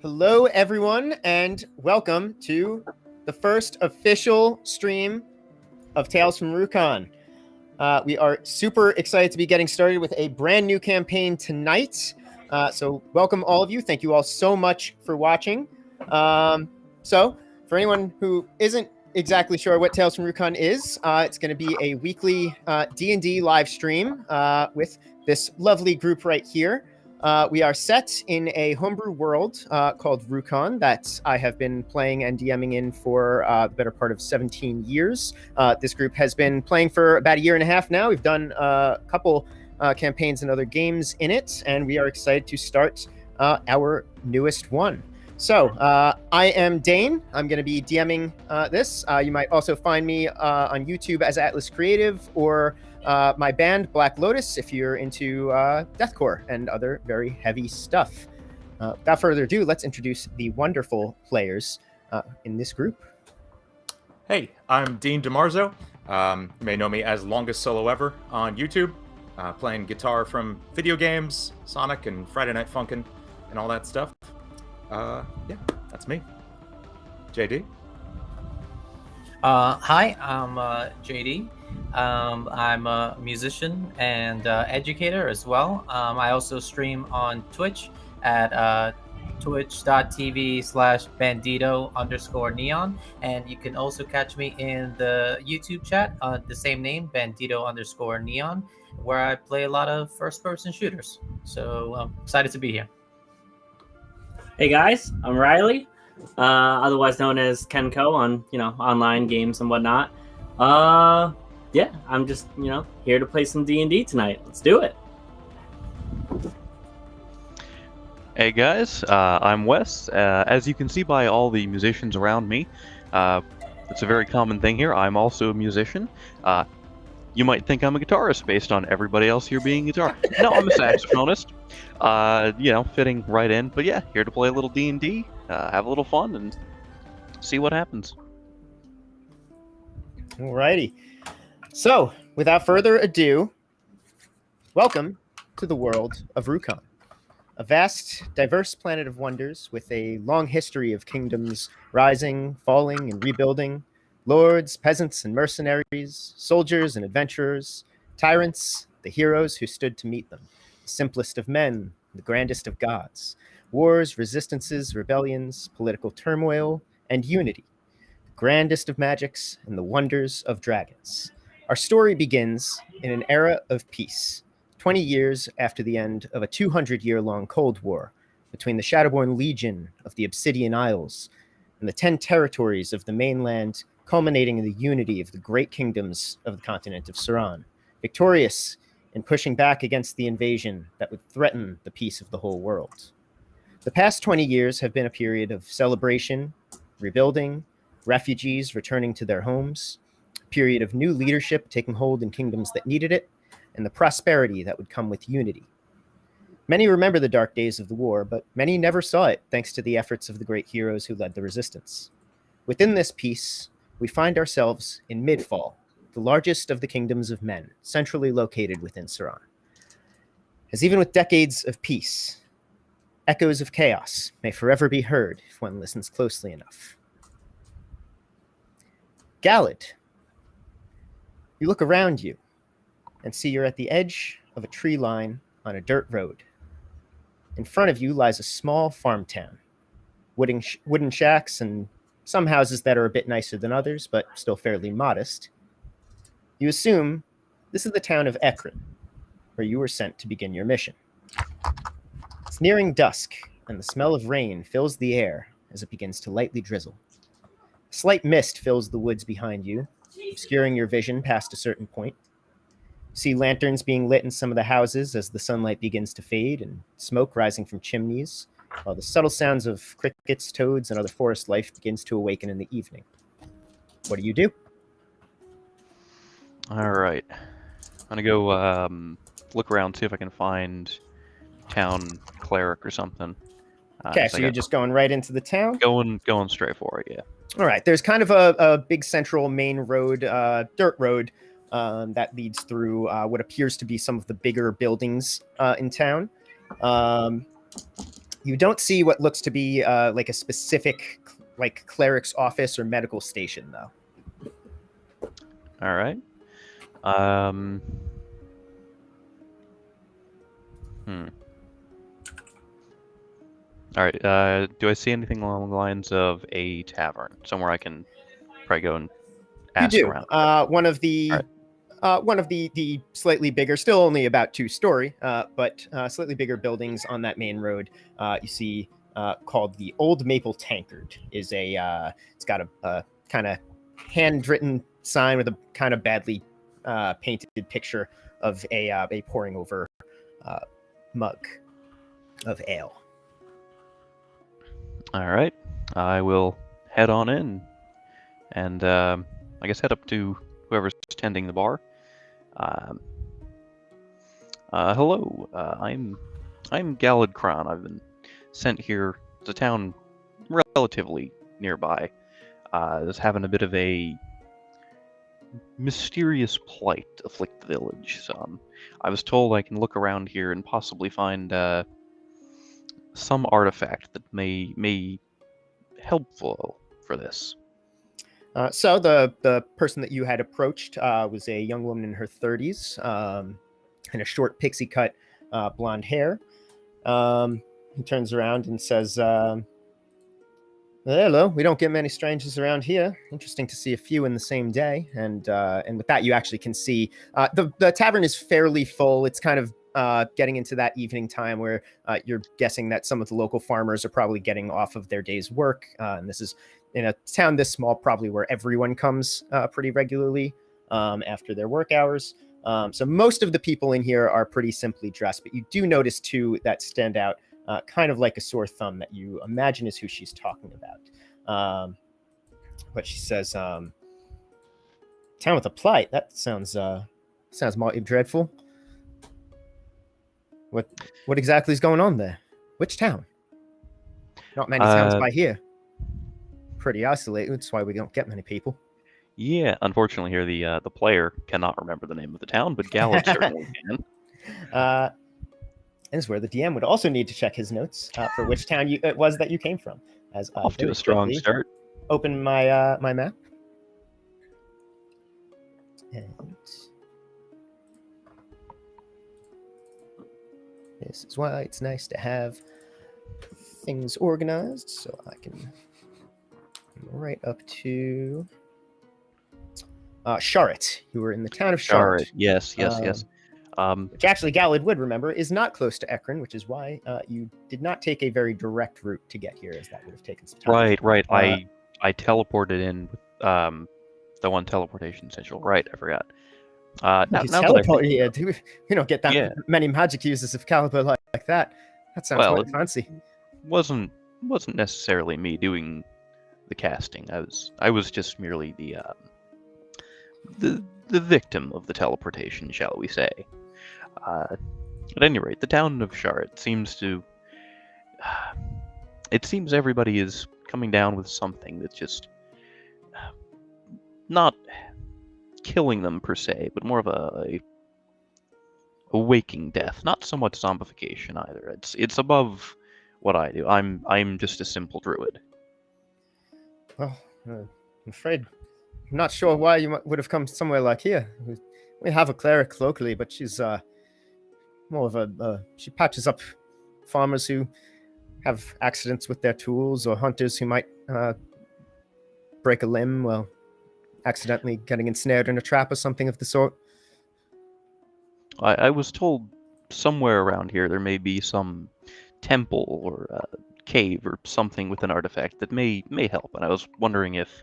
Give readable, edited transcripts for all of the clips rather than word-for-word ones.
Hello, everyone, and welcome to the first official stream of Tales from Rukon. We are super excited to be getting started with a brand new campaign tonight. So welcome all of you. Thank you all so much for watching. So for anyone who isn't exactly sure what Tales from Rukon is, it's going to be a weekly D&D live stream with this lovely group right here. We are set in a homebrew world called Rukon that I have been playing and DMing in for the better part of 17 years. This group has been playing for about a year and a half now. We've done a couple campaigns and other games in it, and we are excited to start our newest one. So, I am Dane. I'm going to be DMing this. You might also find me on YouTube as Atlas Creative, or my band, Black Lotus, if you're into deathcore and other very heavy stuff. Without further ado, let's introduce the wonderful players in this group. Hey, I'm Dean DeMarzo. You may know me as Longest Solo Ever on YouTube, playing guitar from video games, Sonic and Friday Night Funkin' and all that stuff. Yeah, that's me. Jaydee. Hi, I'm Jaydee. I'm a musician and educator as well. I also stream on Twitch at twitch.tv/bandito_neon. And you can also catch me in the YouTube chat on the same name, bandito_neon, where I play a lot of first-person shooters. So I'm excited to be here. Hey guys, I'm Riley, otherwise known as Kenko on, online games and whatnot. Yeah, I'm just, here to play some D&D tonight. Let's do it. Hey guys, I'm Wes. As you can see by all the musicians around me, it's a very common thing here. I'm also a musician. You might think I'm a guitarist based on everybody else here being guitar. No, I'm a saxophonist. Fitting right in. But yeah, here to play a little D&D, have a little fun, and see what happens. Alrighty. So, without further ado, welcome to the world of Rukon. A vast, diverse planet of wonders with a long history of kingdoms rising, falling, and rebuilding. Lords, peasants, and mercenaries, soldiers and adventurers, tyrants, the heroes who stood to meet them, the simplest of men, the grandest of gods, wars, resistances, rebellions, political turmoil, and unity, the grandest of magics, and the wonders of dragons. Our story begins in an era of peace, 20 years after the end of a 200-year-long Cold War between the Shadowborn Legion of the Obsidian Isles and the 10 territories of the mainland, culminating in the unity of the great kingdoms of the continent of Suran, victorious in pushing back against the invasion that would threaten the peace of the whole world. The past 20 years have been a period of celebration, rebuilding, refugees returning to their homes, a period of new leadership taking hold in kingdoms that needed it, and the prosperity that would come with unity. Many remember the dark days of the war, but many never saw it thanks to the efforts of the great heroes who led the resistance. Within this peace, we find ourselves in Midfall, the largest of the kingdoms of men, centrally located within Suran. As even with decades of peace, echoes of chaos may forever be heard if one listens closely enough. Galadh, you look around you and see you're at the edge of a tree line on a dirt road. In front of you lies a small farm town, wooden shacks and some houses that are a bit nicer than others, but still fairly modest. You assume this is the town of Ekron, where you were sent to begin your mission. It's nearing dusk, and the smell of rain fills the air as it begins to lightly drizzle. A slight mist fills the woods behind you, obscuring your vision past a certain point. You see lanterns being lit in some of the houses as the sunlight begins to fade, and smoke rising from chimneys, while the subtle sounds of crickets, toads, and other forest life begins to awaken in the evening. What do? All right. I'm going to go look around, see if I can find town cleric or something. Okay, so you're just going right into the town? Going straight for it, yeah. All right, there's kind of a big central main road, dirt road, that leads through what appears to be some of the bigger buildings in town. You don't see what looks to be like a specific like cleric's office or medical station, though. All right. All right. Do I see anything along the lines of a tavern, somewhere I can probably go and ask You do. around? One of the the slightly bigger, still only about 2-story, but slightly bigger buildings on that main road. You see called the Old Maple Tankard. Is a it's got a kind of handwritten sign with a kind of badly painted picture of a pouring over mug of ale. All right. I will head on in, and I guess head up to whoever's tending the bar. Hello. I'm Galadh Crann. I've been sent here to a town relatively nearby. Is having a bit of a mysterious plight afflict the village. So I was told I can look around here and possibly find some artifact that may helpful for this. So the person that you had approached was a young woman in her 30s, and a short pixie cut blonde hair. He turns around and says, "Hello, we don't get many strangers around here. Interesting to see a few in the same day." And with that, you actually can see the tavern is fairly full. It's kind of getting into that evening time where you're guessing that some of the local farmers are probably getting off of their day's work. And this is in a town this small, probably where everyone comes pretty regularly after their work hours. So most of the people in here are pretty simply dressed, but you do notice two that stand out, kind of like a sore thumb, that you imagine is who she's talking about. But she says, "Town with a plight. That sounds mighty dreadful. What exactly is going on there? Which town? Not many towns by here. Pretty isolated. That's why we don't get many people." Yeah, unfortunately here the player cannot remember the name of the town, but Galadh certainly can. This is where the DM would also need to check his notes for which town it was that you came from. As Off to a strong start. Open my my map. And this is why it's nice to have things organized, so I can right up to Charlotte. You were in the town of Charlotte. Yes. Which actually Galadh would remember is not close to Ekron, which is why you did not take a very direct route to get here, as that would have taken some time. Right. I teleported in with the one teleportation essential. Right, I forgot. You teleport here, dude. You don't get that many magic users of caliber like that. That sounds quite fancy. Wasn't necessarily me doing the casting. I was just merely the victim of the teleportation, shall we say. At any rate, the town of Charlotte seems to... it seems everybody is coming down with something that's just... not killing them per se, but more of a waking death. Not so much zombification either. It's above what I do. I'm just a simple druid. Well, I'm afraid I'm not sure why you would have come somewhere like here. We have a cleric locally, but she's more of she patches up farmers who have accidents with their tools, or hunters who might break a limb while accidentally getting ensnared in a trap or something of the sort. I was told somewhere around here there may be some temple or cave or something with an artifact that may help, and I was wondering if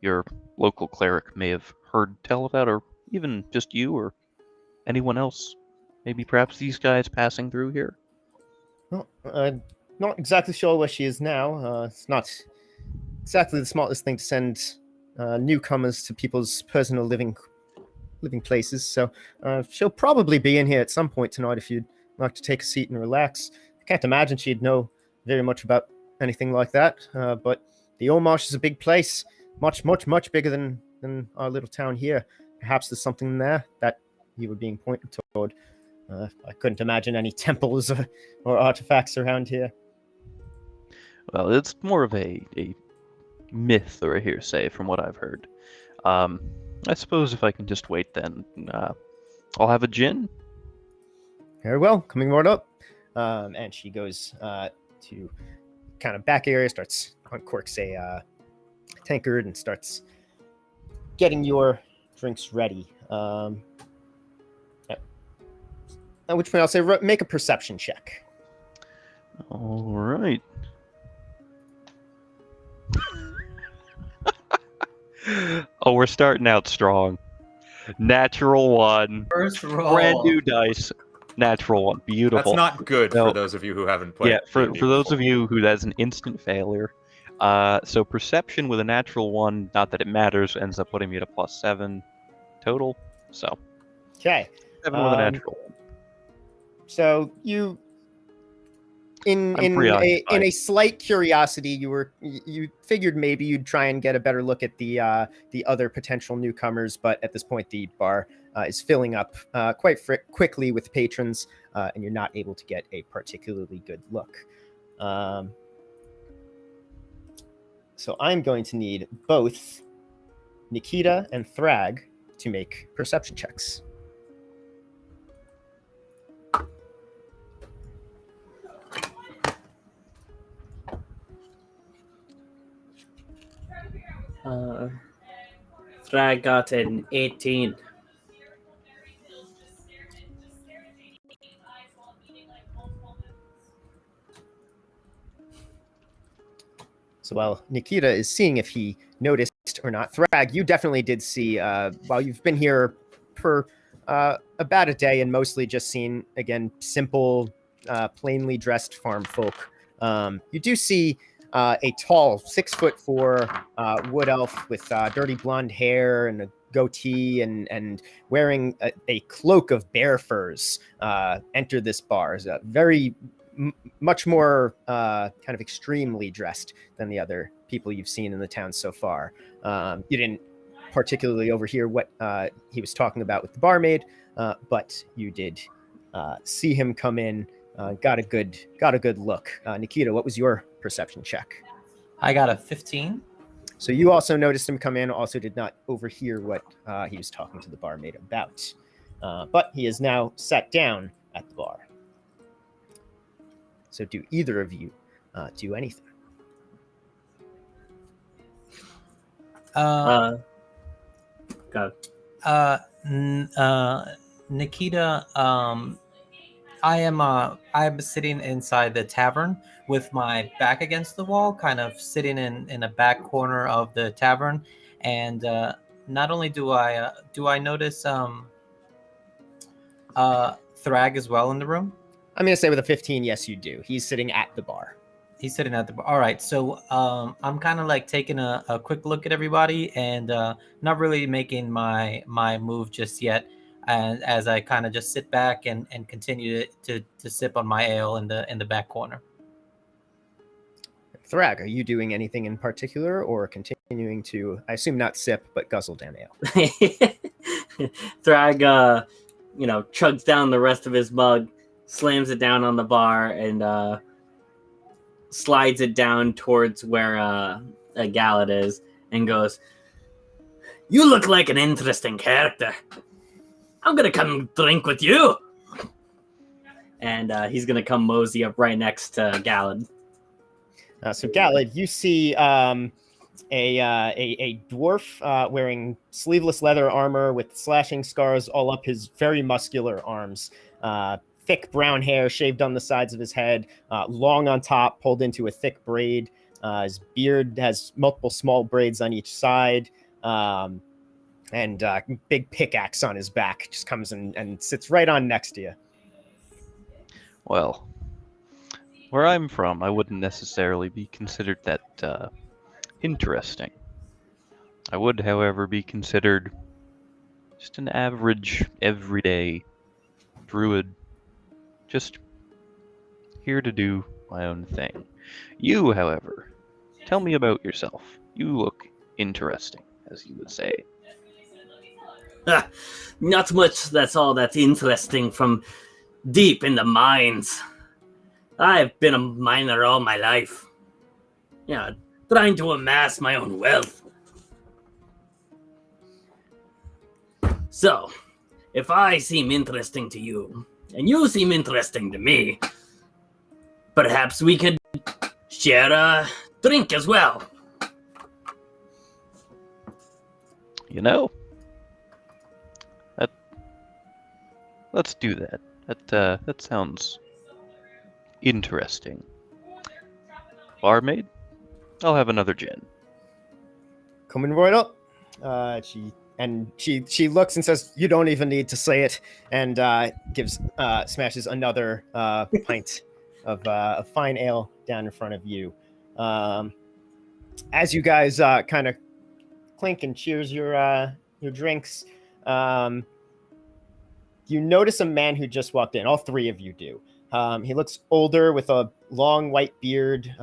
your local cleric may have heard tell of that, or even just you or anyone else. Maybe perhaps these guys passing through here? Well, I'm not exactly sure where she is now. It's not exactly the smartest thing to send newcomers to people's personal living places, so she'll probably be in here at some point tonight if you'd like to take a seat and relax. I can't imagine she'd know very much about anything like that, but the Oulmarsh is a big place, much bigger than our little town here. Perhaps there's something there that you were being pointed toward. I couldn't imagine any temples or artifacts around here. about. It's more of a myth or a hearsay from what I've heard. I suppose if I can just wait, then I'll have a gin. Very well, coming right up. And she goes to kind of back area, starts uncorks a tankard and starts getting your drinks ready. At which point I'll say make a perception check. All right. Oh, we're starting out strong. Natural 1. First roll. Brand new dice. Natural 1. Beautiful. That's not good No. for those of you who haven't played. Yeah, for D&D those before. of you who that's an instant failure. So perception with a natural 1, not that it matters, ends up putting me at a +7 total. So Okay. 7 with a natural 1. So you, in I'm a slight curiosity, you figured maybe you'd try and get a better look at the other potential newcomers, but at this point the bar is filling up quite quickly with patrons, and you're not able to get a particularly good look. So I'm going to need both Nikita and Thrag to make perception checks. Thrag got an 18. So while Nikita is seeing if he noticed or not, Thrag, you definitely did see, while you've been here for about a day and mostly just seen, again, simple, plainly dressed farm folk, you do see a tall 6'4" wood elf with dirty blonde hair and a goatee and wearing a cloak of bear furs enter this bar. Is very much more kind of extremely dressed than the other people you've seen in the town so far. You didn't particularly overhear what he was talking about with the barmaid, but you did see him come in. Got a good look. Nikita, what was your perception check? I got a 15. So you also noticed him come in, also did not overhear what he was talking to the barmaid about. But he is now sat down at the bar. So do either of you do anything? Go. Nikita, I'm sitting inside the tavern with my back against the wall, kind of sitting in a back corner of the tavern, and not only do I notice Thrag as well in the room. I'm gonna say with a 15, yes, you do. He's sitting at the bar. He's sitting at the bar. All right, so I'm kind of like taking a quick look at everybody and not really making my move just yet. And as I kind of just sit back and continue to sip on my ale in the back corner. Thrag, are you doing anything in particular, or continuing to, I assume not sip, but guzzle down ale? Thrag, chugs down the rest of his mug, slams it down on the bar, and slides it down towards where Galadh is, and goes, "You look like an interesting character. I'm gonna come drink with you." And he's gonna come mosey up right next to Galadh. So Galadh, you see a dwarf wearing sleeveless leather armor with slashing scars all up his very muscular arms. Thick brown hair shaved on the sides of his head, long on top, pulled into a thick braid. His beard has multiple small braids on each side, and big pickaxe on his back. Just comes and sits right on next to you. Well, where I'm from, I wouldn't necessarily be considered that interesting. I would, however, be considered just an average, everyday druid. Just here to do my own thing. You, however, tell me about yourself. You look interesting, as you would say. Not much, that's all that's interesting from deep in the mines. I've been a miner all my life. trying to amass my own wealth. So, if I seem interesting to you, and you seem interesting to me, perhaps we could share a drink as well. You know, let's do that. That sounds interesting. Barmaid, I'll have another gin. Coming right up. She looks and says, "You don't even need to say it," and smashes another pint of fine ale down in front of you. As you guys kind of clink and cheers your drinks, you notice a man who just walked in. All three of you do. He looks older with a long white beard,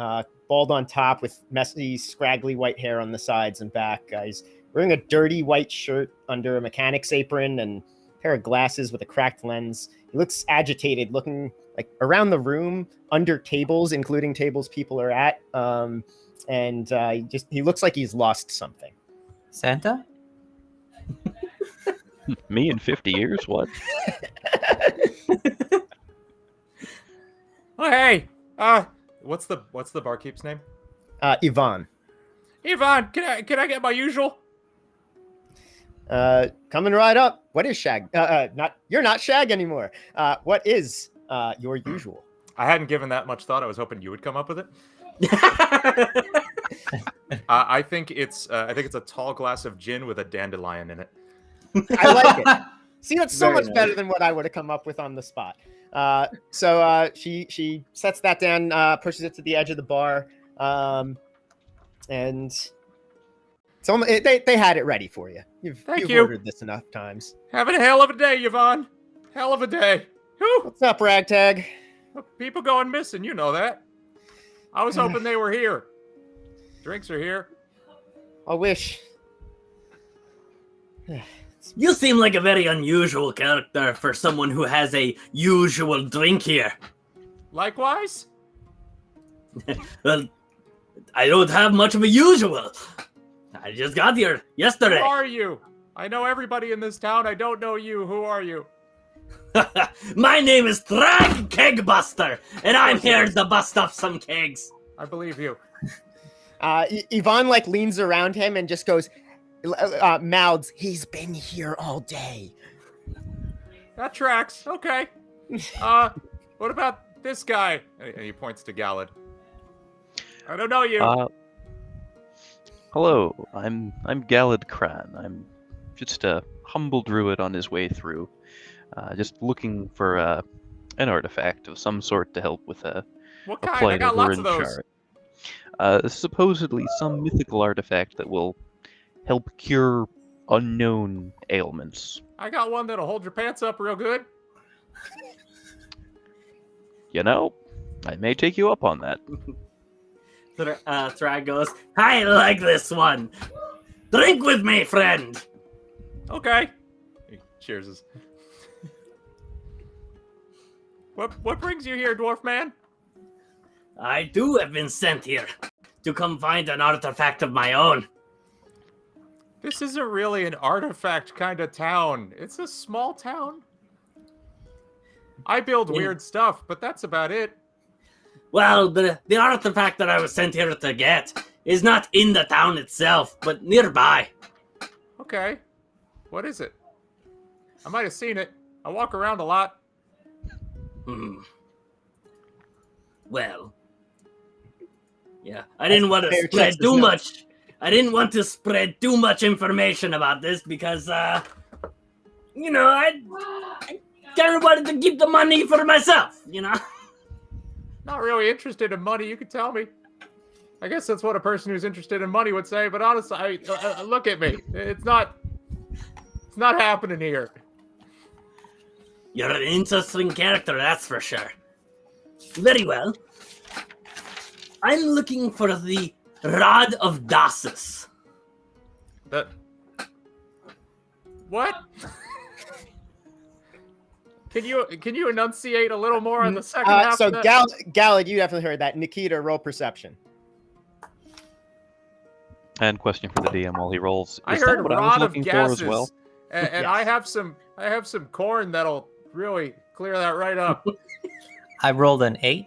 bald on top with messy, scraggly white hair on the sides and back. He's wearing a dirty white shirt under a mechanic's apron and a pair of glasses with a cracked lens. He looks agitated, looking like around the room, under tables, including tables people are at. He looks like he's lost something. Santa? Me in 50 years? What? Oh, hey! What's the barkeep's name? Yvonne. Yvonne, can I get my usual? Coming right up. What is Shag? You're not Shag anymore. What is your usual? I hadn't given that much thought. I was hoping you would come up with it. I think it's a tall glass of gin with a dandelion in it. I like it. See, that's so Very much nice. better than what I would have come up with on the spot. So she sets that down, pushes it to the edge of the bar, and they had it ready for you. You've you. ordered this enough times. Having a hell of a day, Yvonne. Hell of a day. Whew. What's up, Ragtag? People going missing, you know that. I was hoping they were here. Drinks are here. I wish. You seem like a very unusual character for someone who has a usual drink here. Likewise? Well, I don't have much of a usual. I just got here Who yesterday. are you? I know everybody in this town. I don't know you. Who are you? My name is Thrag Kegbuster, and I'm here to bust up some kegs. I believe you. Yvonne leans around him and just goes, mouths, "He's been here all day." That tracks. Okay. What about this guy? And he points to Galadh. I don't know you. Hello, I'm Galadh Crann. I'm just a humble druid on his way through, just looking for an artifact of some sort to help with a What kind? I plight got over lots in of those. Shard. Supposedly some mythical artifact that will help cure unknown ailments. I got one that'll hold your pants up real good. You know, I may take you up on that. Thrag goes, I like this one. Drink with me, friend. Okay. He cheers. What brings you here, dwarf man? I too have been sent here to come find an artifact of my own. This isn't really an artifact kind of town. It's a small town. I build weird stuff, but that's about it. Well, the artifact that I was sent here to get is not in the town itself, but nearby. Okay. What is it? I might have seen it. I walk around a lot. Well, yeah, I didn't want to Fair spread checks, too no. much. I didn't want to spread too much information about this because, I kind of wanted to keep the money for myself, Not really interested in money, you can tell me. I guess that's what a person who's interested in money would say, but honestly, look at me. It's not happening here. You're an interesting character, that's for sure. Very well. I'm looking for the Rod of Dasus. What? Can you enunciate a little more on the second half So of that? Galadh, you definitely heard that. Nikita, roll perception. And question for the DM while he rolls. I Is heard that what I was rod of looking for gases, as well? and I have some corn that'll really clear that right up. I rolled an 8.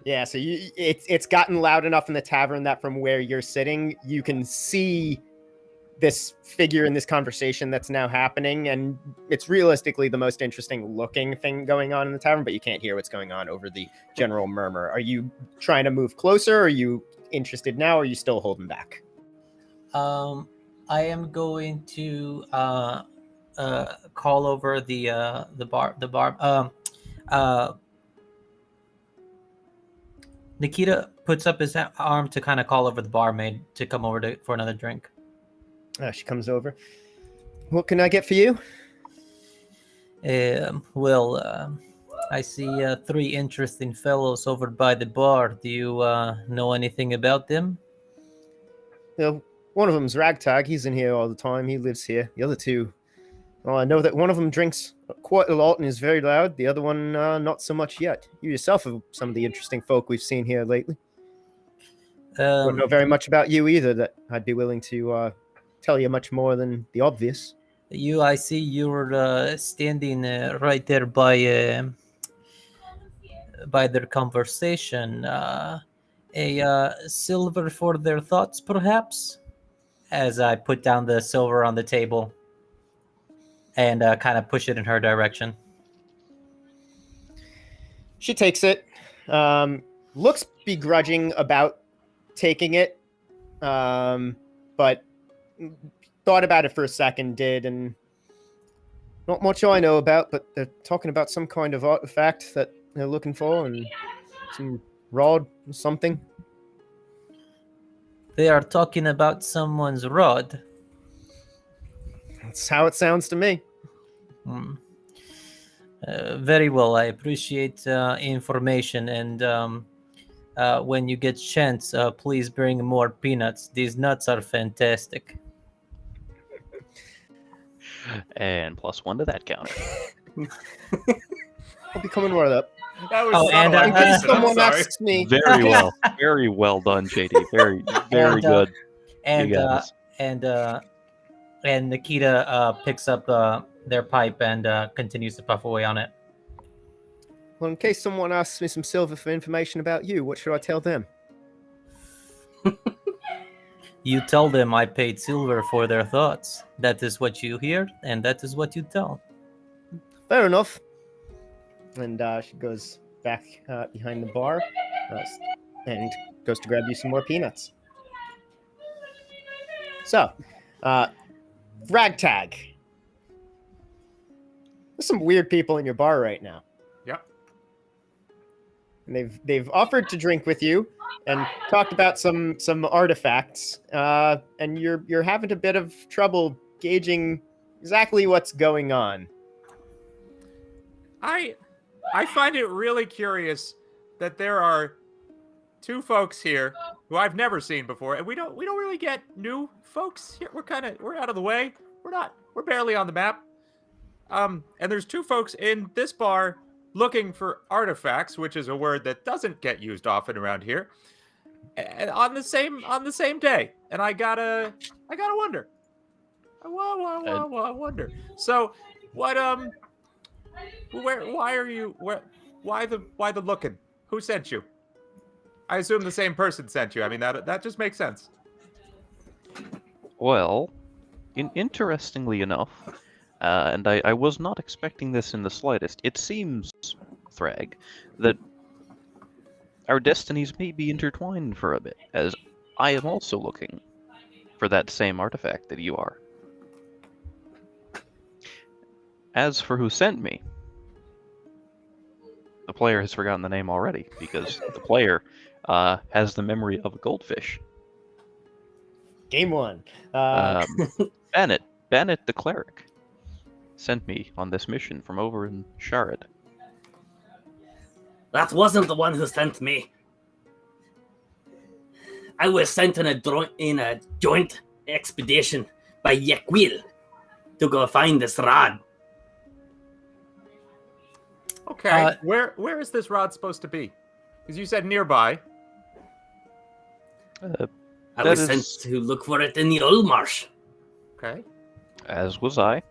Yeah, so it's gotten loud enough in the tavern that from where you're sitting, you can see this figure in this conversation that's now happening, and it's realistically the most interesting looking thing going on in the tavern, but you can't hear what's going on over the general murmur. Are you trying to move closer? Are you interested now, or are you still holding back? I am going to call over the bar. Nikita puts up his arm to kind of call over the barmaid to come over for another drink. She comes over. What can I get for you? I see 3 interesting fellows over by the bar. Do you know anything about them? Well, one of them's Ragtag. He's in here all the time. He lives here. The other two, well, I know that one of them drinks quite a lot and is very loud. The other one, not so much yet. You yourself are some of the interesting folk we've seen here lately. Don't know very much about you either, that I'd be willing to tell you much more than the obvious. I see you're standing right there by their conversation. A silver for their thoughts, perhaps? As I put down the silver on the table and kind of push it in her direction. She takes it, looks begrudging about taking it, but thought about it for a second, and not much I know about, but they're talking about some kind of artifact that they're looking for, and some rod or something. They are talking about someone's rod. That's how it sounds to me. Very well. I appreciate information, and when you get chance, please bring more peanuts. These nuts are fantastic. And +1 to that counter. I'll be coming right up. That was Oh, so and, In case unpleasant, I'm someone sorry. asks me, Very well. Very well done, Jaydee. Very, very good. And You got this. and Nikita picks up their pipe and continues to puff away on it. well, in case someone asks me some silver for information about you, what should I tell them? You tell them I paid silver for their thoughts. That is what you hear, and that is what you tell. Fair enough. And she goes back behind the bar and goes to grab you some more peanuts. So, Ragtag. There's some weird people in your bar right now. Yep. And they've offered to drink with you and talked about some artifacts. And you're having a bit of trouble gauging exactly what's going on. I find it really curious that there are 2 folks here who I've never seen before, and we don't really get new folks here. We're out of the way. We're barely on the map. And there's 2 folks in this bar looking for artifacts, which is a word that doesn't get used often around here. And on the same day, and I gotta wonder. I wonder. So, what why are you? Why the looking? Who sent you? I assume the same person sent you. I mean, that just makes sense. Well, interestingly enough, and I was not expecting this in the slightest, it seems, Thrag, that our destinies may be intertwined for a bit, as I am also looking for that same artifact that you are. As for who sent me, the player has forgotten the name already, because the player has the memory of a goldfish. Game 1. Bennett the cleric sent me on this mission from over in Shared. That wasn't the one who sent me. I was sent in a joint expedition by Yekwil to go find this rod. Okay, where is this rod supposed to be? Because you said nearby. I That was is- sent to look for it in the Oulmarsh. Okay. As was I.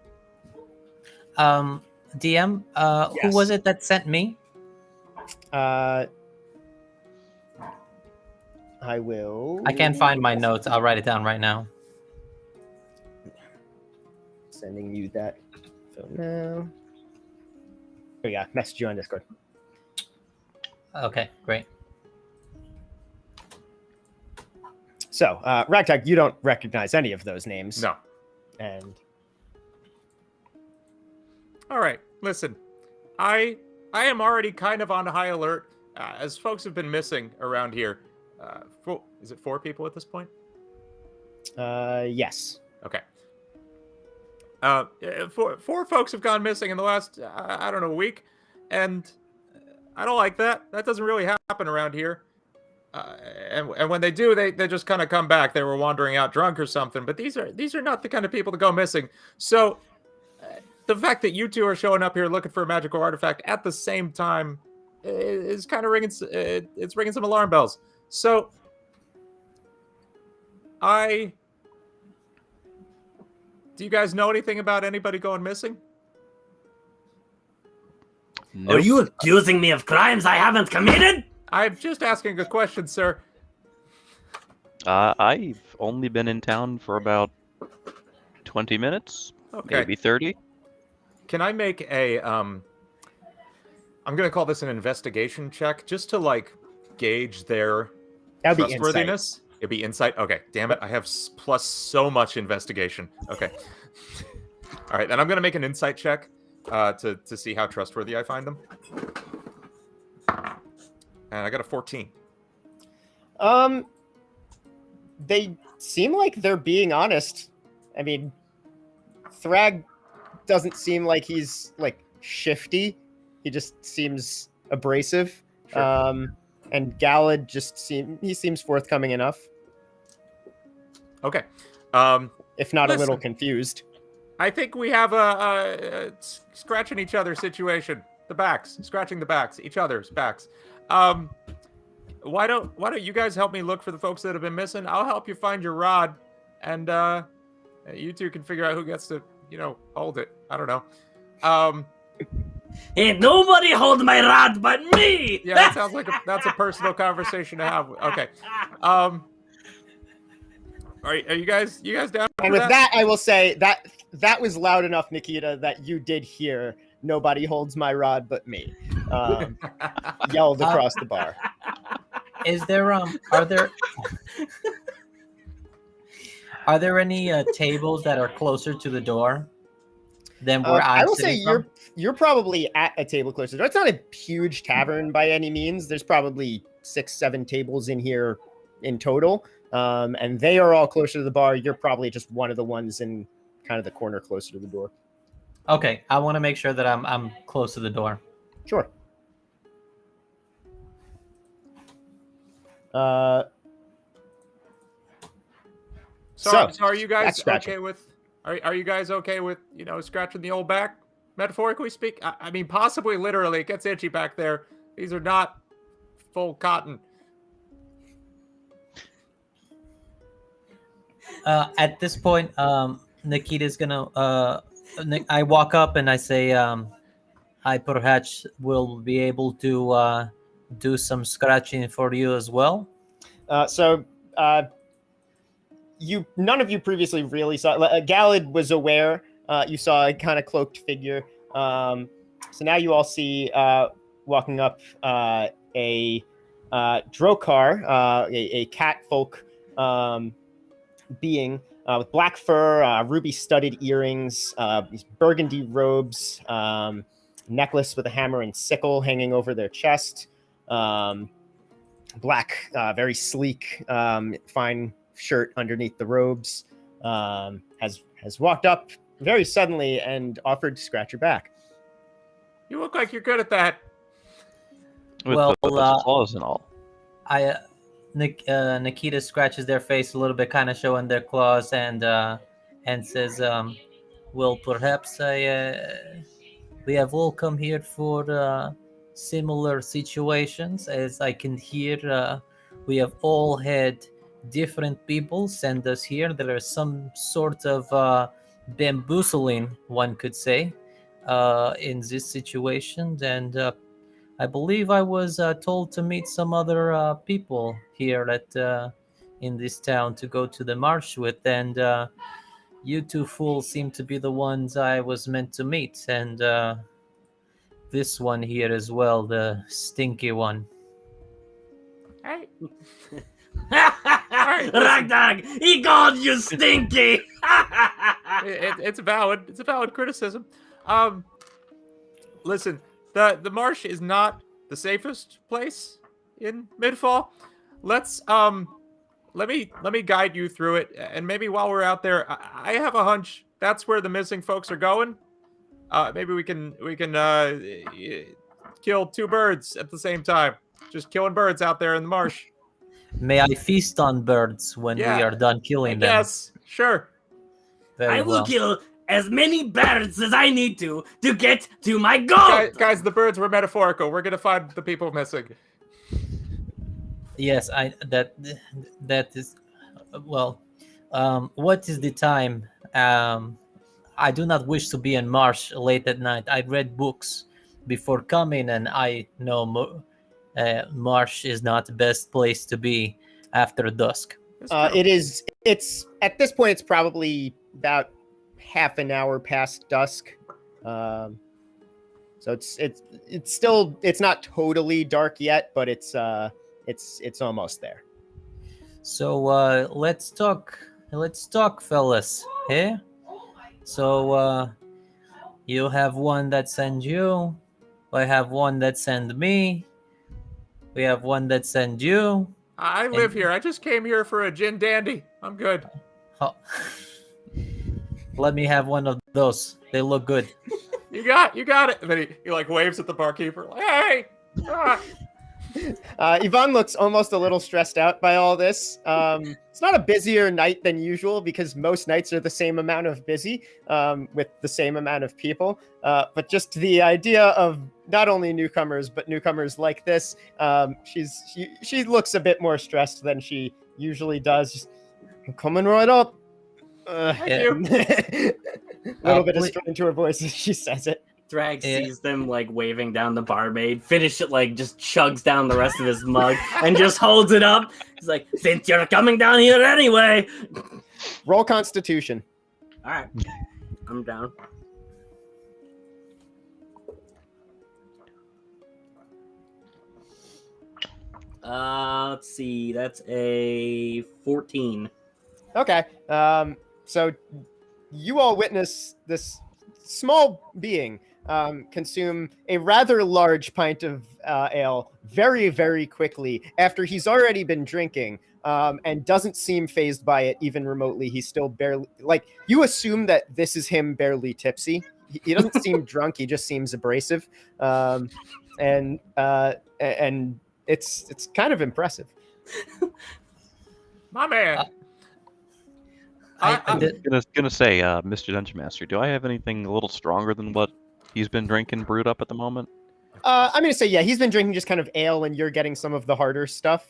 DM, who Yes. was it that sent me? I will. I can't find my notes. I'll write it down right now. Sending you that phone now. There you go. Message you on Discord. Okay, great. So, Ragtag, you don't recognize any of those names. No. And All right. Listen, I am already kind of on high alert, as folks have been missing around here. Is it 4 people at this point? yes. Okay. Four folks have gone missing in the last, I don't know, week, and I don't like that. That doesn't really happen around here. And when they do, they just kind of come back. They were wandering out drunk or something. But these are not the kind of people to go missing. So the fact that you two are showing up here looking for a magical artifact at the same time is kind of ringing. It's ringing some alarm bells. So do you guys know anything about anybody going missing? Are you accusing me of crimes I haven't committed? I'm just asking a question, sir. I've only been in town for about 20 minutes, Okay. maybe 30. Can I make a I'm gonna call this an investigation check just to like gauge their That'd be insight. trustworthiness? It'd be insight. Okay, damn it, I have plus so much investigation. Okay, all right, then I'm gonna make an insight check to see how trustworthy I find them. And I got a 14. They seem like they're being honest. I mean, Thrag doesn't seem like he's like shifty. He just seems abrasive. Sure. And Galadh just seems forthcoming enough, Okay. if not a little Listen. confused. I think we have a scratching each other situation. The backs, scratching the backs, each other's backs. Why don't you guys help me look for the folks that have been missing? I'll help you find your rod, and you two can figure out who gets to, hold it. I don't know. Ain't nobody hold my rod but me! Yeah, that sounds like that's a personal conversation to have. Okay. Are you guys down? And for with that, I will say that was loud enough, Nikita, that you did hear "Nobody holds my rod but me" yelled across the bar. Is there are there any tables that are closer to the door than where I I'm will say sitting from? you're probably at a table closer to the door. It's not a huge tavern by any means. There's probably 6-7 tables in here in total, and they are all closer to the bar. You're probably just one of the ones in kind of the corner closer to the door. Okay, I want to make sure that I'm close to the door. Sure. So are you back guys scratching. okay with? Are you guys okay with scratching the old back? Metaphorically speak, I mean possibly literally. It gets itchy back there. These are not full cotton. At this point, Nikita's gonna. I walk up and I say, "I perhaps will be able to do some scratching for you as well." None of you previously really saw. Galadh was aware. You saw a kind of cloaked figure. So now you all see walking up a Dro'qar, a cat folk being with black fur, ruby-studded earrings, these burgundy robes, necklace with a hammer and sickle hanging over their chest, black, very sleek, fine shirt underneath the robes, has walked up very suddenly and offered to scratch your back. You look like you're good at that. With Well, the claws and all. Nikita scratches their face a little bit, kind of showing their claws, and says, "Well, perhaps we have all come here for similar situations. As I can hear, we have all had different people send us here. There is some sort of bamboozling, one could say, in this situation. And I believe I was told to meet some other people here in this town to go to the marsh with. And you two fools seem to be the ones I was meant to meet. And this one here as well, the stinky one. Hey, Ragtag, he called you stinky. it's a valid criticism. Listen, the marsh is not the safest place in Midfall. Let me guide you through it, and maybe while we're out there, I have a hunch that's where the missing folks are going. Maybe we can kill two birds at the same time. Just killing birds out there in the marsh. May I feast on birds when we are done killing them? Yes, sure. Very I will well. kill as many birds as I need to get to my goal. Guys, the birds were metaphorical. We're gonna find the people missing. Yes, that is well. What is the time? I do not wish to be in marsh late at night. I read books before coming, and I know marsh is not the best place to be after dusk. It's at this point. It's probably about half an hour past dusk. So it's still not totally dark yet, but it's almost there. So let's talk, fellas. Hey, so you have one that sends you. I have one that sends me. We have one that sends you. I live here. I just came here for a gin dandy. I'm good. Oh. Let me have one of those. They look good. You got it. And then he like waves at the barkeeper. Like, hey. Yvonne looks almost a little stressed out by all this. It's not a busier night than usual because most nights are the same amount of busy with the same amount of people. But just the idea of not only newcomers, but newcomers like this, she looks a bit more stressed than she usually does. Just, I'm coming right up. Thank you. A little bit of strain to her voice as she says it. Thrag sees them like waving down the barmaid, finish it, like just chugs down the rest of his mug and just holds it up. He's like, since you're coming down here anyway. Roll Constitution. All right, I'm down. Let's see, that's a 14. Okay. So you all witness this small being consume a rather large pint of ale very, very quickly after he's already been drinking and doesn't seem phased by it even remotely. He's still barely, like, you assume that this is him barely tipsy. He doesn't seem drunk. He just seems abrasive. And it's kind of impressive. My man. I'm gonna say, Mr. Dungeon Master, do I have anything a little stronger than what he's been drinking brewed up at the moment? I'm gonna say, yeah, he's been drinking just kind of ale, and you're getting some of the harder stuff.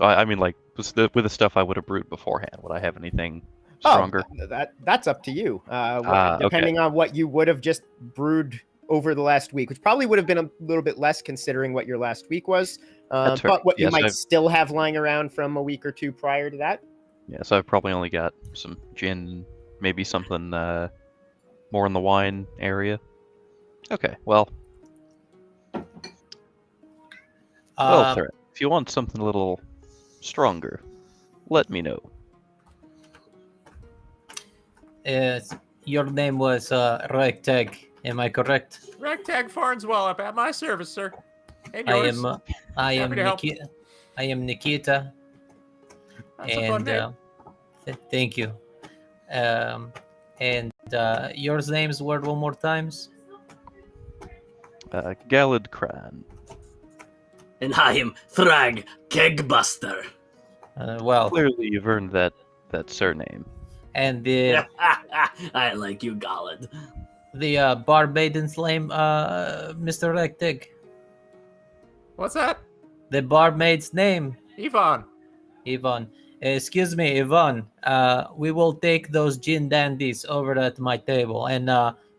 I mean, like, with the stuff I would have brewed beforehand, would I have anything stronger? That's up to you. Depending on what you would have just brewed over the last week, which probably would have been a little bit less considering what your last week was. But what you might still have lying around from a week or two prior to that. Yeah, so I've probably only got some gin, maybe something more in the wine area. Okay, well. Threat, if you want something a little stronger, let me know. Your name was Ragtag, am I correct? Ragtag Farnswallop at my service, sir. And yours. I am Nikita. That's a fun name. Thank you. And your names were one more times? Galadh Crann. And I am Thrag Kegbuster. Well, clearly you've earned that surname. And the I like you, Galadh. The barmaiden's name, Mr. Ragtag. What's that? The barmaid's name. Yvonne. Excuse me, Yvonne. We will take those gin dandies over at my table and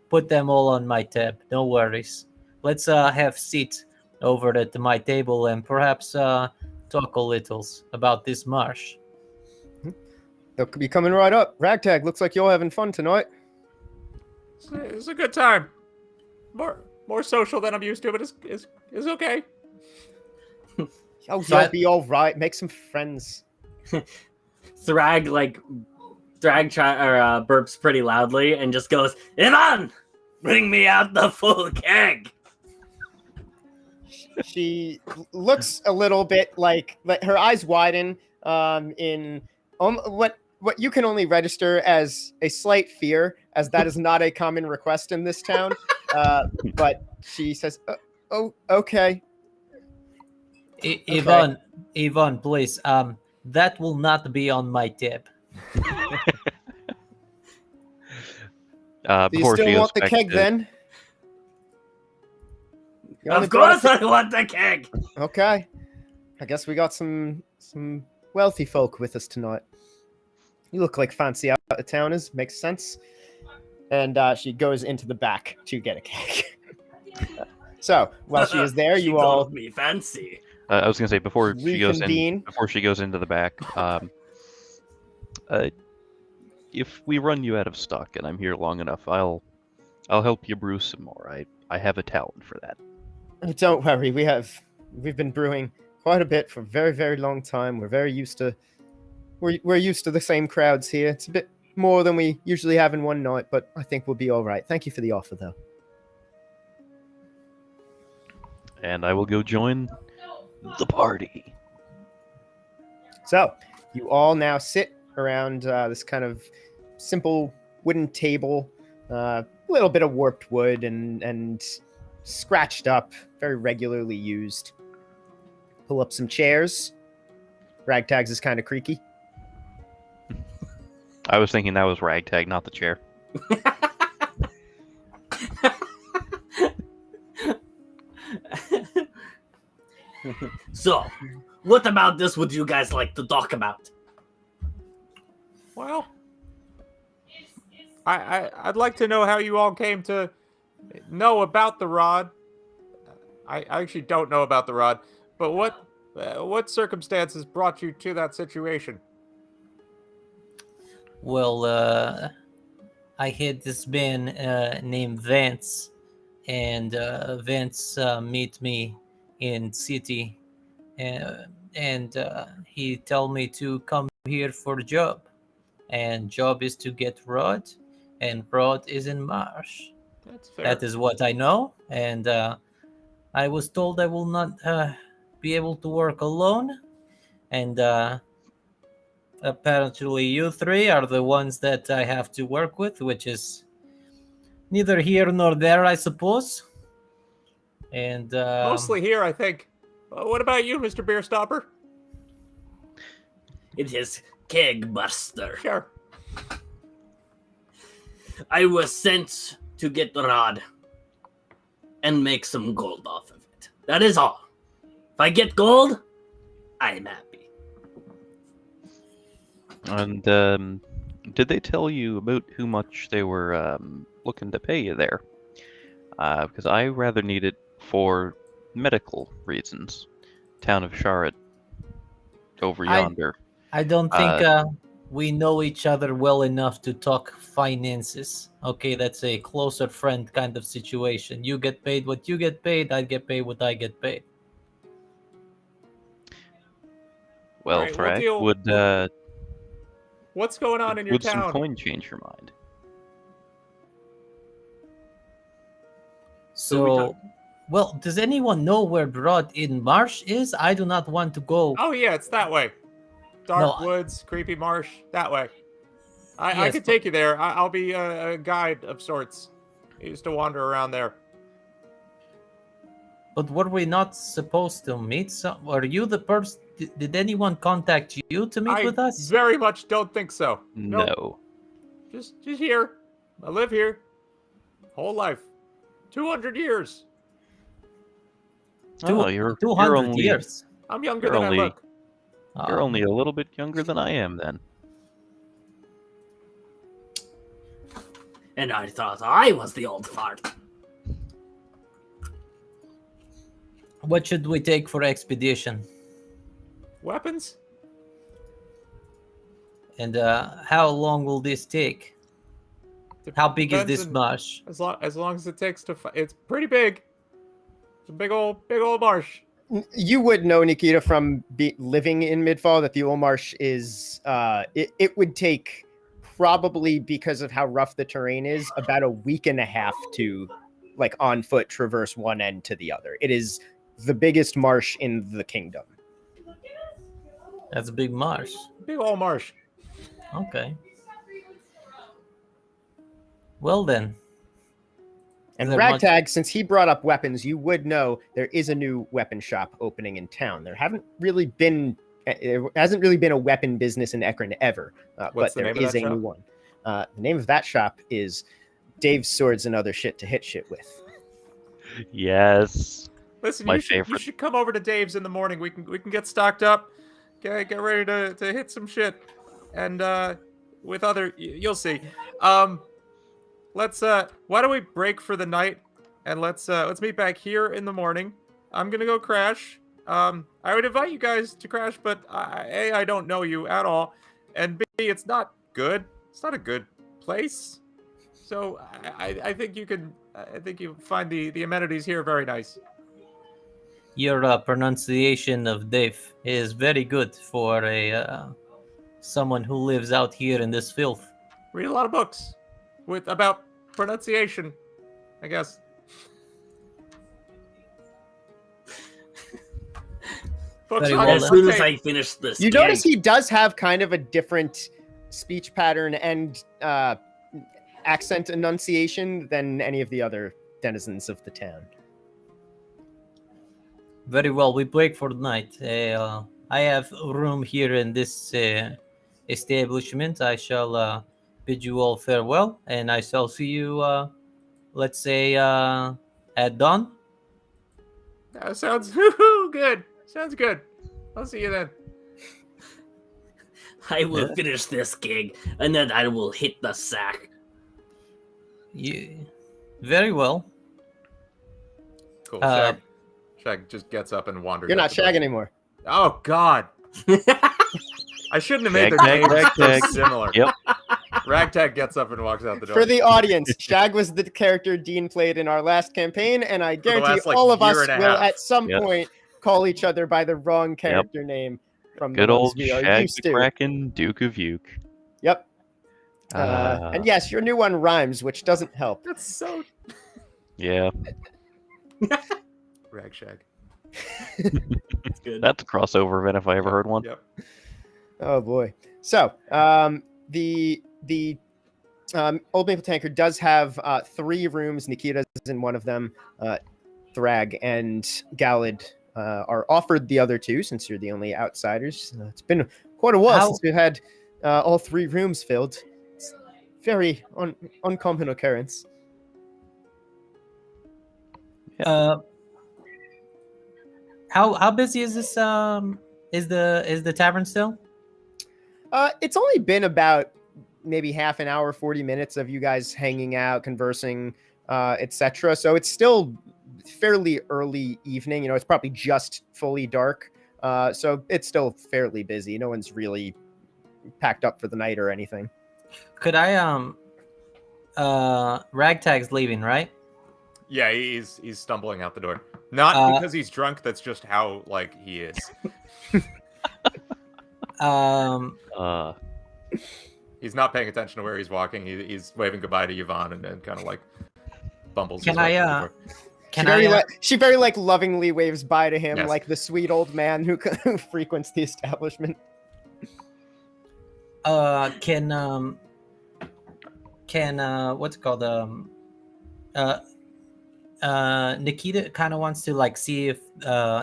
put them all on my tab. No worries. Let's have seats over at my table and perhaps talk a little about this marsh. They'll be coming right up. Ragtag, looks like you're having fun tonight. It's a good time. More social than I'm used to, but it's okay. Oh, So you'll be all right. Make some friends. Thrag burps pretty loudly and just goes, Ivan, bring me out the full keg. She looks a little bit like her eyes widen in what you can only register as a slight fear, as that is not a common request in this town. But she says, "Oh, okay." Yvonne, please. That will not be on my tip. Do you Before she still goes want the back keg to- then? You only Of brought course I want the keg. Okay. I guess we got some wealthy folk with us tonight. You look like fancy out of towners. Makes sense. And she goes into the back to get a cake. So while she is there, She you all called me fancy. I was gonna say before reconvene. she goes into the back. If we run you out of stock and I'm here long enough, I'll help you brew some more. I have a talent for that. Don't worry, we've been brewing quite a bit for a very, very long time. We're used to the same crowds here. It's a bit more than we usually have in one night, but I think we'll be all right. Thank you for the offer, though. And I will go join the party. So you all now sit around this kind of simple wooden table, a little bit of warped wood and scratched up, very regularly used. Pull up some chairs. Ragtag's is kind of creaky. I was thinking that was Ragtag, not the chair. So, what about this would you guys like to talk about? Well, I'd like to know how you all came to know about the rod. I actually don't know about the rod, but what circumstances brought you to that situation? Well, I had this man named Vance, and Vance meet me in city, and he told me to come here for a job, and job is to get rod, and rod is in Marsh. That's fair. That is what I know, and I was told I will not be able to work alone, and apparently you three are the ones that I have to work with, which is neither here nor there, I suppose. And Mostly here, I think. What about you, Mr. Beerstopper? It is Kegbuster. Sure. I was sent to get the rod and make some gold off of it. That is all. If I get gold, I'm happy. And did they tell you about how much they were looking to pay you there? Because I rather need it for medical reasons. Town of Sharet, over yonder. I don't think we know each other well enough to talk finances. Okay, that's a closer friend kind of situation. You get paid what you get paid, I get paid what I get paid. Well, Alright, we'll Thrag, deal- would What's going on in your would town? some coin change your mind? So, well, does anyone know where Rod in Marsh is? I do not want to go. Oh yeah, it's that way. Dark No, I- woods, creepy marsh, that way. I Yes, could but- take you there. I'll be a guide of sorts. I used to wander around there. But were we not supposed to meet? Were you the person? Did anyone contact you to meet I with us? very much don't think so. No. Nope. Just here. I live here. Whole life. 200 years. Oh, you're 200 only, years. I'm younger You're than only- I look. You're Um, only a little bit younger than I am, then. And I thought I was the old fart. What should we take for expedition? Weapons? And how long will this take? How big is this marsh? As long as it takes to fight. It's pretty big. It's a big old marsh. You would know, Nikita, from living in Midfall, that the Oulmarsh is it would take, probably because of how rough the terrain is, about a week and a half to, like, on foot traverse one end to the other. It is the biggest marsh in the kingdom. That's a big marsh. Big old marsh. Okay. Well then. And Is there Ragtag, since he brought up weapons, you would know there is a new weapon shop opening in town. There hasn't really been a weapon business in Ekron ever, but there is a new one. The name of that shop is Dave's Swords and Other Shit to Hit Shit With. Listen, Yes. My you favorite. should come over to Dave's in the morning. We can get stocked up. Get ready to hit some shit, and with other you'll see. Let's why don't we break for the night, and let's meet back here in the morning. I'm gonna go crash. I would invite you guys to crash, but A, I don't know you at all, and B, it's not good. It's not a good place. So I think you can. I think you find the amenities here very nice. Your pronunciation of Daev is very good for a someone who lives out here in this filth. Read a lot of books about pronunciation, I guess. Books Very on well As done. soon as tape. I finish this, You gig, notice he does have kind of a different speech pattern and accent enunciation than any of the other denizens of the town. Very well, we break for the night. I have room here in this establishment. I shall bid you all farewell, and I shall see you, let's say, at dawn. That sounds good. Sounds good. I'll see you then. I will finish this gig, and then I will hit the sack. Very well. Cool. Uh, Shag just gets up and wanders. You're out not the Shag door. anymore. Oh God! I shouldn't have made their Ragtag, names so Ragtag. similar. Yep. Ragtag gets up and walks out the door. For the audience, Shag was the character Dean played in our last campaign, and I guarantee last, like, all of us year and a will half. at some Yep. point call each other by the wrong character name from Good the ones old we are Shag used the to. Kraken, Duke of Uke. Yep. And yes, your new one rhymes, which doesn't help. That's so Yeah, Ragshag. It's good. that's a crossover event if I ever heard one. Yep. Oh boy. So the Old Maple Tanker does have 3 rooms. Nikita's in one of them. Thrag and Galadh are offered the other 2 since you're the only outsiders. It's been quite a while since we've had all 3 rooms filled. It's very uncommon occurrence. How busy is this? Is the tavern still? It's only been about maybe half an hour, 40 minutes of you guys hanging out, conversing, etc. So it's still fairly early evening. You know, it's probably just fully dark. So it's still fairly busy. No one's really packed up for the night or anything. Could I Ragtag's leaving, right? Yeah, he's stumbling out the door. Not because he's drunk. That's just how he is. He's not paying attention to where he's walking. He's waving goodbye to Yvonne and then kind of bumbles. Can his way I, through the door. Can She very lovingly waves bye to him, Yes. like the sweet old man who frequents the establishment. Can what's it called? Nikita kind of wants to see if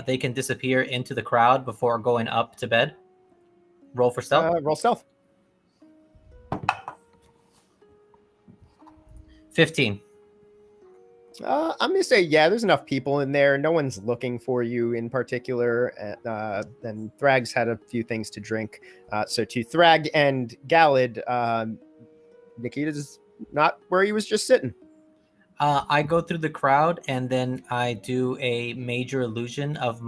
they can disappear into the crowd before going up to bed. Roll for stealth. Roll stealth. 15. I'm gonna say there's enough people in there. No one's looking for you in particular. And Thrag's had a few things to drink. So to Thrag and Galadh, Nikita's not where he was just sitting. I go through the crowd and then I do a major illusion of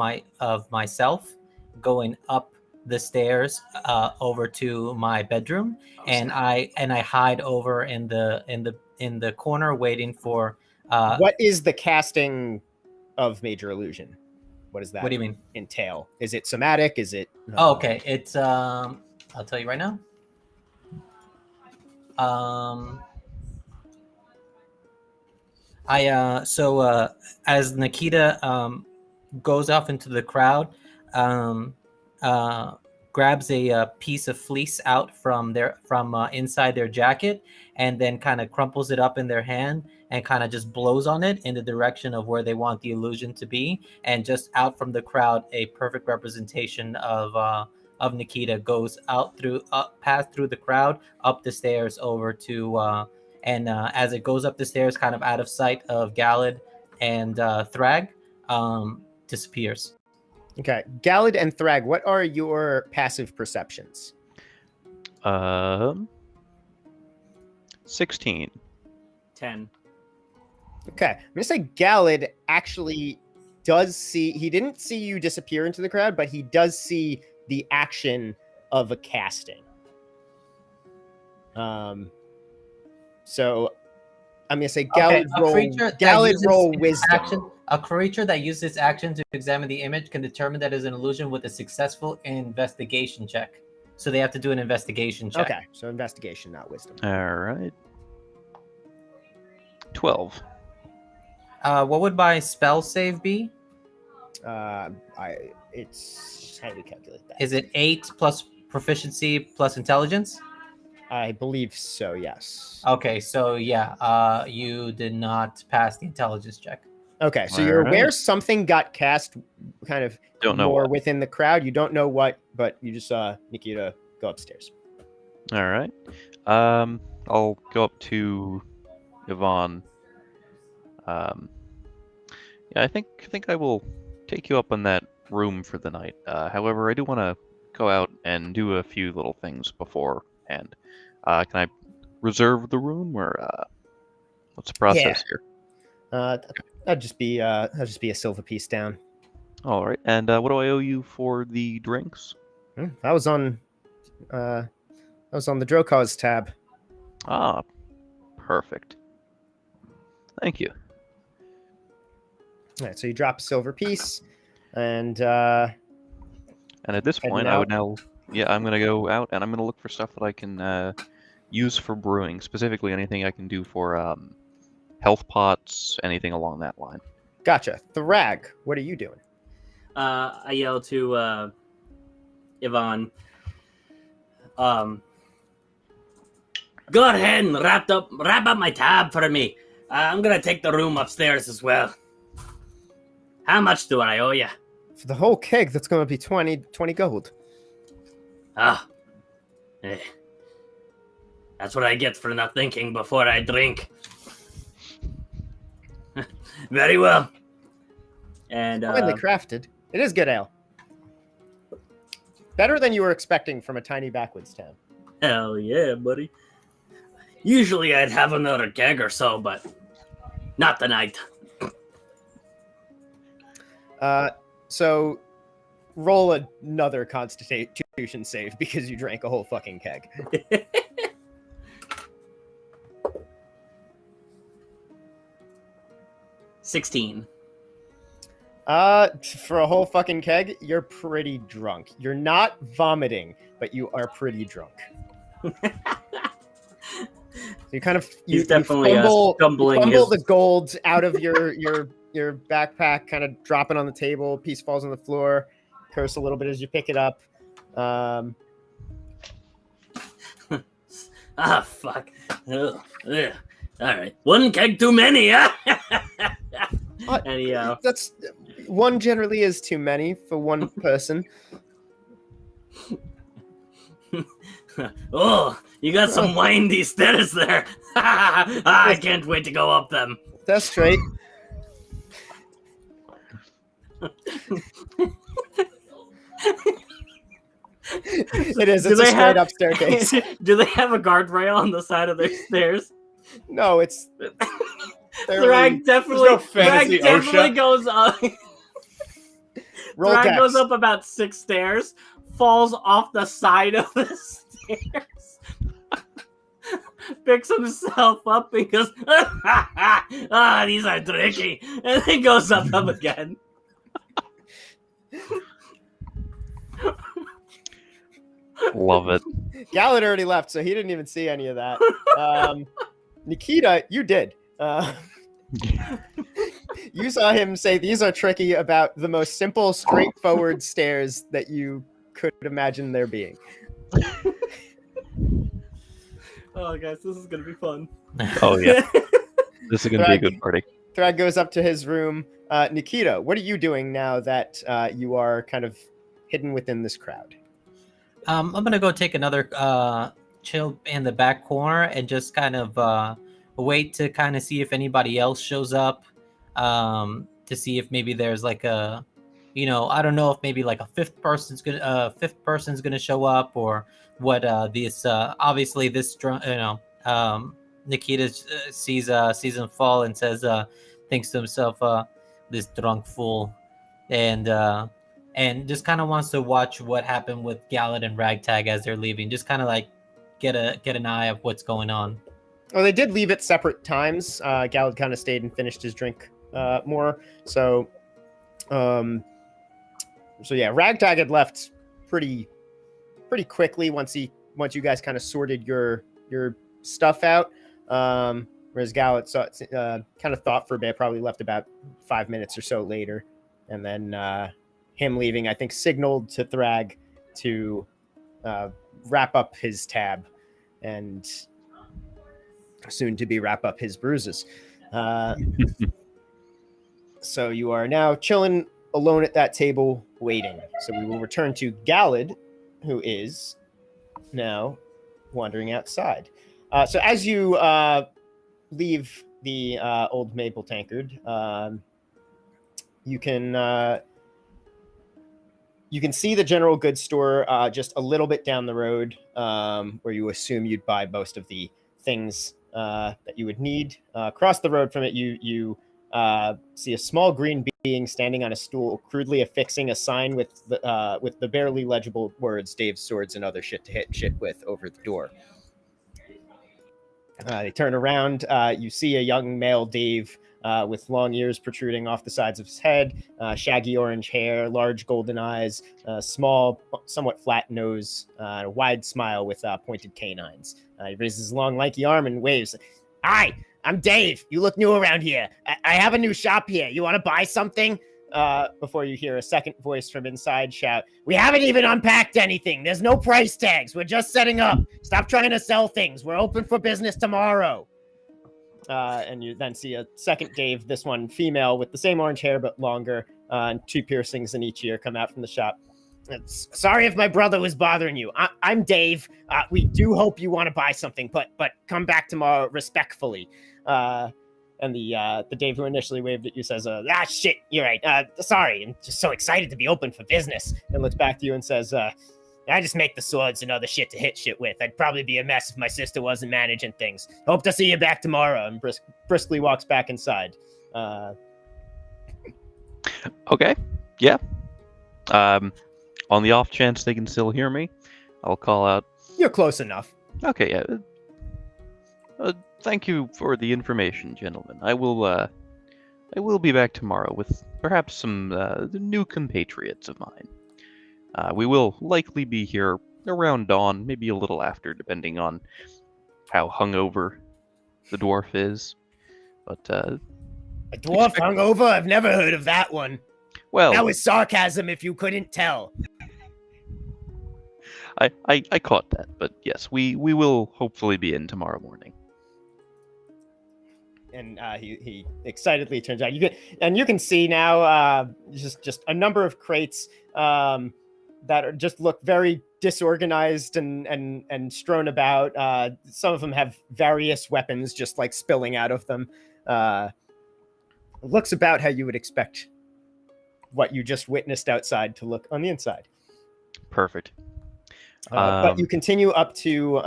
myself going up the stairs over to my bedroom, and I hide over in the corner waiting for. What is the casting of major illusion? What does that? What do you mean? Entail? Is it somatic? Is it? Oh, okay. It's I'll tell you right now. As Nikita goes off into the crowd, grabs a piece of fleece out from inside their jacket, and then kind of crumples it up in their hand and kind of just blows on it in the direction of where they want the illusion to be. And just out from the crowd, a perfect representation of Nikita goes past through the crowd, up the stairs over to as it goes up the stairs, kind of out of sight of Galadh and Thrag, disappears. Okay, Galadh and Thrag, what are your passive perceptions? 16. 10. Okay, I'm gonna say Galadh actually does see. He didn't see you disappear into the crowd, but he does see the action of a casting. So I'm gonna say Galadh roll wisdom. A creature that uses its action to examine the image can determine that it is an illusion with a successful investigation check. So they have to do an investigation check. Okay, so investigation, not wisdom. All right. 12. What would my spell save be? It's how do we calculate that? Is it 8 plus proficiency plus intelligence? I believe so. Yes. Okay, so yeah, you did not pass the intelligence check. Okay, so All you're right. aware something got cast, kind of Don't know more what. within the crowd. You don't know what, but you just saw Nikita go upstairs. All right. I'll go up to Yvonne. Yeah, I think I will take you up on that room for the night. However, I do want to go out and do a few little things beforehand. Can I reserve the room, or what's the process here? That'd just be a silver piece down. All right. And what do I owe you for the drinks? That was on the Dro'qar's tab. Ah, perfect. Thank you. All right, so you drop a silver piece, and And at this Heading point, I would out. now, I'm gonna go out and I'm gonna look for stuff that I can use for brewing. Specifically, anything I can do for health pots, anything along that line. gotcha. Thrag, what are you doing? I yell to Yvonne. Go ahead and wrap up my tab for me. I'm gonna take the room upstairs as well. How much do I owe you? For the whole keg, that's going to be 20 gold. That's what I get for not thinking before I drink. Very well. And Finely crafted. It is good ale. Better than you were expecting from a tiny backwoods town. hell yeah, buddy. Usually I'd have another keg or so, but not tonight. So roll another Constitution save because you drank a whole fucking keg. 16. For a whole fucking keg, you're pretty drunk. You're not vomiting, but you are pretty drunk. So you kind of He's definitely stumbling fumble his... the gold out of your backpack, kind of dropping on the table. Piece falls on the floor. Curse a little bit as you pick it up. Fuck. Ugh. Ugh. All right, one keg too many, huh? Anyhow, That's one generally is too many for one person. oh, You got some windy stairs there. I can't wait to go up them. That's straight. It is. It's a straight up staircase. Do they have a guardrail on the side of their stairs? No, it's. Thrag definitely, no fantasy Thrag definitely OSHA. goes up. Roll Thrag dex. goes up about 6 stairs, falls off the side of the stairs, picks himself up and goes, these are tricky, and then goes up them again. Love it. Galadh already left, so he didn't even see any of that. Nikita, you did. You saw him say these are tricky about the most simple, straightforward stairs that you could imagine there being. Oh, guys, this is going to be fun. Oh yeah, this is gonna be a good party. Thrag goes up to his room. Nikita, what are you doing now that you are kind of hidden within this crowd? I'm gonna go take another chill in the back corner and just kind of wait to kind of see if anybody else shows up. To see if maybe there's like a, I don't know if maybe like a fifth person's gonna show up or what. This obviously this Nikita sees him fall and says, thinks to himself, this drunk fool, and just kind of wants to watch what happened with Galadh and Ragtag as they're leaving. Just kind of like get an eye of what's going on. Well, they did leave at separate times. Galadh kind of stayed and finished his drink more. So yeah, Ragtag had left pretty quickly once you guys kind of sorted your stuff out. Whereas Galadh kind of thought for a bit, probably left about 5 minutes or so later, and then him leaving, I think, signaled to Thrag to wrap up his tab and soon to be wrap up his bruises. So you are now chilling alone at that table waiting. So we will return to Galadh, who is now wandering outside. So as you leave the old maple tankard, you can see the general goods store just a little bit down the road, where you assume you'd buy most of the things that you would need. Across the road from it, you see a small green being standing on a stool, crudely affixing a sign with the barely legible words "Dave's swords and other shit to hit shit with" over the door. They turn around. You see a young male Daev with long ears protruding off the sides of his head, shaggy orange hair, large golden eyes, small, somewhat flat nose, and a wide smile with pointed canines. He raises his long, lanky arm and waves. "Hi, I'm Daev. You look new around here. I have a new shop here. You want to buy something?" Before you hear a second voice from inside shout, "We haven't even unpacked anything. There's no price tags. We're just setting up. Stop trying to sell things. We're open for business tomorrow." And you then see a second Daev, this one female with the same orange hair but longer, and 2 piercings in each ear, come out from the shop. "Sorry if my brother was bothering you. I'm Daev. We do hope you want to buy something, but come back tomorrow respectfully." And the Daev who initially waved at you says, "Shit, you're right. Sorry, I'm just so excited to be open for business." And looks back to you and says, "I just make the swords and other shit to hit shit with. I'd probably be a mess if my sister wasn't managing things. Hope to see you back tomorrow." And briskly walks back inside. Okay. Yeah. On the off chance they can still hear me, I'll call out. You're close enough. Okay. Yeah. Thank you for the information, gentlemen. I will be back tomorrow with perhaps some new compatriots of mine. We will likely be here around dawn, maybe a little after, depending on how hungover the dwarf is. But A dwarf hungover? I've never heard of that one. well, That was sarcasm if you couldn't tell. I caught that, but yes, we will hopefully be in tomorrow morning. And he excitedly turns out. You can see now just a number of crates that just look very disorganized and strewn about. Some of them have various weapons just like spilling out of them. Looks about how you would expect what you just witnessed outside to look on the inside. Perfect. But you continue up to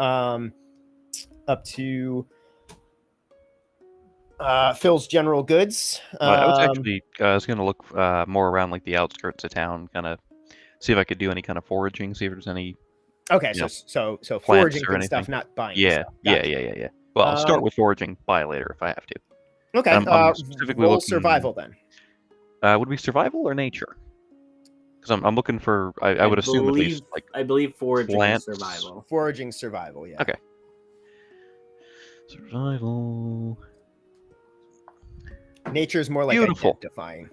Phil's General Goods. I was going to look more around like the outskirts of town, kind of see if I could do any kind of foraging, see if there's any. Okay, so foraging and stuff, not buying. Yeah, stuff. Gotcha. yeah. Well, I'll start with foraging, buy later if I have to. Okay, I'm specifically roll looking, survival then. Would it be survival or nature? Because I'm looking for. I would assume at least like. I believe foraging plants. is survival. Foraging survival, yeah. Okay. Survival. Nature is more like Beautiful. identifying.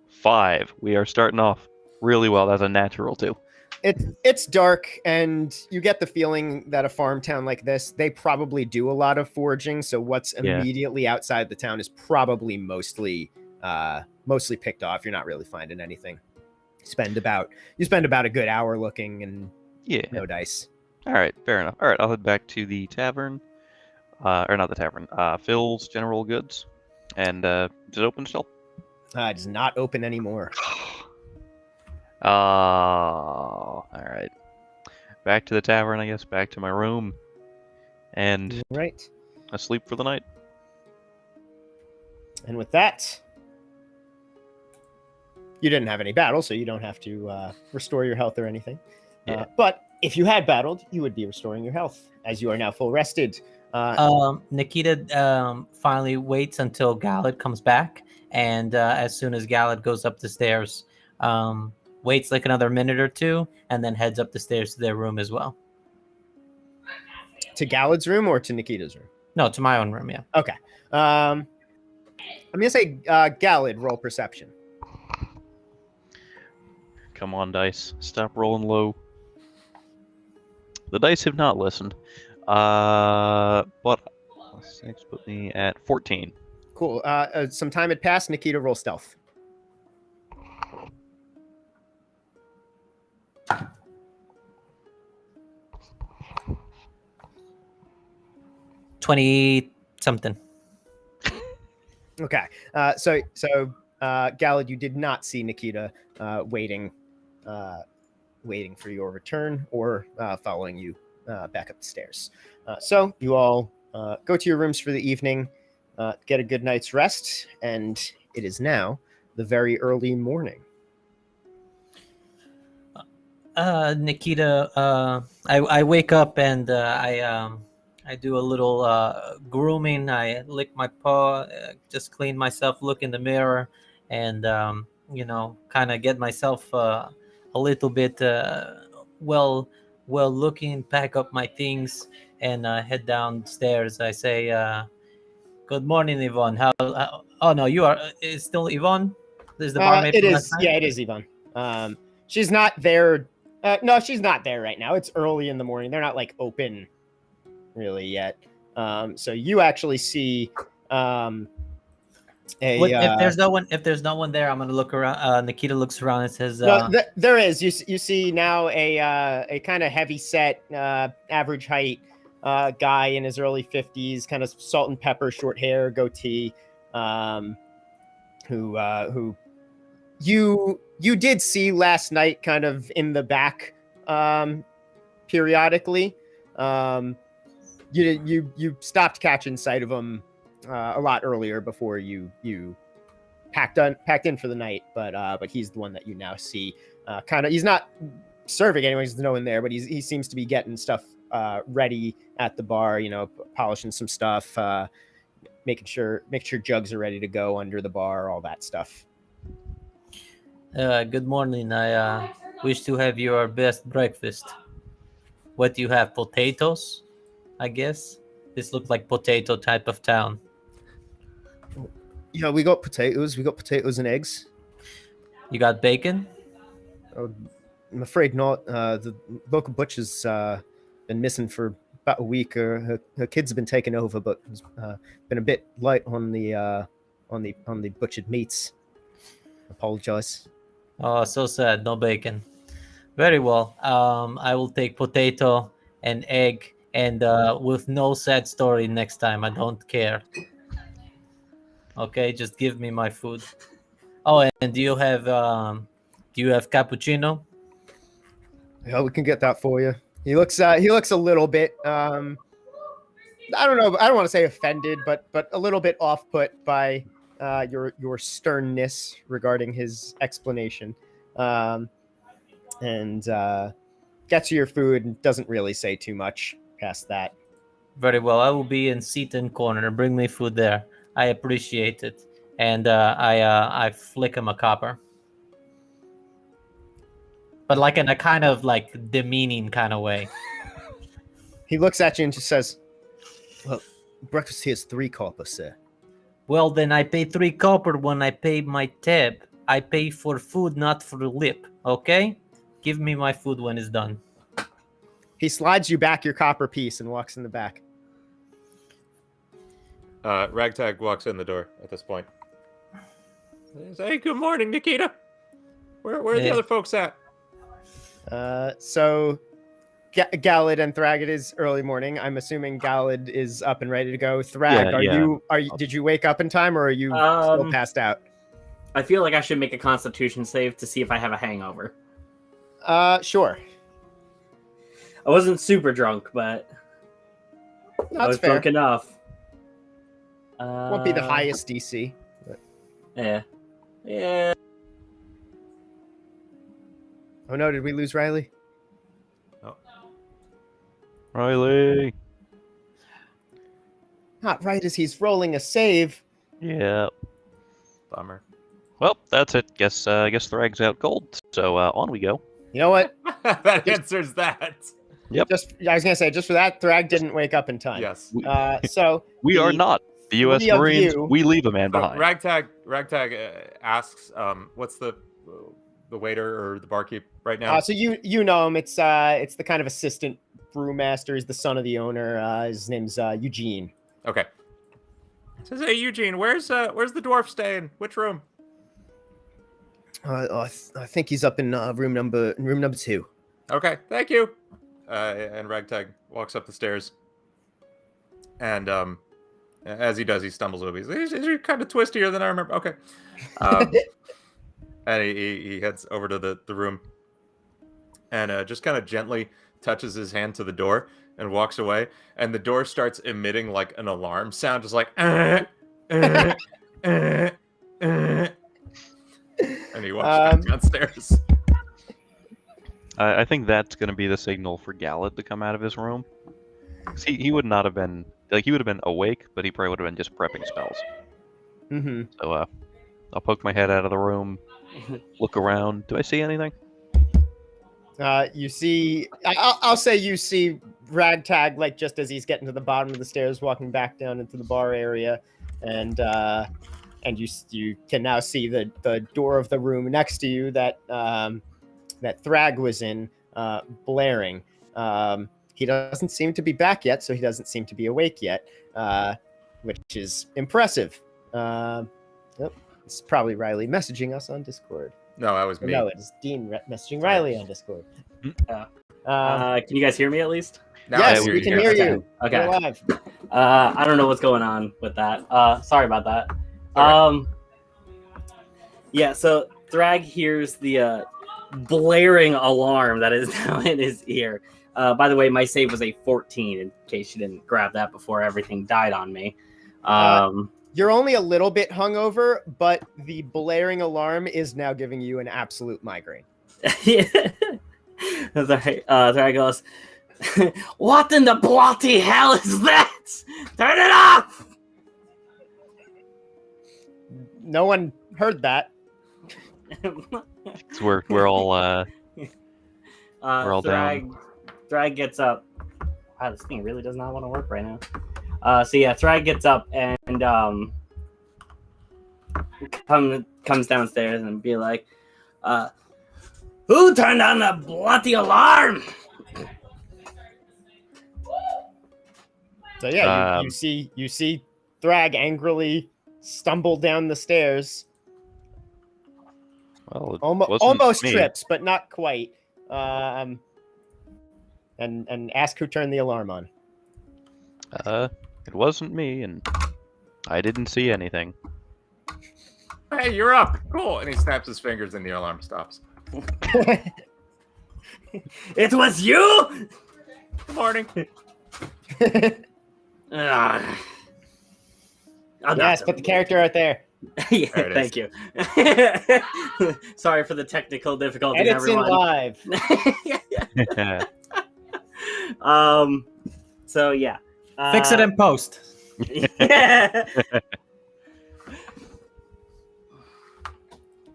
5. We are starting off really well. That's a natural too. It's dark, and you get the feeling that a farm town like this, they probably do a lot of foraging. So what's immediately outside the town is probably mostly picked off. You're not really finding anything. You spend about a good hour looking, and no dice. All right, fair enough. All right, I'll head back to the tavern, or not the tavern. Phil's General Goods, and is it open still? It does not open anymore. Oh, all right. Back to the tavern, I guess. Back to my room, and right, asleep for the night. And with that, you didn't have any battle, so you don't have to restore your health or anything. Yeah. But if you had battled, you would be restoring your health, as you are now full rested. Nikita finally waits until Galadh comes back, and as soon as Galadh goes up the stairs, waits like another minute or two, and then heads up the stairs to their room as well. To Galad's room or to Nikita's room? No, to my own room, yeah. Okay. I'm going to say Galadh, roll perception. Come on, dice. Stop rolling low. The dice have not listened. But 6 put me at 14. Cool. Some time had passed. Nikita, roll stealth. $20-something. Okay. So Galadh, you did not see Nikita waiting for your return or following you back up the stairs. So you all go to your rooms for the evening, get a good night's rest, and it is now the very early morning. Nikita, I wake up and I do a little grooming. I lick my paw, just clean myself, look in the mirror, and kind of get myself a little bit well looking, pack up my things, and head downstairs. I say, "Good morning, Yvonne. How oh no, you are. Is still Yvonne? Is the barmaid? It is. Yeah, it is Yvonne. She's not there. No, she's not there right now. It's early in the morning. They're not like open really yet. So you actually see if there's no one there, I'm gonna look around. Nikita looks around and says, no, there is. You see now a kind of heavy set, average height guy in his early 50s, kind of salt and pepper, short hair, goatee, who you did see last night, kind of in the back, periodically. You stopped catching sight of him a lot earlier before you packed in for the night, but he's the one that you now see. He's not serving anyone, there's no one there, but he seems to be getting stuff ready at the bar, polishing some stuff, making sure jugs are ready to go under the bar, all that stuff. Good morning. I wish to have your best breakfast. What do you have? Potatoes, I guess. This looked like potato type of town. Yeah, we got potatoes. We got potatoes and eggs. You got bacon? I'm afraid not. The local butcher's been missing for about a week. Her kids have been taken over, but it's been a bit light on the butchered meats. Apologize. Oh, so sad. No bacon. Very well. I will take potato and egg, and with no sad story next time. I don't care. Okay, just give me my food. Oh, and do you have cappuccino? Yeah, we can get that for you. He looks a little bit I don't know, I don't want to say offended, but a little bit off put by your sternness regarding his explanation. And gets you your food and doesn't really say too much past that. Very well. I will be in seat and corner. Bring me food there. I appreciate it. And I flick him a copper. But like in a kind of like demeaning kind of way. He looks at you and just says, "Well, breakfast here is 3 copper, sir." Well, then I pay 3 copper when I pay my tab. I pay for food, not for lip. Okay? Give me my food when it's done. He slides you back your copper piece and walks in the back. Ragtag walks in the door at this point. He says, "Hey, good morning, Nikita. Where are the other folks at?" So Galadh and Thrag, it is early morning. I'm assuming Galadh is up and ready to go. Thrag, did you wake up in time, or are you still passed out? I feel like I should make a Constitution save to see if I have a hangover. Sure. I wasn't super drunk, but I was fair. drunk enough. Won't be the highest DC. But... Yeah. Oh no, did we lose Riley? Riley. Not right as he's rolling a save. Yeah. Bummer. Well, that's it. Guess Thrag's out cold. So on we go. You know what? That answers that. Yep. I was gonna say, just for that, Thrag didn't wake up in time. Yes. So We are not the U.S. three of Marines. you- We leave a man behind. Ragtag asks, "What's the waiter or the barkeep right now?" So you know him. It's the kind of assistant brewmaster. He's the son of the owner. His name's Eugene. Okay. Says, "Hey, Eugene, where's the dwarf staying? Which room?" I think he's up in room number 2. Okay, thank you. And Ragtag walks up the stairs, and as he does, he stumbles over. He's kind of twistier than I remember. Okay, and he heads over to the room, and just kind of gently touches his hand to the door and walks away. And the door starts emitting like an alarm sound, just like. And he walks back downstairs. I think that's going to be the signal for Galadh to come out of his room. 'Cause he would not have been he would have been awake, but he probably would have been just prepping spells. Mm-hmm. So I'll poke my head out of the room, look around. Do I see anything? You see, I'll say you see Ragtag, like just as he's getting to the bottom of the stairs, walking back down into the bar area, and you can now see the door of the room next to you that Thrag was in, blaring. He doesn't seem to be back yet, so he doesn't seem to be awake yet, which is impressive. Yep, it's probably Riley messaging us on Discord. No, that was me. No, it's Dean messaging Riley on Discord. Can you guys hear me at least? Now Yes, I hear we can hear you. Okay. You're live. I don't know what's going on with that. Sorry about that. All Yeah, so Thrag hears the blaring alarm that is now in his ear. By the way, my save was a 14, in case you didn't grab that before everything died on me. You're only a little bit hungover, but the blaring alarm is now giving you an absolute migraine. Sorry. Thrag goes, "What in the bloody hell is that? Turn it off!" No one heard that. 'Cause we're all down. Thrag gets up. Wow, this thing really does not want to work right now. So yeah, Thrag gets up and comes downstairs and be like, "Who turned on the bloody alarm?" So yeah, you see Thrag angrily stumble down the stairs. Well, it Almost wasn't me. trips, but not quite. and ask who turned the alarm on. It wasn't me, and I didn't see anything. Hey, you're up. Cool. And he snaps his fingers and the alarm stops. It was you. Good morning. Yes, put the character right there. Yeah, There it thank you. Sorry for the technical difficulties, And it's in everyone. live. So yeah. Fix it in post.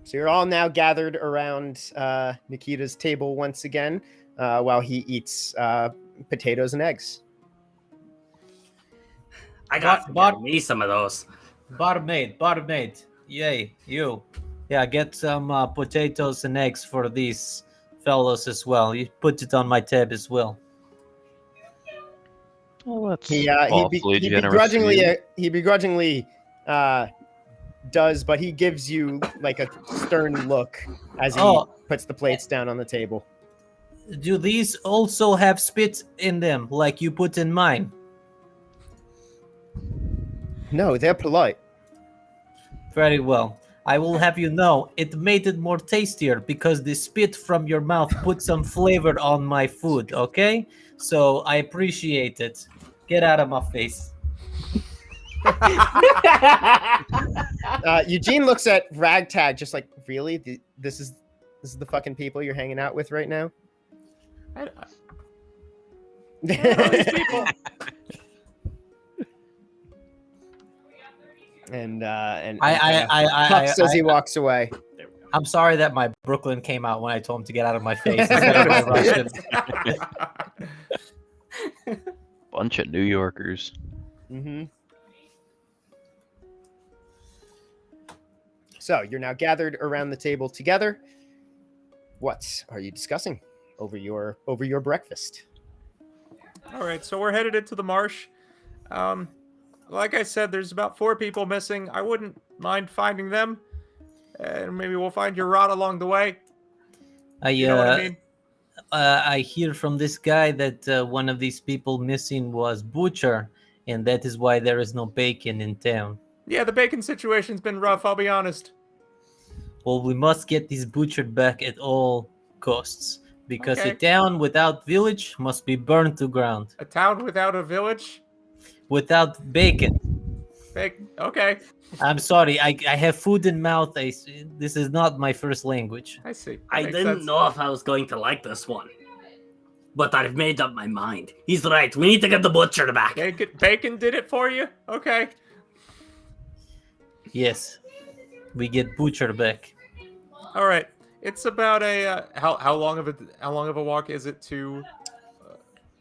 So you're all now gathered around Nikita's table once again while he eats potatoes and eggs. I got me some of those. Barmaid. Yay, you. Yeah, get some potatoes and eggs for these fellows as well. You put it on my tab as well. Well, that's He awfully generous of you. begrudgingly does, but he gives you like a stern look as he puts the plates down on the table. Do these also have spit in them, like you put in mine? No, they're polite. Very well. I will have you know, it made it more tastier because the spit from your mouth put some flavor on my food, okay? So I appreciate it. Get out of my face. Eugene looks at Ragtag just like, really? This is the fucking people you're hanging out with right now? I know these people. And I puffs as he walks away. I'm sorry that my Brooklyn came out when I told him to get out of my face instead of my Russian. Bunch of New Yorkers. Mm-hmm. So you're now gathered around the table together. What are you discussing over your breakfast? All right, so we're headed into the marsh. Like I said, there's about 4 people missing. I wouldn't mind finding them, and maybe we'll find your rod along the way. You know what I mean? I hear from this guy that one of these people missing was Butcher, and that is why there is no bacon in town. Yeah, the bacon situation's been rough, I'll be honest. Well, we must get this Butcher back at all costs, because Okay. a town without village must be burned to ground. A town without a village? Without bacon. Okay, I'm sorry, I have food in mouth. This is not my first language. I see. I Makes didn't sense. know if I was going to like this one. But I've made up my mind. He's right. We need to get the butcher back. Bacon did it for you? Okay. Yes, we get Butcher back. All right. It's about a how long of a walk is it to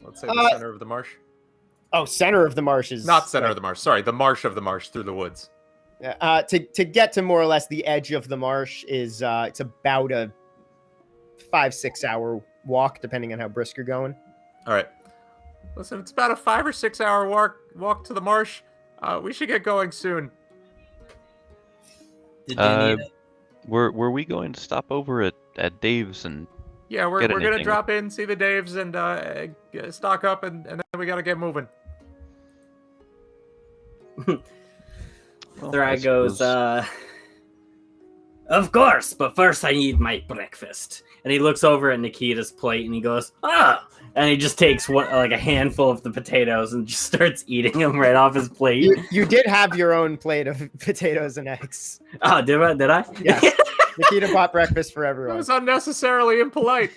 let's say the center of the marsh? Oh, center of the marsh is Not center of the marsh. Sorry, the marsh of the marsh through the woods. To get to more or less the edge of the marsh is it's about a 5-6 hour walk, depending on how brisk you're going. All right. Listen, it's about a 5 or 6 hour walk to the marsh. We should get going soon. Did you need Were we going to stop over at Dave's and Yeah, we're Get gonna anything. drop in, see the Daves, and stock up, and then we gotta get moving. well, I Thrag goes, suppose- of course, but first I need my breakfast. And he looks over at Nikita's plate and he goes, ah! And he just takes a handful of the potatoes and just starts eating them right off his plate. You did have your own plate of potatoes and eggs. Oh, did I? Yes. Nikita bought breakfast for That everyone. was unnecessarily impolite.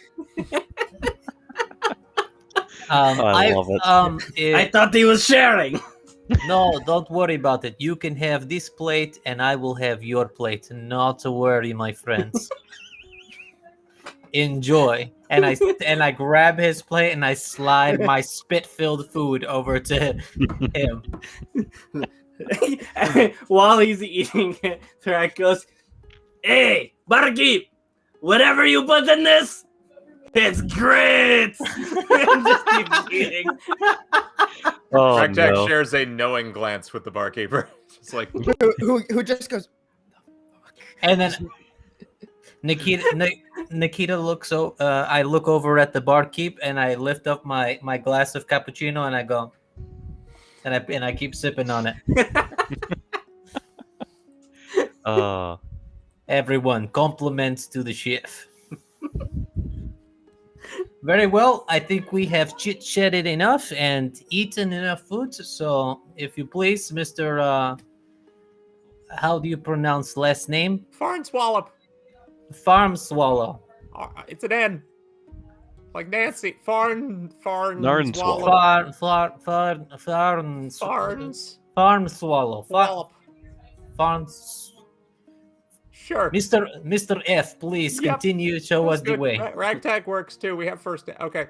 I love it. I thought he was sharing. No, don't worry about it. You can have this plate, and I will have your plate. Not to worry, my friends. Enjoy. And I grab his plate and I slide my spit-filled food over to him. While he's eating it, Thrag goes, hey, barkeep, whatever you put in this, it's great. And just keeps eating. Oh, Ragtag no. shares a knowing glance with the barkeeper. It's like, Who just goes, And then Nikita, Nikita looks. I look over at the barkeep and I lift up my glass of cappuccino and I go, and I keep sipping on it. Everyone, compliments to the chef. Very well. I think we have chit-chatted enough and eaten enough food. So, if you please, Mr. How do you pronounce last name? Farnswallop. Farnswallop. It's an N. Like Nancy. Farnswallop. Farnswallop. Wallop. Sure. Mr. F, please Yep. continue. Show us the way. Ragtag works too. We have first. Okay,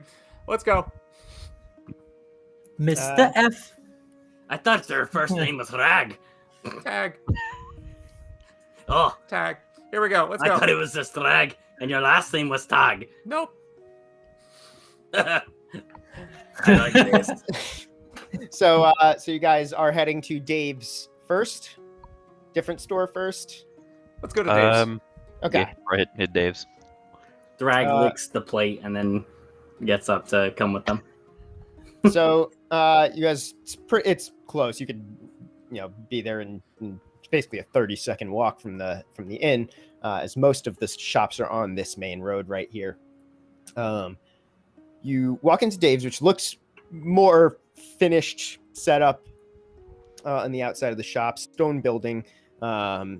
let's go. Mr. F. I thought their first name was Rag. Tag. Oh, Tag. Here we go. Let's I go. thought it was just Rag, and your last name was Tag. Nope. I like this. So you guys are heading to Dave's first, different store first. Let's go to Dave's. Okay. Yeah, right. Hit Dave's. Drag licks the plate and then gets up to come with them. So you guys, it's close. You could, be there in basically a 30-second walk from the inn, as most of the shops are on this main road right here. You walk into Dave's, which looks more finished setup on the outside of the shop, stone building. But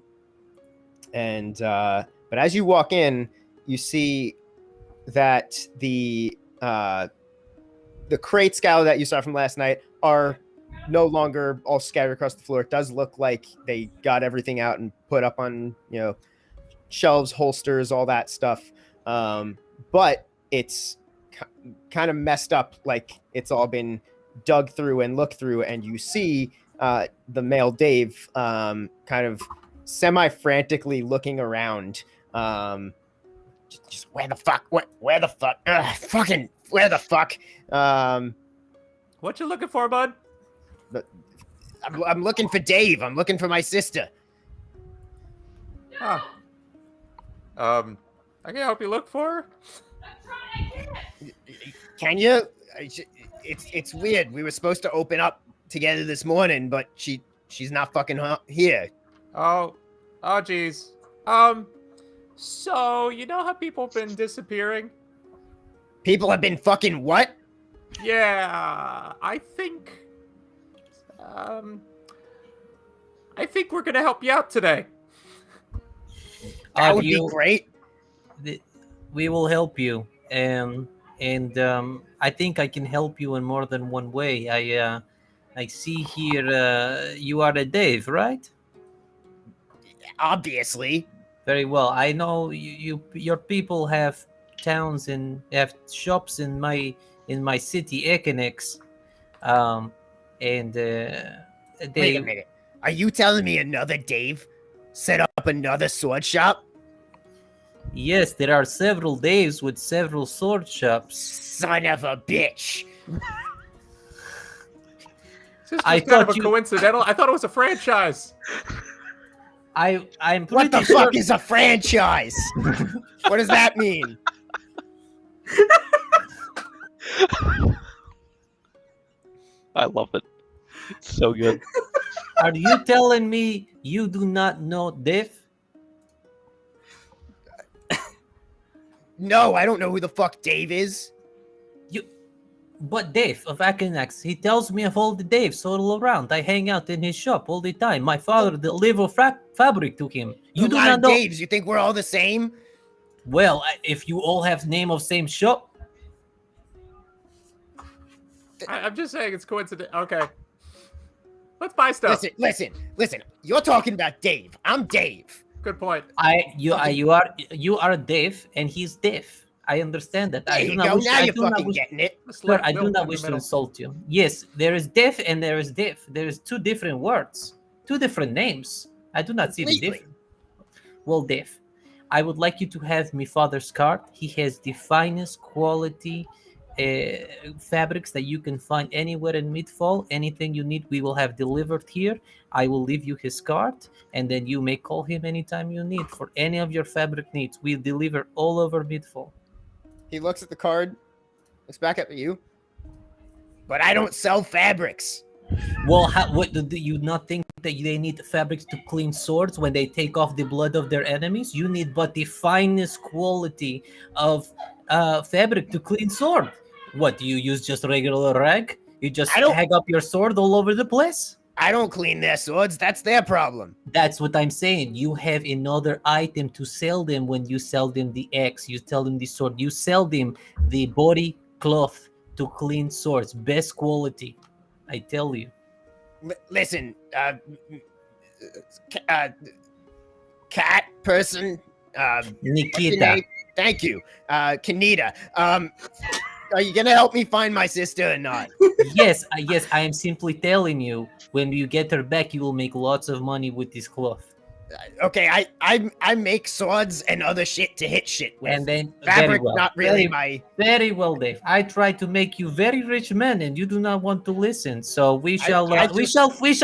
as you walk in, you see that the crates, Galadh, that you saw from last night are no longer all scattered across the floor. It does look like they got everything out and put up on, shelves, holsters, all that stuff. But it's kind of messed up, like it's all been dug through and looked through, and you see the male Daev kind of semi-frantically looking around. Just where the fuck? Where the fuck? Fucking where the fuck? What you looking for, bud? I'm looking for Daev. I'm looking for my sister. Huh. I can help you look for her. Can you? It's weird. We were supposed to open up together this morning, but she's not fucking here. Oh, geez. So you know how people have been disappearing? People have been fucking what? Yeah, I think we're gonna help you out today. That would be great. We will help you, and I think I can help you in more than one way. I see here you are a Daev, right? Obviously. Very well. I know your people have towns and have shops in my city, Ekenix, and Wait a minute. Are you telling me another Daev set up another sword shop? Yes, there are several Daevs with several sword shops. Son of a bitch. This I was kind of thought a coincidental. I thought it was a franchise. I'm pretty What the sure... fuck is a franchise? What does that mean? I love it. It's so good. Are you telling me you do not know Daev? No, I don't know who the fuck Daev is. But Daev of Ekenix, he tells me of all the Daevs all around. I hang out in his shop all the time. My father delivered fabric to him. You do not know Daevs. You think we're all the same? Well, if you all have name of same shop. I'm just saying it's coincidental. Okay. Let's buy stuff. Listen. You're talking about Daev. I'm Daev. Good point. You are Daev and he's Daev. I understand that. There you go. Now you're fucking getting it. Sir, I do not wish to insult you. Yes, there is Daev and there is Daev. There is two different words, two different names. I do not see the difference. Well, Daev, I would like you to have my father's card. He has the finest quality fabrics that you can find anywhere in Midfall. Anything you need, we will have delivered here. I will leave you his card, and then you may call him anytime you need for any of your fabric needs. We deliver all over Midfall. He looks at the card, looks back at you. But I don't sell fabrics. Well, what do you not think that they need fabrics to clean swords when they take off the blood of their enemies? You need but the finest quality of fabric to clean sword. What, do you use just regular rag? You just hang up your sword all over the place? I don't clean their swords. That's their problem. That's what I'm saying. You have another item to sell them when you sell them the axe. You sell them the sword. You sell them the body cloth to clean swords. Best quality. I tell you. Listen, cat person, Nikita. Thank you, Kanita. Are you gonna help me find my sister or not? Yes. I am simply telling you. When you get her back, you will make lots of money with this cloth. Okay, I make swords and other shit to hit shit with. And then fabric, not really very well, Dave. I try to make you very rich man, and you do not want to listen. So we shall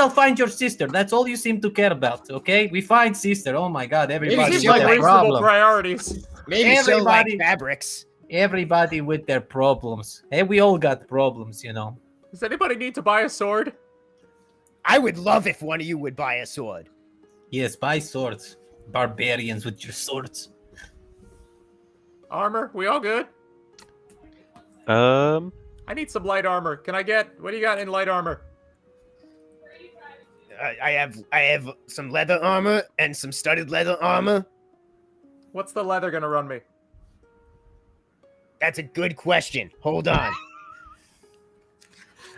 find your sister. That's all you seem to care about. Okay, we find sister. Oh my God, everybody Seems with like their reasonable problem. priorities. Maybe so like fabrics. Everybody with their problems. Hey, we all got problems, you know. Does anybody need to buy a sword? I would love if one of you would buy a sword. Yes, buy swords. Barbarians with your swords. Armor? We all good? Um, I need some light armor. What do you got in light armor? I have some leather armor and some studded leather armor. What's the leather gonna run me? That's a good question. Hold on.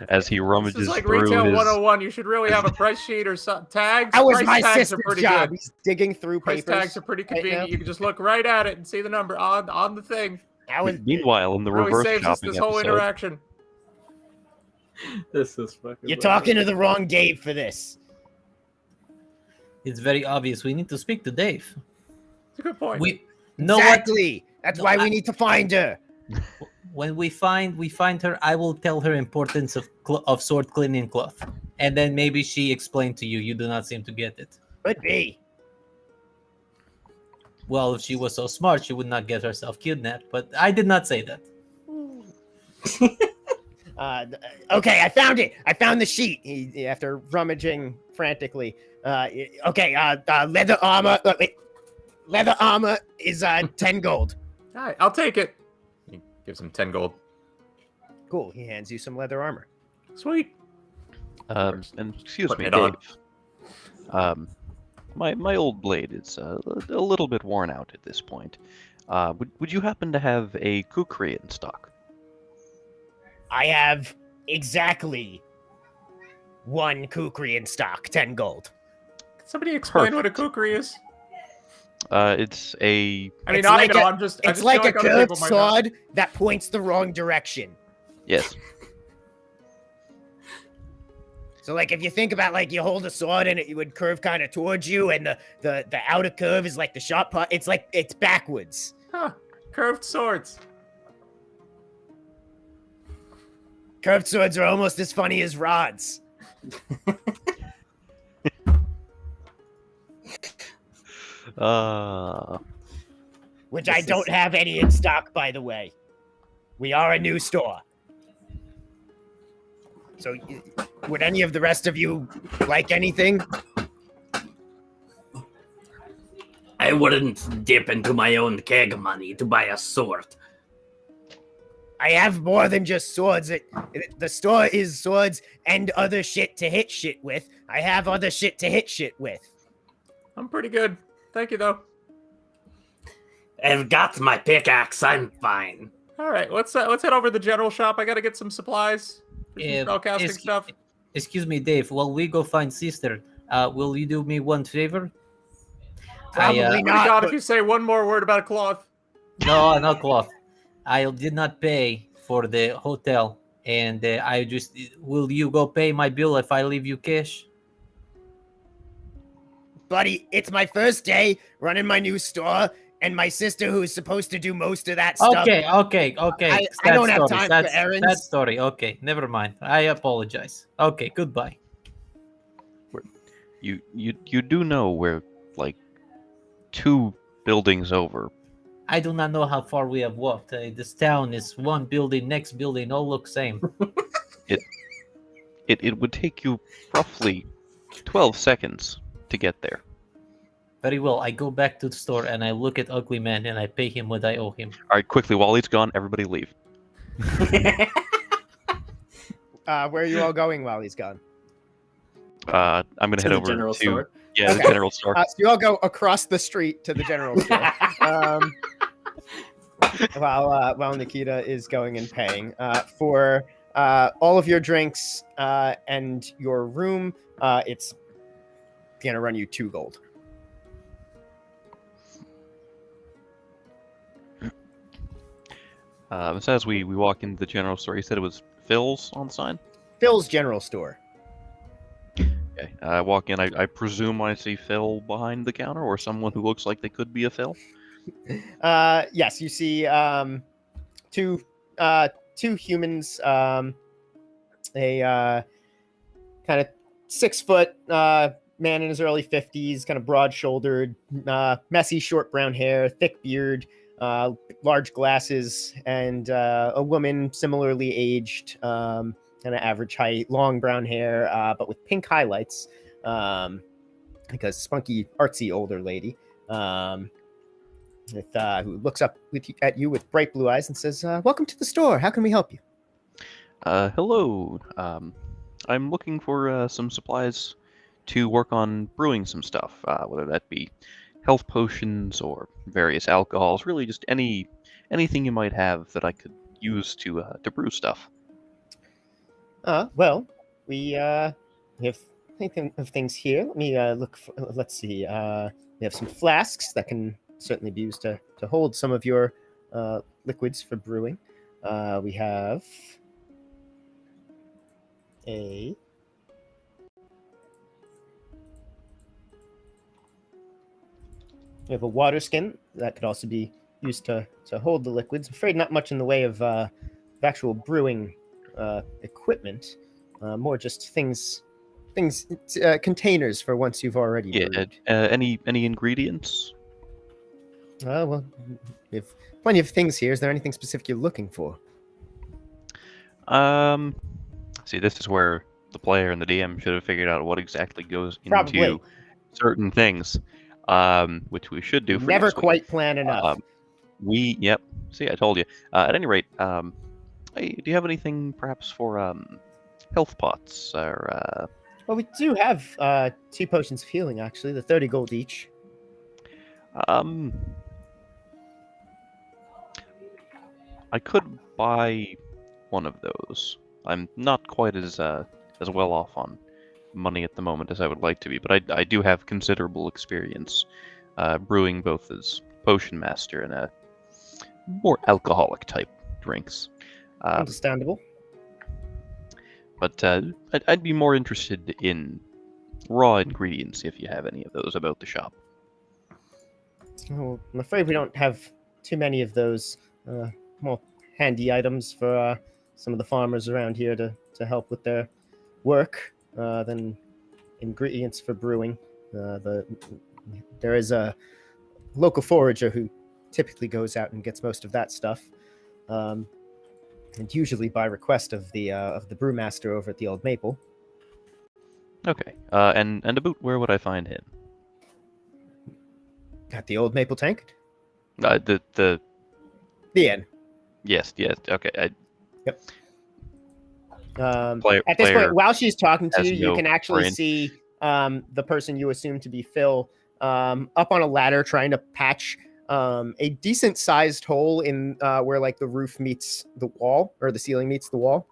as he rummages This is like through Retail his... 101. You should really have a price sheet or some tags. That was Price my tags sister's are pretty job. good. He's digging through Price papers. tags are pretty right now. convenient. You can just look right at it and see the number on the thing. That was, Meanwhile, in the Really reverse saves us shopping this whole episode, interaction. This is fucking. you're talking to the wrong Dave for this. It's very obvious. We need to speak to Dave. It's a good point. Exactly. That's why we need to find her. When we find her, I will tell her importance of sword cleaning cloth, and then maybe she explained to you. You do not seem to get it. Could be. Well, if she was so smart, she would not get herself kidnapped. But I did not say that. Okay, I found it. I found the sheet. After rummaging frantically. Leather armor. Leather armor is 10 gold. All right, I'll take it. He gives him 10 gold. Cool. He hands you some leather armor. Sweet. and excuse Putting me, it Dave. My old blade is a little bit worn out at this point. Would you happen to have a kukri in stock? I have exactly one kukri in stock, 10 gold. Can somebody explain what a kukri is? It's a... I mean, It's I like know, a- I'm just... I It's just like feel a other curved people might not. sword that points the wrong direction. Yes. So, like, if you think about, like, you hold a sword and it would curve kind of towards you, and the outer curve is like the sharp part. It's like it's backwards. Huh. Curved swords. Curved swords are almost as funny as rods. Which I don't have any in stock, by the way. We are a new store. So, would any of the rest of you like anything? I wouldn't dip into my own keg money to buy a sword. I have more than just swords. The store is swords and other shit to hit shit with. I have other shit to hit shit with. I'm pretty good. Thank you, though. I've got my pickaxe. I'm fine. All right, let's head over to the general shop. I gotta get some supplies. For some spellcasting stuff. Excuse me, Dave. While we go find sister, will you do me one favor? Probably Oh my not. God, but- if you say one more word about a cloth. No, not cloth. I did not pay for the hotel, and will you go pay my bill if I leave you cash? Buddy, it's my first day running my new store, and my sister, who's supposed to do most of that stuff. Okay. I Sad don't have story. time for errands. Sad story. Okay, never mind. I apologize. Okay, goodbye. You do know we're like 2 buildings over. I do not know how far we have walked. This town is one building, next building, all look same. It would take you roughly 12 seconds to get there. Very well. I go back to the store and I look at Ugly Man and I pay him what I owe him. All right, quickly, while he's gone, everybody leave. Where are you all going while he's gone? I'm gonna To head the over general to store. the Okay. general store. So you all go across the street to the general store. While Nikita is going and paying for all of your drinks and your room, it's gonna run you 2 gold. So as we walk into the general store, you said it was Phil's on the sign? Phil's General Store. Okay. I walk in, I presume I see Phil behind the counter, or someone who looks like they could be a Phil? Yes, you see two humans, a kind of 6-foot man in his early 50s, kind of broad-shouldered, messy short brown hair, thick beard, large glasses, and a woman similarly aged, kind of average height, long brown hair, but with pink highlights, like a spunky, artsy older lady, who looks up at you with bright blue eyes and says, "Welcome to the store. How can we help you?" Hello. I'm looking for some supplies to work on brewing some stuff, whether that be health potions or various alcohols, really just anything you might have that I could use to brew stuff. Well, we have thinking of things here. Let me look. Let's see. We have some flasks that can certainly be used to hold some of your liquids for brewing. We have a water skin that could also be used to hold the liquids. I'm afraid not much in the way of actual brewing equipment, more just things containers for once you've already brewed. Any ingredients? Well, we have plenty of things here. Is there anything specific you're looking for? See, this is where the player and the DM should have figured out what exactly goes Probably. into certain things, which we should do. For Never next week. quite plan enough. Yep. See, I told you. At any rate, hey, do you have anything perhaps for health pots or? Well, we do have 2 potions of healing, actually. They're 30 gold each. I could buy one of those. I'm not quite as well off on money at the moment as I would like to be, but I do have considerable experience brewing both as potion master and more alcoholic type drinks. Understandable. But I'd be more interested in raw ingredients if you have any of those about the shop. Oh, I'm afraid we don't have too many of those more handy items for some of the farmers around here to help with their work than ingredients for brewing. There is a local forager who typically goes out and gets most of that stuff, and usually by request of the brewmaster over at the Old Maple. Okay. And about where would I find him? At the Old Maple Tank? The inn. Yes. Okay. Yep. Player, at this point, while she's talking to has you, you no can actually brain. see the person you assume to be Phil up on a ladder trying to patch a decent sized hole in where like the roof meets the wall or the ceiling meets the wall.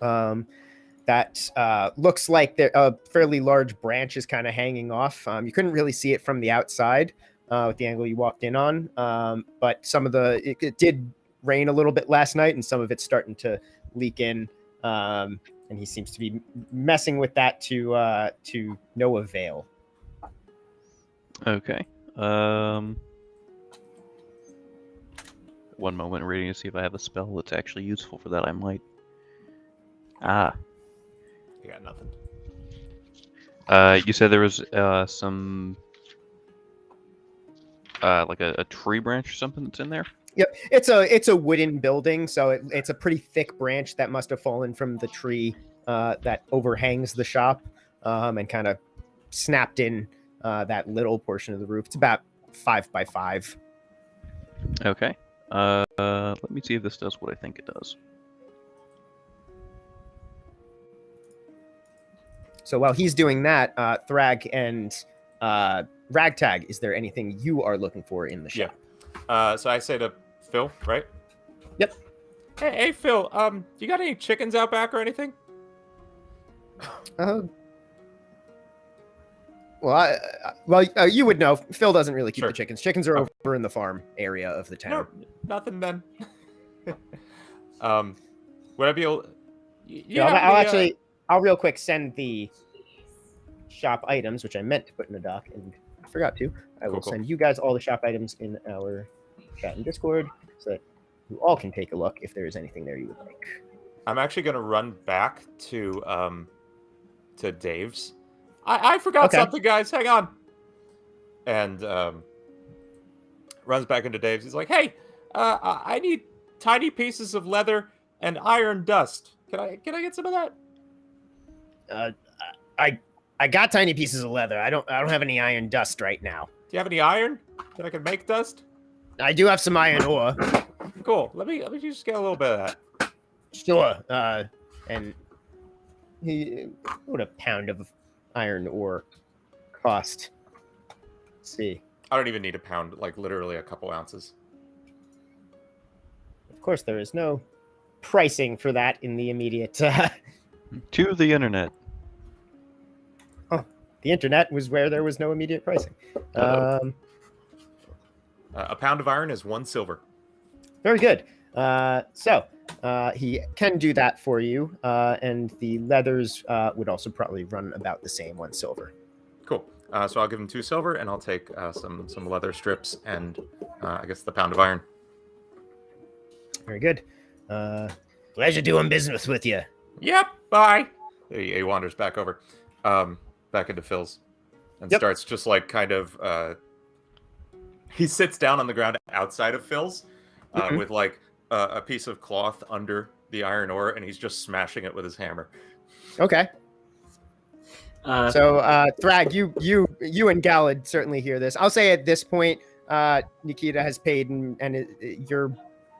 That looks like a fairly large branch is kind of hanging off. You couldn't really see it from the outside with the angle you walked in on, but some of it did rain a little bit last night, and some of it's starting to leak in. And he seems to be messing with that to no avail. Okay. one moment reading to see if I have a spell that's actually useful for that. I might. Ah. You got nothing. You said there was some like a tree branch or something that's in there. Yep, it's a wooden building, so it's a pretty thick branch that must have fallen from the tree that overhangs the shop, and kind of snapped in that little portion of the roof. It's about 5 by 5. Okay. Let me see if this does what I think it does. So while he's doing that, Thrag and Ragtag, is there anything you are looking for in the shop? Yeah. So I say to Phil, right? Yep. Hey, Phil. You got any chickens out back or anything? You would know. Phil doesn't really keep Sure. the chickens. Chickens are over in the farm area of the town. No, nothing then. Would I be able? I'll real quick send the shop items, which I meant to put in the doc and I forgot to. I will Cool. send you guys all the shop items in our chat and Discord so that you all can take a look if there is anything there you would like. I'm actually gonna run back to Dave's. I forgot something, guys. Hang on. And runs back into Dave's. He's like, "Hey, I need tiny pieces of leather and iron dust. Can I get some of that?" I got tiny pieces of leather. I don't have any iron dust right now. Do you have any iron that I can make dust? I do have some iron ore. Cool. Let me just get a little bit of that. Sure. And what would a pound of iron ore cost? Let's see. I don't even need a pound. Like literally a couple ounces. Of course, there is no pricing for that in the immediate. To the internet. The internet was where there was no immediate pricing. A pound of iron is 1 silver. Very good. So he can do that for you, and the leathers would also probably run about the same, 1 silver. Cool. So I'll give him 2 silver, and I'll take some leather strips and I guess the pound of iron. Very good. Pleasure doing business with you. Yep. Bye. He wanders back over, back into Phil's, and starts just like kind of. He sits down on the ground outside of Phil's, with like a piece of cloth under the iron ore, and he's just smashing it with his hammer. Okay. So Thrag, you and Galadh certainly hear this. I'll say at this point, Nikita has paid, and you're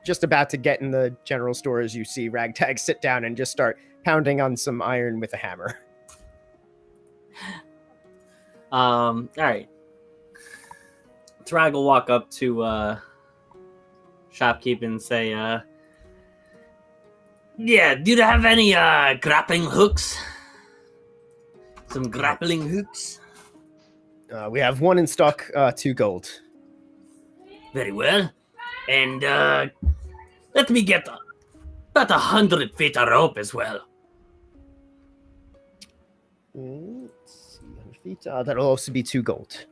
just about to get in the general store as you see Ragtag sit down and just start pounding on some iron with a hammer. All right. Thrag will walk up to shopkeep and say, "Yeah, do you have any grappling hooks? Some grappling hooks?" We have 1 in stock, 2 gold. Very well. And let me get about 100 feet of rope as well. Let's see, 100 feet. That'll also be 2 gold.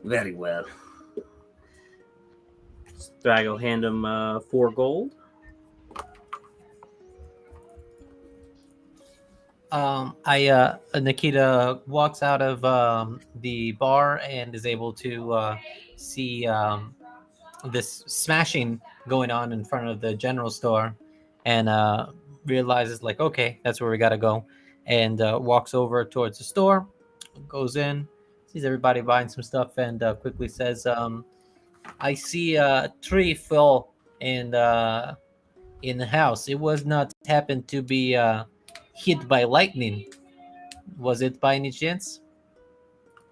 Very well. Thrag will hand him 4 gold. Nikita walks out of the bar and is able to see this smashing going on in front of the general store, and realizes like, okay, that's where we gotta go, and walks over towards the store, goes in, sees everybody buying some stuff, and quickly says, "I see a tree fell in the house. It was not happened to be hit by lightning. Was it by any chance?"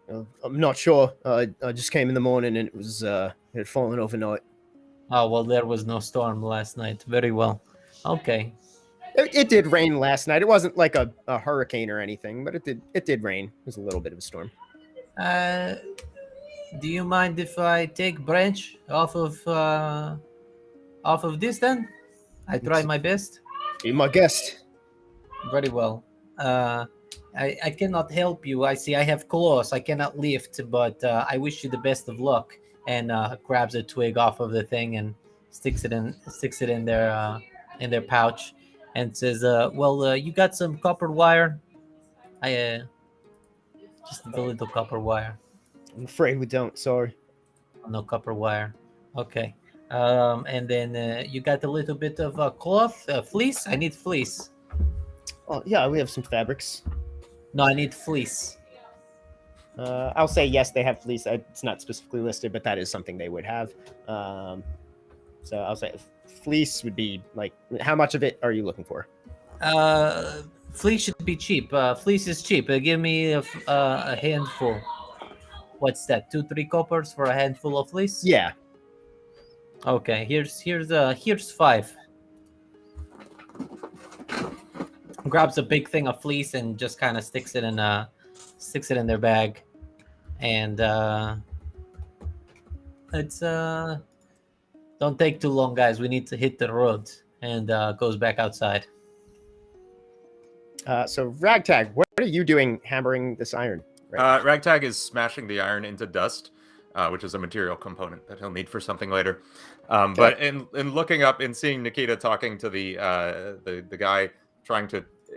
I'm not sure. I just came in the morning and it had fallen overnight. Oh, well, there was no storm last night. Very well. Okay. It did rain last night. It wasn't like a hurricane or anything, but it did rain. It was a little bit of a storm. Do you mind if I take branch off of this then? I try my best. Be my guest. Very well. I cannot help you. I see I have claws. I cannot lift, but I wish you the best of luck. and grabs a twig off of the thing and sticks it in their pouch, and says, "Well, you got some copper wire? I just a little copper wire. I'm afraid we don't. Sorry. No copper wire. Okay. And then you got a little bit of cloth, fleece. I need fleece. Oh, yeah, we have some fabrics. No, I need fleece. I'll say yes, they have fleece. It's not specifically listed, but that is something they would have. So I'll say fleece would be like, how much of it are you looking for? Fleece should be cheap. Fleece is cheap. Give me a handful. What's that? 2-3 coppers for a handful of fleece? Yeah. Okay. Here's 5. Grabs a big thing of fleece and just kind of sticks it in their bag, and it's don't take too long, guys. We need to hit the road, and goes back outside. So Ragtag, what are you doing hammering this iron? Ragtag is smashing the iron into dust, which is a material component that he'll need for something later. But in looking up and seeing Nikita talking to the guy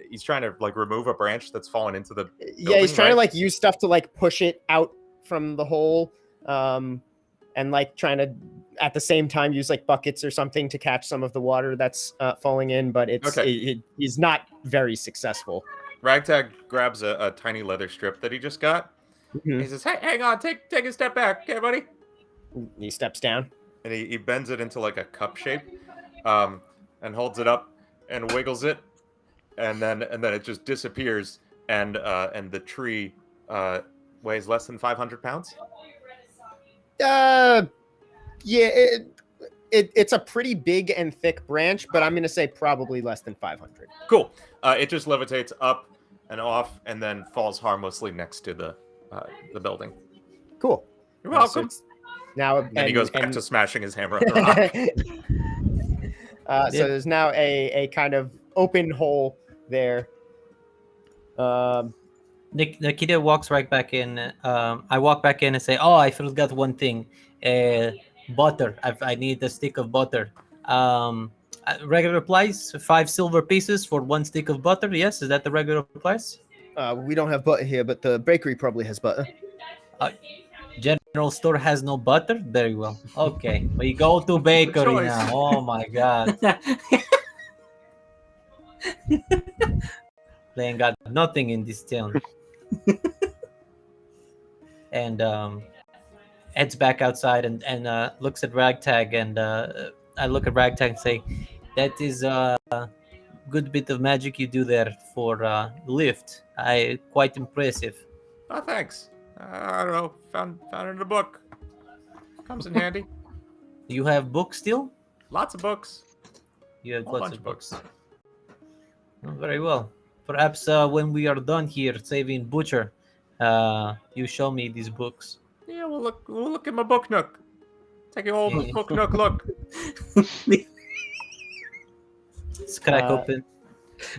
he's trying to like remove a branch that's fallen into the building, yeah, he's trying right? to like use stuff to like push it out from the hole, and like trying to at the same time use like buckets or something to catch some of the water that's falling in, but he's not very successful. Ragtag grabs a tiny leather strip that he just got. Mm-hmm. He says, "Hey, hang on, take a step back, okay, buddy?" He steps down. And he bends it into like a cup shape, and holds it up and wiggles it, and then it just disappears, and the tree weighs less than 500 pounds. Yeah, it's a pretty big and thick branch, but I'm gonna say probably less than 500. Cool. It just levitates up and off, and then falls harmlessly next to the building. Cool. You're welcome. Now, and he goes back to smashing his hammer on the rock. So there's now a kind of open hole there. Nikita walks right back in. I walk back in and say, "Oh, I forgot one thing. Butter. I need a stick of butter. Regular price, 5 silver pieces for 1 stick of butter. Yes, is that the regular price? We don't have butter here, but the bakery probably has butter. General store has no butter? Very well. Okay, we go to bakery now. Oh my god. They ain't got nothing in this town. And heads back outside and looks at Ragtag, and I look at Ragtag and say, "That is a good bit of magic you do there for lift. Quite impressive." Oh, thanks. I don't know. Found it in a book. Comes in handy. You have books still? Lots of books. You have A lots bunch of of books. books. Oh, very well. Perhaps when we are done here saving Butcher, you show me these books. Yeah, we'll look in my book nook. Take your old book nook look. Let's crack open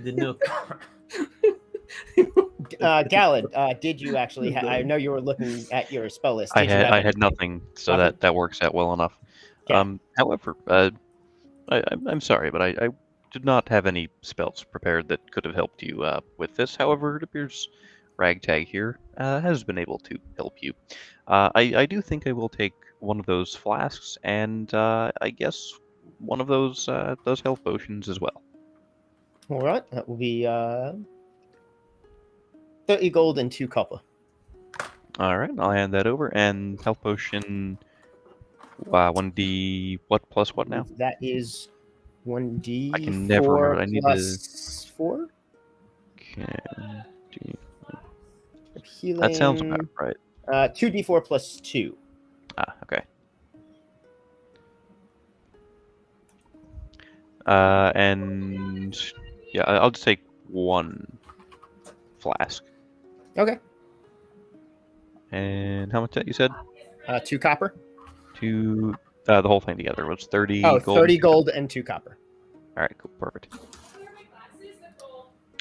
the nook. Galadh, did you actually? I know you were looking at your spell list. I had nothing, so that works out well enough. Okay. However, I'm sorry, but I did not have any spells prepared that could have helped you with this. However, it appears Ragtag here has been able to help you. I do think I will take one of those flasks, and I guess one of those health potions as well. All right, that will be 30 gold and 2 copper. All right, I'll hand that over. And health potion, 1d what plus what now? That is 1d. I can never remember. I need plus 4. Healing. That sounds about right. 2d4 plus 2. Okay. And yeah, I'll just take 1 flask. Okay. And how much that you said? 2 copper. 2. The whole thing together was 30 Oh, gold. 30 gold and 2 copper. All right, cool, perfect.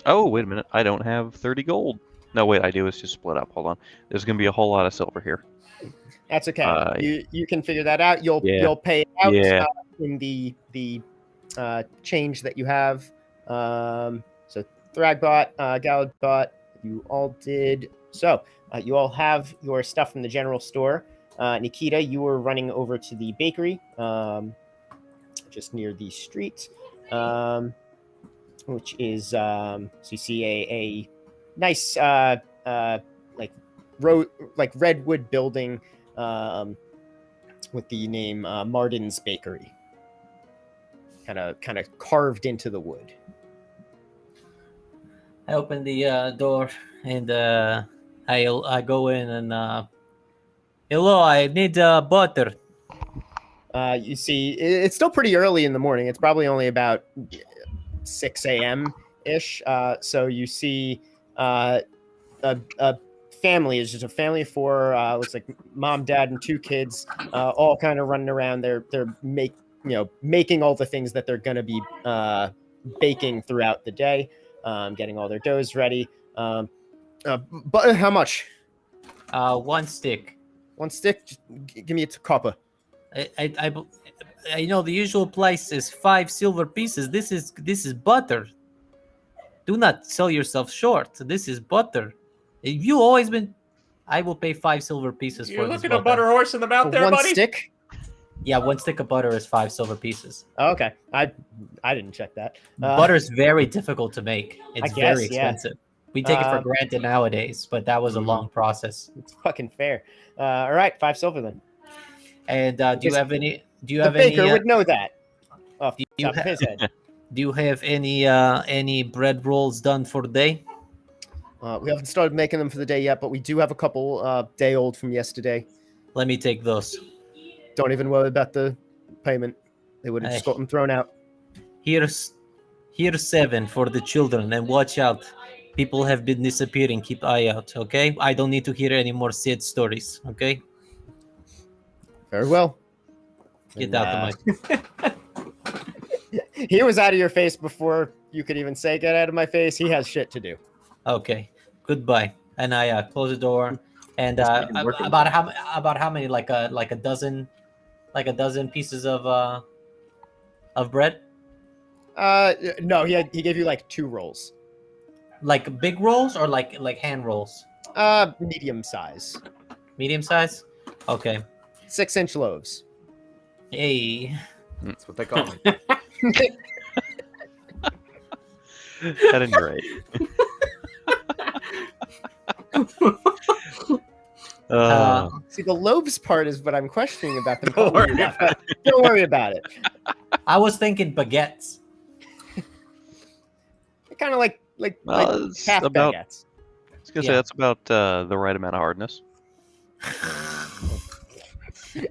Oh, wait a minute. I don't have 30 gold. No, wait, I do. It's just split up. Hold on. There's going to be a whole lot of silver here. That's okay. You can figure that out. You'll pay it out in the change that you have. So Thragbot, Galadh, you all did. So you all have your stuff from the general store. Nikita, you were running over to the bakery, just near the street, which is so you see a nice like redwood building with the name Martin's Bakery, kind of carved into the wood. I open the door and I go in and hello, I need butter. You see, it's still pretty early in the morning. It's probably only about 6 a.m. ish. So you see a family. It's just a family of four. Looks like mom, dad, and two kids, all kind of running around. They're making all the things that they're gonna be baking throughout the day, getting all their doughs ready. Butter, how much? 1 stick. 1 stick. Just give me a copper. I know the usual price is 5 silver pieces. This is butter. Do not sell yourself short. This is butter. You always been. I will pay 5 silver pieces for this. You looking a butter horse in the mouth there, 1 buddy? stick. Yeah, 1 stick of butter is 5 silver pieces. Oh, okay, I didn't check that. Butter is very difficult to make. It's guess, very expensive. We take it for granted nowadays, but that was a long process. It's fucking fair. All right, 5 silver then. And do you have any? Do you The have baker any? would know that. Off the you top of his head. Do you have any bread rolls done for the day? We haven't started making them for the day yet, but we do have a couple day old from yesterday. Let me take those. Don't even worry about the payment. They would have just got them thrown out. Here's 7 for the children, and watch out. People have been disappearing. Keep eye out, okay? I don't need to hear any more sad stories, okay? Very well. Get out of my... He was out of your face before you could even say get out of my face. He has shit to do. Okay, goodbye. And I close the door. And about how many? Like a dozen pieces of bread. No, he gave you like 2 rolls. Like big rolls or like hand rolls? Medium size. Medium size. Okay. 6-inch loaves. Hey. That's what they call me. At any rate. See, the loaves part is what I'm questioning about them. Don't worry about it. Don't worry about it. I was thinking baguettes. Kind of like it's half about- baguettes. I was gonna say that's about the right amount of hardness.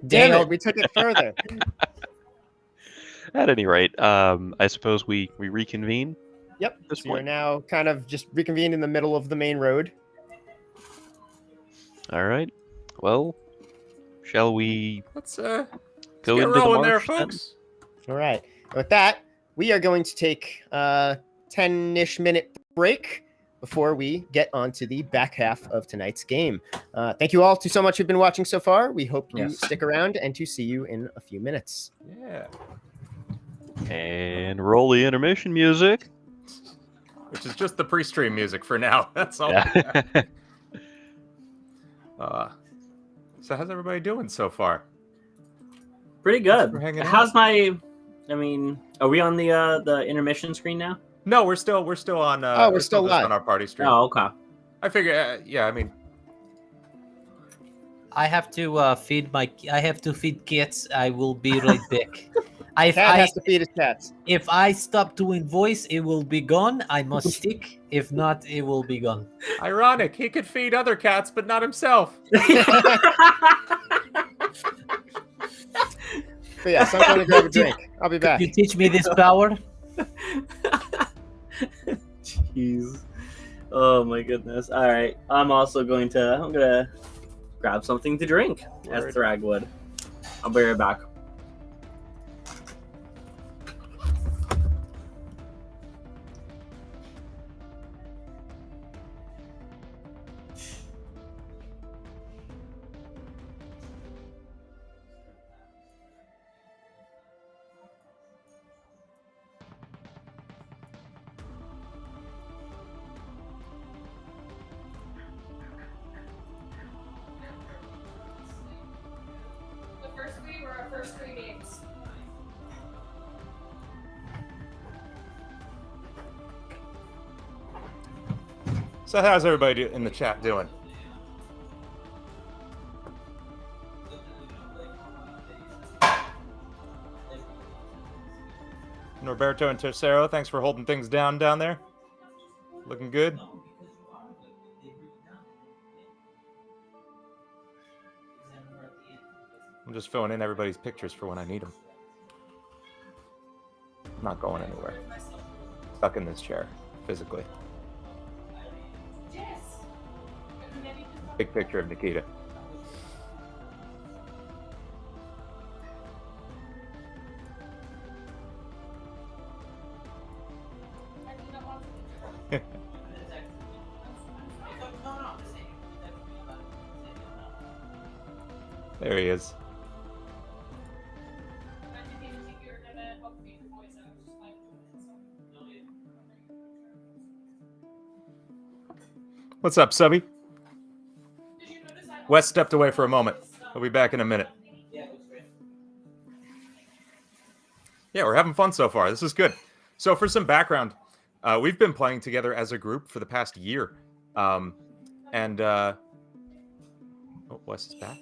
Damn Dale, it, we took it further. At any rate, I suppose we reconvene. Yep. This So you're point. now kind of just reconvened in the middle of the main road. All right. Well, shall we Let's go get into the rolling there, marsh then? folks. All right. And with that, we are going to take a 10-ish minute break before we get on to the back half of tonight's game. Thank you all so much who've been watching so far. We hope you Yes. stick around and to see you in a few minutes. Yeah. And roll the intermission music. Which is just the pre-stream music for now. That's all. Yeah. So how's everybody doing so far? Pretty good. for hanging How's my? I mean, are we on the intermission screen now? No, we're still on. We're still just live. on our party stream. Oh, okay. I figure. Yeah, I mean, I have to feed kids. I will be right back. Cat has to feed his cats. If I stop doing voice, it will be gone. I must stick. If not, it will be gone. ironic. He could feed other cats, but not himself. But yeah, so I'm going to grab a drink. I'll be back. You teach me this power? Jeez. Oh my goodness. All right. I'm gonna grab something to drink as Word. Thrag would. I'll be right back. So how's everybody in the chat doing? Norberto and Tercero, thanks for holding things down there. Looking good. I'm just filling in everybody's pictures for when I need them. I'm not going anywhere. Stuck in this chair, physically. Big picture of Nikita. There he is. What's up, Subby? Wes stepped away for a moment. He'll be back in a minute. Yeah, we're having fun so far. This is good. So for some background, we've been playing together as a group for the past year. Oh, Wes is back.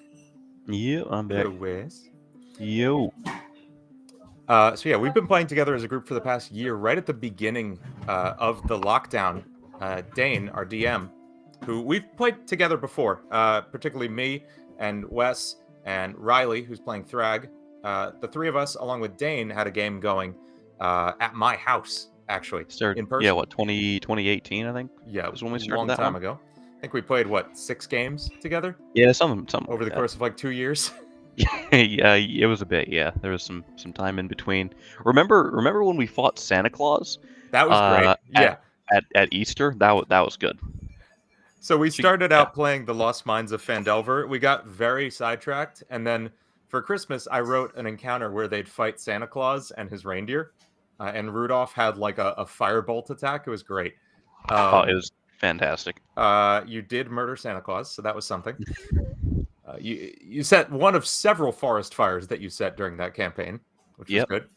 Yeah, I'm back. Hello, Wes. Yo. So yeah, we've been playing together as a group for the past year. Right at the beginning of the lockdown, Dane, our DM, who we've played together before, particularly me and Wes and Riley, who's playing Thrag. The three of us, along with Dane, had a game going at my house, actually, in person. Yeah, what, 2018, I think? Yeah, was when we a started long that time one. ago. I think we played, 6 games together? Yeah, some Over the course of, 2 years? Yeah, it was a bit, yeah. There was some time in between. Remember when we fought Santa Claus? That was great, yeah. At Easter? That was good. So we started out playing The Lost Mines of Phandelver. We got very sidetracked, and then for Christmas, I wrote an encounter where they'd fight Santa Claus and his reindeer, and Rudolph had a firebolt attack. It was great. It was fantastic. You did murder Santa Claus, so that was something. You set one of several forest fires that you set during that campaign, which was good.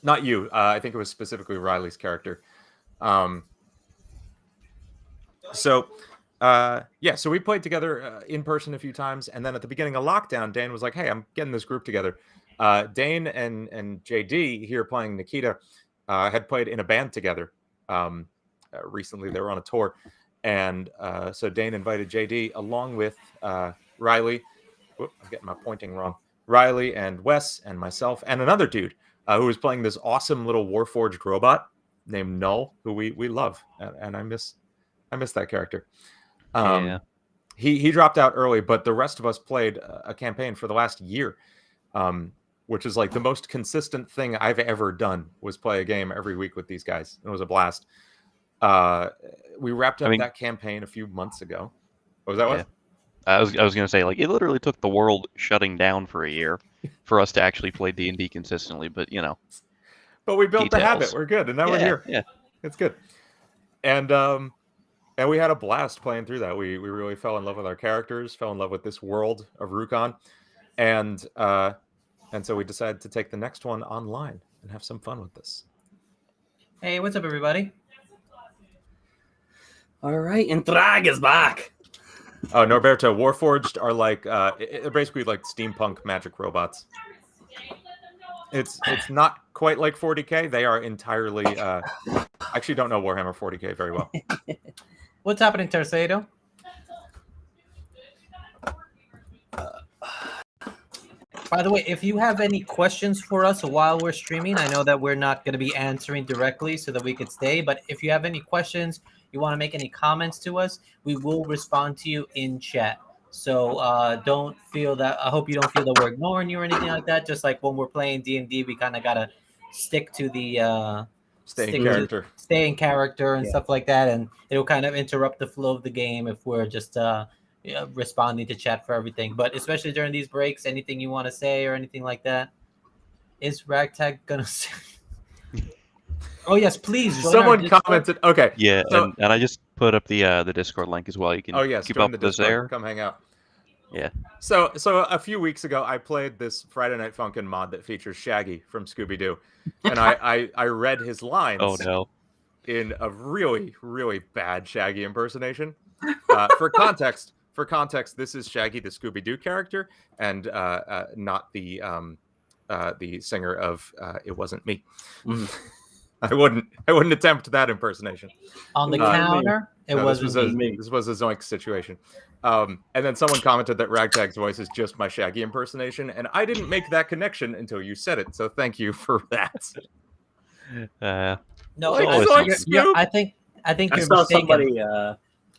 Not you. I think it was specifically Riley's character. So we played together in person a few times, and then at the beginning of lockdown, Dane was like, "Hey, I'm getting this group together." Dane and Jaydee here playing Nikita had played in a band together. Recently, they were on a tour, and so Dane invited Jaydee along with Riley. Whoop, I'm getting my pointing wrong. Riley and Wes and myself and another dude who was playing this awesome little Warforged robot named Null, who we love, and I miss that character. He dropped out early, but the rest of us played a campaign for the last year, which is the most consistent thing I've ever done, was play a game every week with these guys. It was a blast. We wrapped up that campaign a few months ago. Was that what? I was gonna say, it literally took the world shutting down for a year for us to actually play D&D consistently, but But we built the details. habit. We're good, and now we're here. Yeah, it's good. And we had a blast playing through that. We really fell in love with our characters, fell in love with this world of Rukon, and so we decided to take the next one online and have some fun with this. Hey, what's up, everybody? All right, and Thrag is back. Oh, Norberto, Warforged are they're basically like steampunk magic robots. It's not quite like 40K. They are entirely. I actually don't know Warhammer 40K very well. What's happening, Tercedo? By the way, if you have any questions for us while we're streaming, I know that we're not going to be answering directly so that we could stay. But if you have any questions, you want to make any comments to us, we will respond to you in chat. So don't feel that. I hope you don't feel that we're ignoring you or anything like that. Just like when we're playing D&D, we kind of gotta stick to the stay in character and stuff like that, and it'll kind of interrupt the flow of the game if we're just responding to chat for everything. But especially during these breaks, anything you want to say or anything like that, is Ragtag gonna say? Oh yes, please. Someone commented. Okay. Yeah, so, and I just put up the Discord link as well. You can keep up with us there. Come hang out. Yeah. So a few weeks ago, I played this Friday Night Funkin' mod that features Shaggy from Scooby-Doo, and I read his lines. Oh no. in a really, really bad Shaggy impersonation. For context, this is Shaggy, the Scooby-Doo character, and not the singer of "It Wasn't Me." I wouldn't attempt that impersonation. On the counter, this was a Zoink situation. And then someone commented that Ragtag's voice is just my Shaggy impersonation, and I didn't make that connection until you said it. So thank you for that. No, Like, I think I you're saw mistaken. somebody.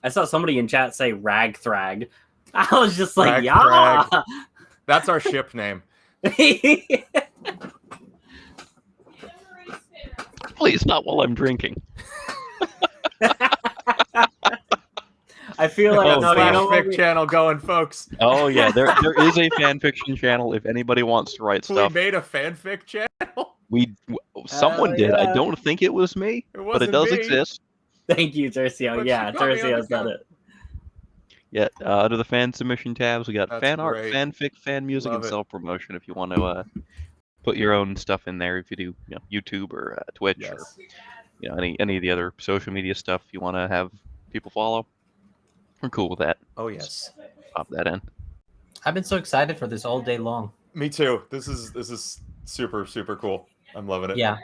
I saw somebody in chat say Ragtag. I was just like, Ragtag. yeah. That's our ship name. Please, not while I'm drinking. I feel like Fanfic channel going, folks. Oh yeah, there is a fanfiction channel if anybody wants to write We stuff. made a fanfic channel. Someone did. I yeah. don't think it was me, but it does exist. Thank you, Tercio. But Yeah, you got me on Tercio the said it. Yeah, under the fan submission tabs, we got That's fan art, great. fanfic, fan music, Love and it. self-promotion. If you want to put your own stuff in there, if you do, YouTube or Twitch Yes. or any of the other social media stuff you want to have people follow, we're cool with that. Oh yes. Pop that in. I've been so excited for this all day long. Me too. This is super, super cool. I'm loving it. Yeah.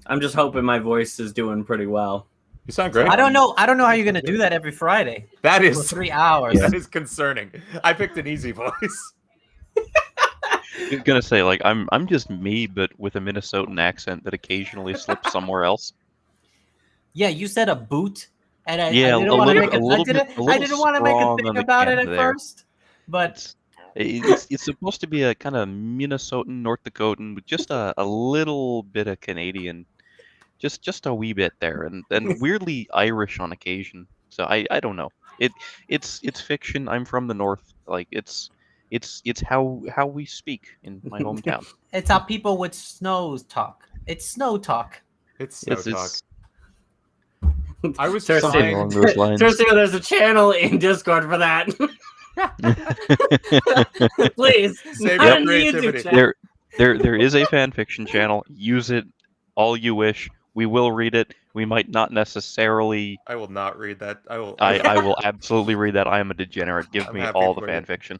I'm just hoping my voice is doing pretty well. You sound great. I don't know how you're gonna do that every Friday That for is 3 hours. that is concerning. I picked an easy voice. I was gonna say, like, I'm just me, but with a Minnesotan accent that occasionally slips somewhere else. Yeah, you said a boot, and I Yeah, didn't a want to little make bit- a little I didn't want to make a strong thing on the about it can at there. first, but It's supposed to be a kind of Minnesotan, North Dakotan, with just a little bit of Canadian, just a wee bit there, and weirdly Irish on occasion. So I don't know. It's fiction. I'm from the North. Like it's how we speak in my hometown. it's how people with snows talk. It's snow talk. It's snow It's- talk. it's- I was Tercio, Something trying. along those lines. Tercio, there's a channel in Discord for that. Please, Save not your in the creativity. YouTube channel. there is a fan fiction channel. Use it all you wish. We will read it. We might not necessarily. I will not read that. I will. I will absolutely read that. I am a degenerate. Give I'm me happy all the for you. fan fiction.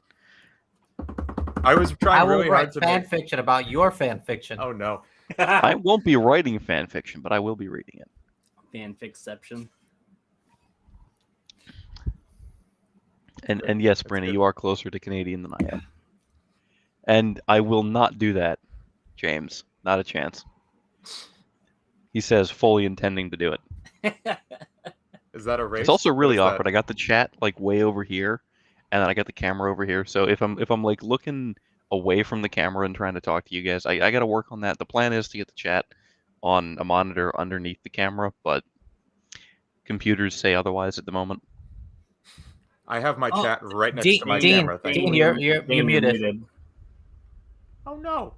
I was I trying will really write hard to fan make. fiction about your fan fiction. Oh no. I won't be writing fan fiction, but I will be reading it. Fanficception. And yes, Brenna, good. you are closer to Canadian than I am. And I will not do that, James. Not a chance. He says, fully intending to do it. Is that a race? It's also really What is awkward. I got the chat like way over here, and then I got the camera over here. So if I'm like looking away from the camera and trying to talk to you guys, I got to work on that. The plan is to get the chat on a monitor underneath the camera, but computers say otherwise at the moment. I have my Oh, chat right next Dean, to my Dean, camera. Thank Dean, you. you're muted. Oh no.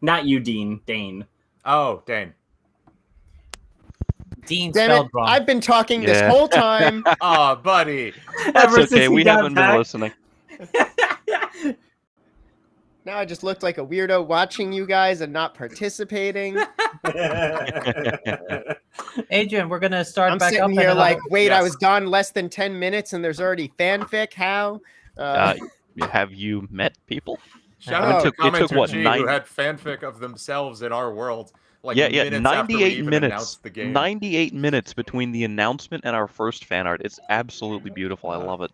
Not you, Dean. Dane. Oh, Dane. Dean Damn it! spelled wrong. I've been talking this Yeah. whole time. Oh, buddy. That's Ever since okay. he We got haven't been back. listening. Now I just looked like a weirdo watching you guys and not participating. Adrian, we're gonna start I'm back up. sitting in here another- like, wait, I Yes. was gone less than 10 minutes and there's already fanfic? How? Have you met people? Shout Oh, out it to took commenter what, G, nine- who had fanfic of themselves in our world. Like yeah, minutes after we 98 even minutes. announced the game. 98 minutes between the announcement and our first fan art. It's absolutely beautiful. I love it.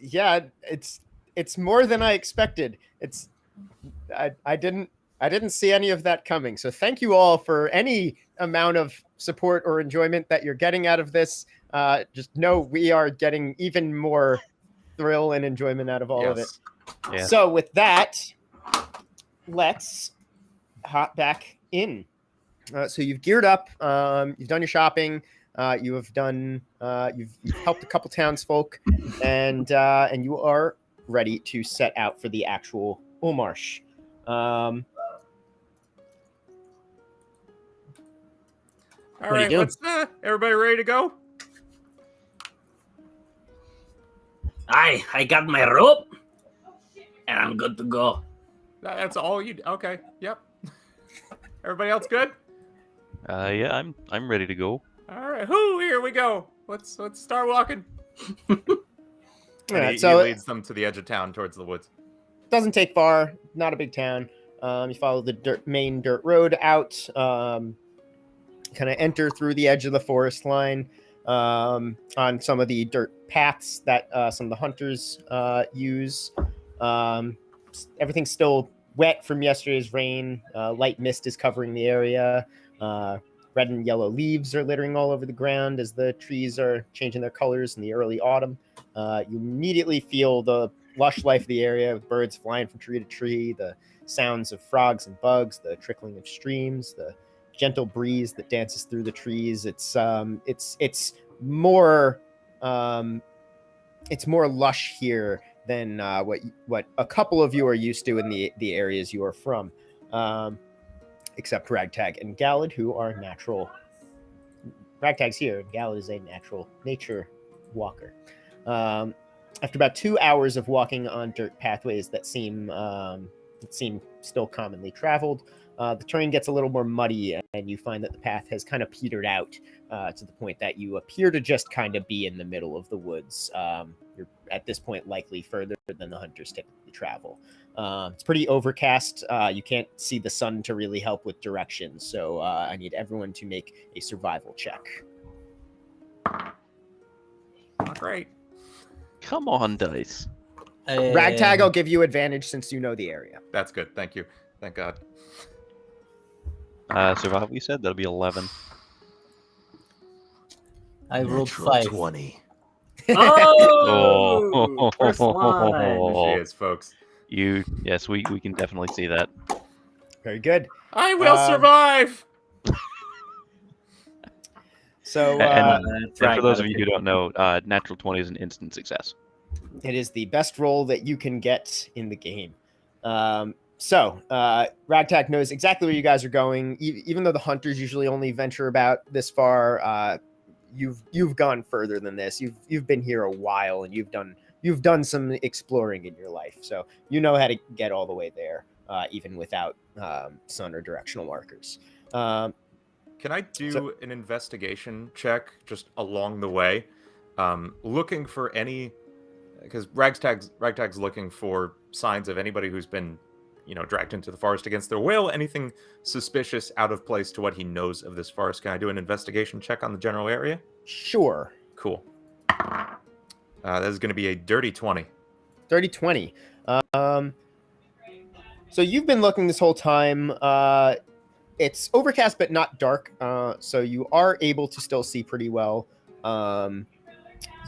Yeah, it's more than I expected. I didn't see any of that coming. So thank you all for any amount of support or enjoyment that you're getting out of this. Just know we are getting even more thrill and enjoyment out of all of it. Yes. Yeah. So with that, let's hop back in. So you've geared up. You've done your shopping. You have done. You've helped a couple townsfolk, and you are ready to set out for the actual Oulmarsh. All What are you right, doing? let's everybody ready to go? I got my rope, and I'm good to go. That's all you. Okay. Yep. Everybody else good? Yeah, I'm ready to go. All right, here we go. Let's start walking. All And right, he so leads them to the edge of town towards the woods. doesn't take far. Not a big town. You follow the main dirt road out. Kind of enter through the edge of the forest line on some of the dirt paths that some of the hunters use. Everything's still wet from yesterday's rain. Light mist is covering the area. Red and yellow leaves are littering all over the ground as the trees are changing their colors in the early autumn. You immediately feel the lush life of the area with birds flying from tree to tree, the sounds of frogs and bugs, the trickling of streams, the gentle breeze that dances through the trees. It's more lush here than what a couple of you are used to in the areas you are from, except Ragtag and Galadh, who are natural. Ragtag's here, and Galadh is a natural nature walker. After about 2 hours of walking on dirt pathways that seem still commonly traveled, the terrain gets a little more muddy, and you find that the path has kind of petered out to the point that you appear to just kind of be in the middle of the woods. You're at this point likely further than the hunters typically travel. It's pretty overcast. You can't see the sun to really help with direction, so I need everyone to make a survival check. Not great. Come on, dice. Ragtag, I'll give you advantage since you know the area. That's good. Thank you. Thank God. Survival, you said? That'll be 11. I rolled 5. 20. Oh! First one. There she is, folks. Yes, we can definitely see that. Very good. I will survive. So And for those of you who don't know, natural 20 is an instant success. it is the best roll that you can get in the game. Ragtag knows exactly where you guys are going. Even though the hunters usually only venture about this far, you've gone further than this. You've been here a while, and you've done some exploring in your life, so you know how to get all the way there, even without sun or directional markers. Can I do an investigation check just along the way, looking for any? Because Ragtag's looking for signs of anybody who's been, dragged into the forest against their will. Anything suspicious, out of place to what he knows of this forest? Can I do an investigation check on the general area? Sure. Cool. That is going to be a dirty 20. Dirty 20. So you've been looking this whole time. It's overcast but not dark, so you are able to still see pretty well.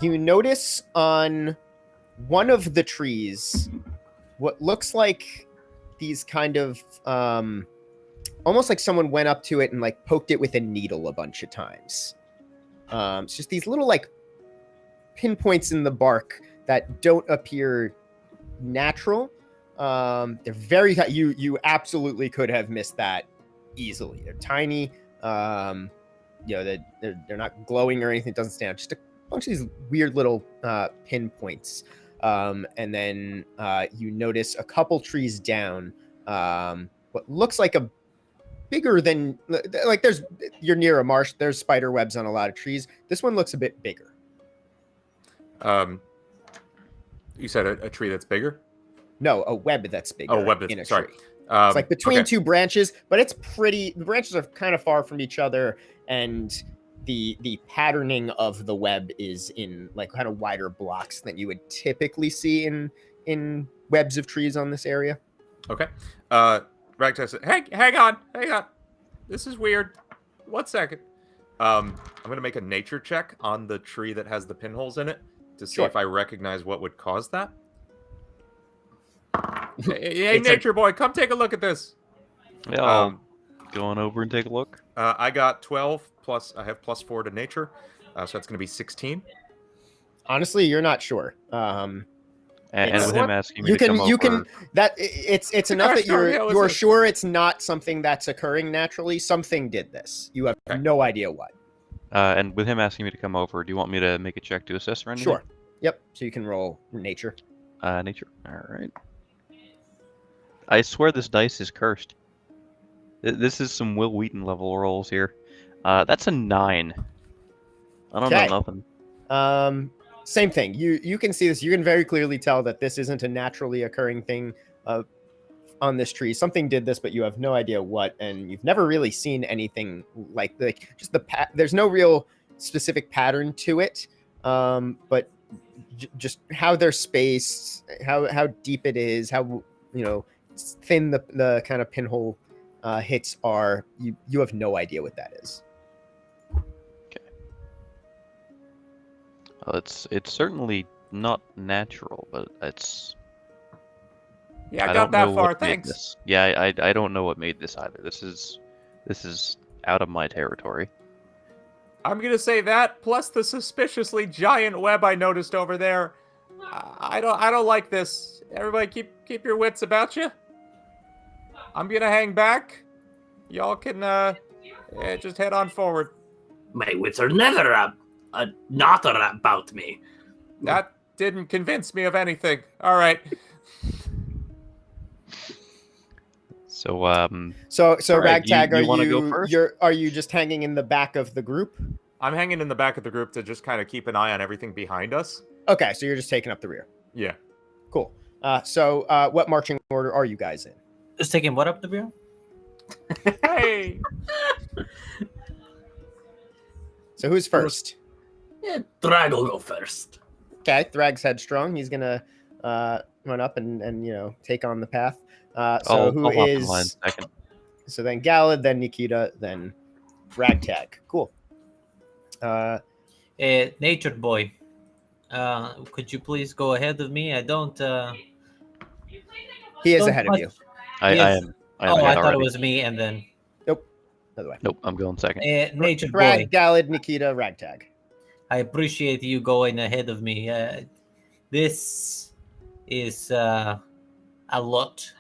You notice on one of the trees what looks like these kind of almost like someone went up to it and like poked it with a needle a bunch of times. It's just these little like pinpoints in the bark that don't appear natural. They're very you absolutely could have missed that easily. They're tiny. They're not glowing or anything. It doesn't stand out. Just a bunch of these weird little pinpoints. And then you notice a couple trees down what looks like a bigger than, like, you're near a marsh. There's spider webs on a lot of trees. This one looks a bit bigger. You said a tree that's bigger? No, a web that's bigger. Oh, web in a that's, sorry. tree. It's like between okay. two branches, but it's pretty. The branches are kind of far from each other, and the patterning of the web is in like kind of wider blocks than you would typically see in webs of trees on this area. Okay. Ragtag said, hang on. This is weird. 1 second. I'm going to make a nature check on the tree that has the pinholes in it to see if I recognize what would cause that. Hey, nature boy, come take a look at this. Yeah, I'll go on over and take a look. I got 12 plus. I have +4 to nature, so that's going to be 16. Honestly, you're not sure. And with him asking me you to can come you over, can that it's enough that you're sure it's not something that's occurring naturally. Something did this. You have no idea what. and with him asking me to come over, do you want me to make a check to assess or anything? Sure. Yep. So you can roll nature. Nature. All right. I swear this dice is cursed. This is some Will Wheaton level rolls here. That's a 9. I don't Okay. know nothing. Same thing. You can see this. You can very clearly tell that this isn't a naturally occurring thing on this tree. Something did this, but you have no idea what, and you've never really seen anything like just there's no real specific pattern to it. But just how they're spaced, how deep it is, how thin the kind of pinhole hits are. You have no idea what that is. Well, it's certainly not natural, but it's. Yeah, I don't got that know far, what made thanks. this. Yeah, I don't know what made this either. This is out of my territory. I'm gonna say that, plus the suspiciously giant web I noticed over there. I don't like this. Everybody, keep your wits about you. I'm gonna hang back. Y'all can just head on forward. My wits are never not about me. That didn't convince me of anything. All right. So So All right, Ragtag, you wanna go first? are you just hanging in the back of the group? I'm hanging in the back of the group to just kind of keep an eye on everything behind us. Okay, so you're just taking up the rear. Yeah. Cool. So what marching order are you guys in? Just taking what up the rear? Hey. So who's first? Yeah, Thrag will go first. Okay, Thrag's headstrong. He's gonna run up and take on the path. So who I'll hop in is? line second. So then Galadh, then Nikita, then Ragtag. Cool. Natured boy. Could you please go ahead of me? I don't. He is don't ahead of touch- you. I Yes. am. Oh, ahead I thought already. it was me, and then Other way. Nope, I'm going second. natured Thrag, boy. Galadh, Nikita, Ragtag. I appreciate you going ahead of me. This is a lot.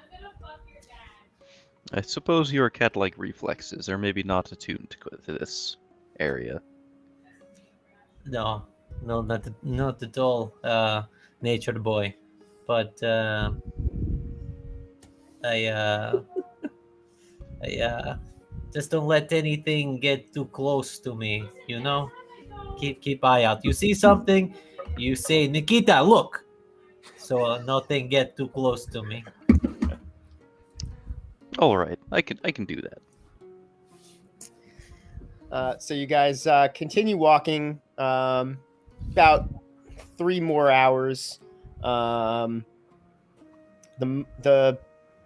I suppose your cat-like reflexes are maybe not attuned to this area. No, not at all, natured boy. But I just don't let anything get too close to me. Keep eye out. You see something, you say, Nikita, look. So nothing get too close to me. All right, I can do that. So you guys continue walking about 3 more hours. The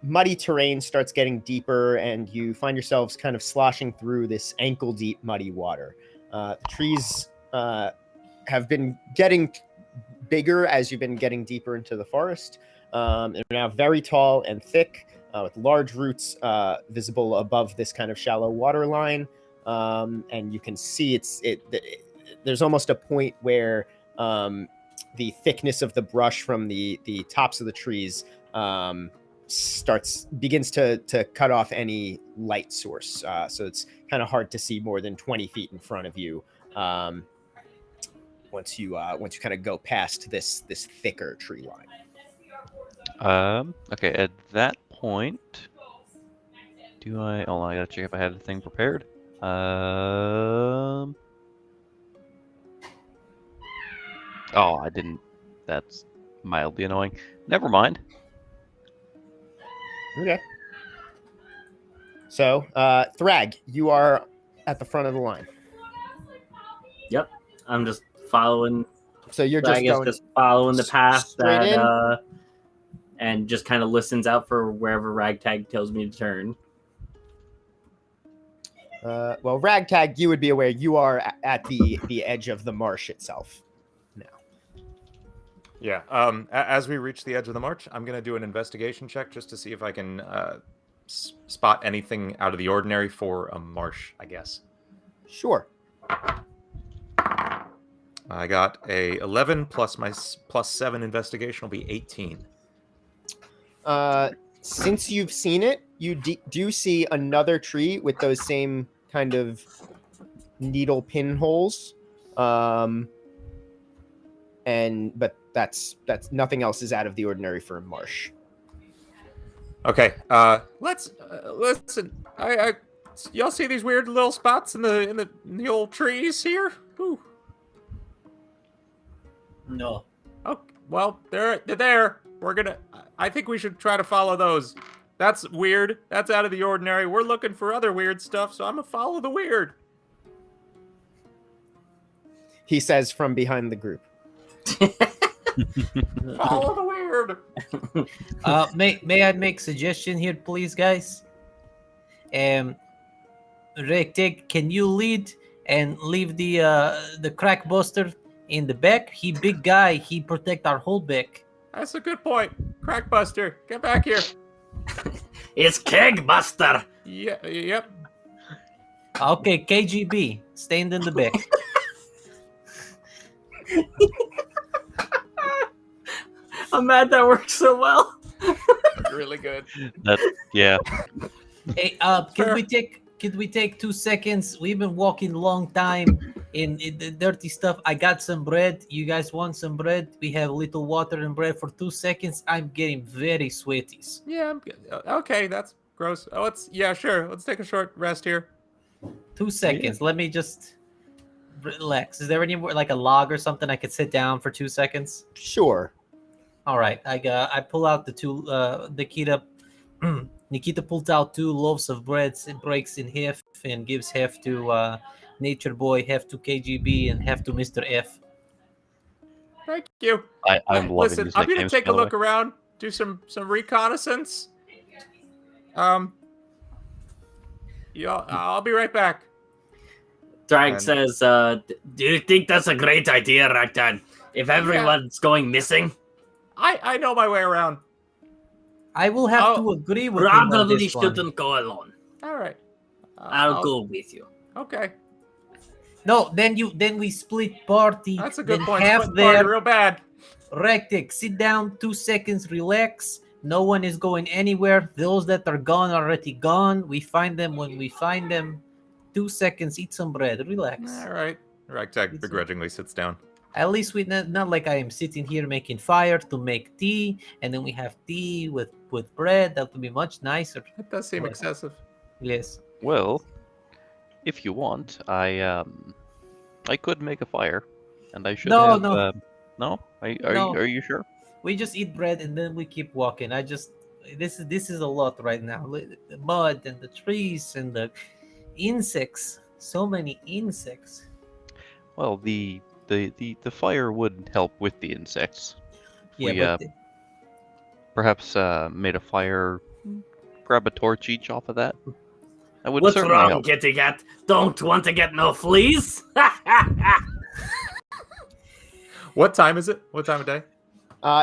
muddy terrain starts getting deeper, and you find yourselves kind of sloshing through this ankle-deep muddy water. The trees have been getting bigger as you've been getting deeper into the forest. They're now very tall and thick, with large roots visible above this kind of shallow water line. And you can see there's almost a point where the thickness of the brush from the tops of the trees begins to cut off any light source. So it's kind of hard to see more than 20 feet in front of you once you kind of go past this thicker tree line. Okay, at that point, I gotta check if I had the thing prepared. Oh, I didn't. That's mildly annoying. Never mind. Okay. So, Thrag, you are at the front of the line. Yep, I'm just following. So you're Thrag is just going just following the path straight in? that, and just kind of listens out for wherever Ragtag tells me to turn. well, Ragtag, you would be aware you are at the edge of the marsh itself now. Yeah. As we reach the edge of the march, I'm gonna do an investigation check just to see if I can spot anything out of the ordinary for a marsh, I guess. Sure. I got a 11 plus my plus 7 investigation will be 18. Since you've seen it, you do see another tree with those same kind of needle pinholes. But that's nothing else is out of the ordinary for a marsh. Okay. Let's listen. I y'all see these weird little spots in the old trees here? Ooh. No. Oh, well, they're there. I think we should try to follow those. That's weird. That's out of the ordinary. We're looking for other weird stuff, so I'm gonna follow the weird. He says from behind the group. Follow the weird. May I make suggestion here, please, guys? Ragtag, can you lead and leave the Crackbuster in the back? He big guy. He protect our whole back. That's a good point. Crackbuster, get back here. It's Kegbuster. Yeah, yep. Okay, KGB, stand in the back. I'm mad that works so well. Really good. Yeah. Hey, Sure. Could we take 2 seconds? We've been walking a long time in the dirty stuff. I got some bread. You guys want some bread? We have little water and bread for 2 seconds. I'm getting very sweaty. Yeah, I'm good. Okay, that's gross. Oh, sure. Let's take a short rest here. 2 seconds. Let me just relax. Is there anywhere like a log or something I could sit down for 2 seconds? Sure. All right. I pull out the two. Nikita pulls out 2 loaves of bread. It breaks in half and gives half to Nature Boy, half to KGB, and half to Mr. F. Thank you. I'm loving Listen, these I'm gonna nicknames, take by a the way. look around, do some reconnaissance. I'll be right back. Thrag And- says, do you think that's a great idea, Ragtag? If everyone's going missing? I know my way around. I will have to agree with you on Probably this one. shouldn't go alone. All right. I'll go with you. Okay, No, then we split party. that's a good then point. Half Splitting party there. real bad. Ragtag, sit down. 2 seconds. Relax. No one is going anywhere. Those that are gone are already gone. We find them when we find them. 2 seconds. Eat some bread. Relax. All right. Ragtag It's- begrudgingly sits down. At least we not like I am sitting here making fire to make tea, and then we have tea with bread. That would be much nicer. That does seem Well, excessive. Yes. Well, if you want, I could make a fire, and I should No, have. no. No? Are No. you sure? We just eat bread and then we keep walking. This is a lot right now. The mud and the trees and the insects. So many insects. Well, the fire would help with the insects. Yeah, We but perhaps made a fire, grab a torch each off of that. That would What's certainly wrong, help. Kitty Cat? Don't want to get no fleas? What time is it? What time of day?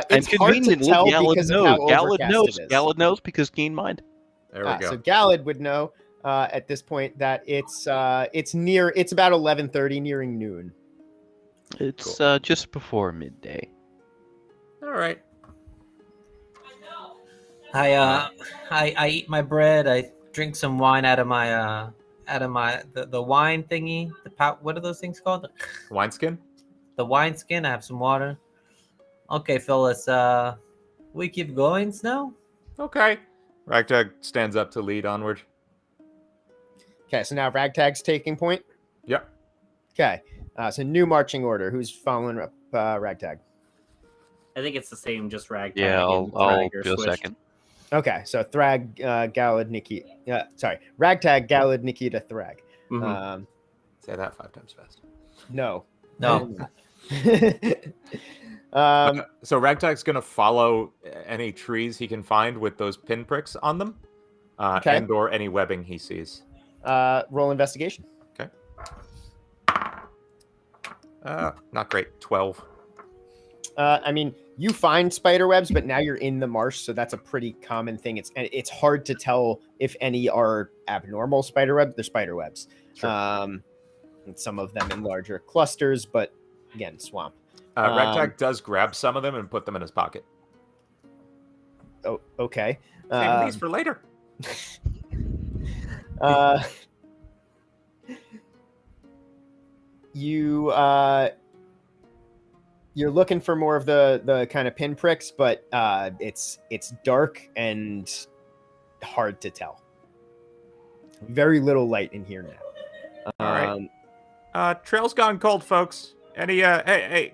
It's hard to tell because of how overcast it is. Galadh knows because keen mind. There we go. So Galadh would know at this point that it's about 11:30, nearing noon. It's just before midday. All right. I eat my bread. I drink some wine out of my the wine thingy. What are those things called? Wineskin? The wine skin. I have some water. Okay, fellas. We keep going now. Okay. Ragtag stands up to lead onward. Okay, so now Ragtag's taking point. Yep. Okay, so new marching order. Who's following up Ragtag? I think it's the same, just Ragtag. Yeah, and I'll Thrag are do a switched. second. Okay, so Thrag, Galadh, Nikita. Ragtag, Galadh, Nikita, Thrag. Mhm. Say that 5 times fast. No. No. So Ragtag's gonna follow any trees he can find with those pinpricks on them, Okay. and or any webbing he sees. Roll investigation. Not great. 12. I mean, you find spider webs, but now you're in the marsh, so that's a pretty common thing. It's hard to tell if any are abnormal spider webs. They're spider webs. Sure. And some of them in larger clusters, but again, swamp. Ragtag does grab some of them and put them in his pocket. Oh, okay. Saving these for later. You're looking for more of the kind of pinpricks, but it's dark and hard to tell. Very little light in here now. All right. Trail's gone cold, folks. Any Galavant,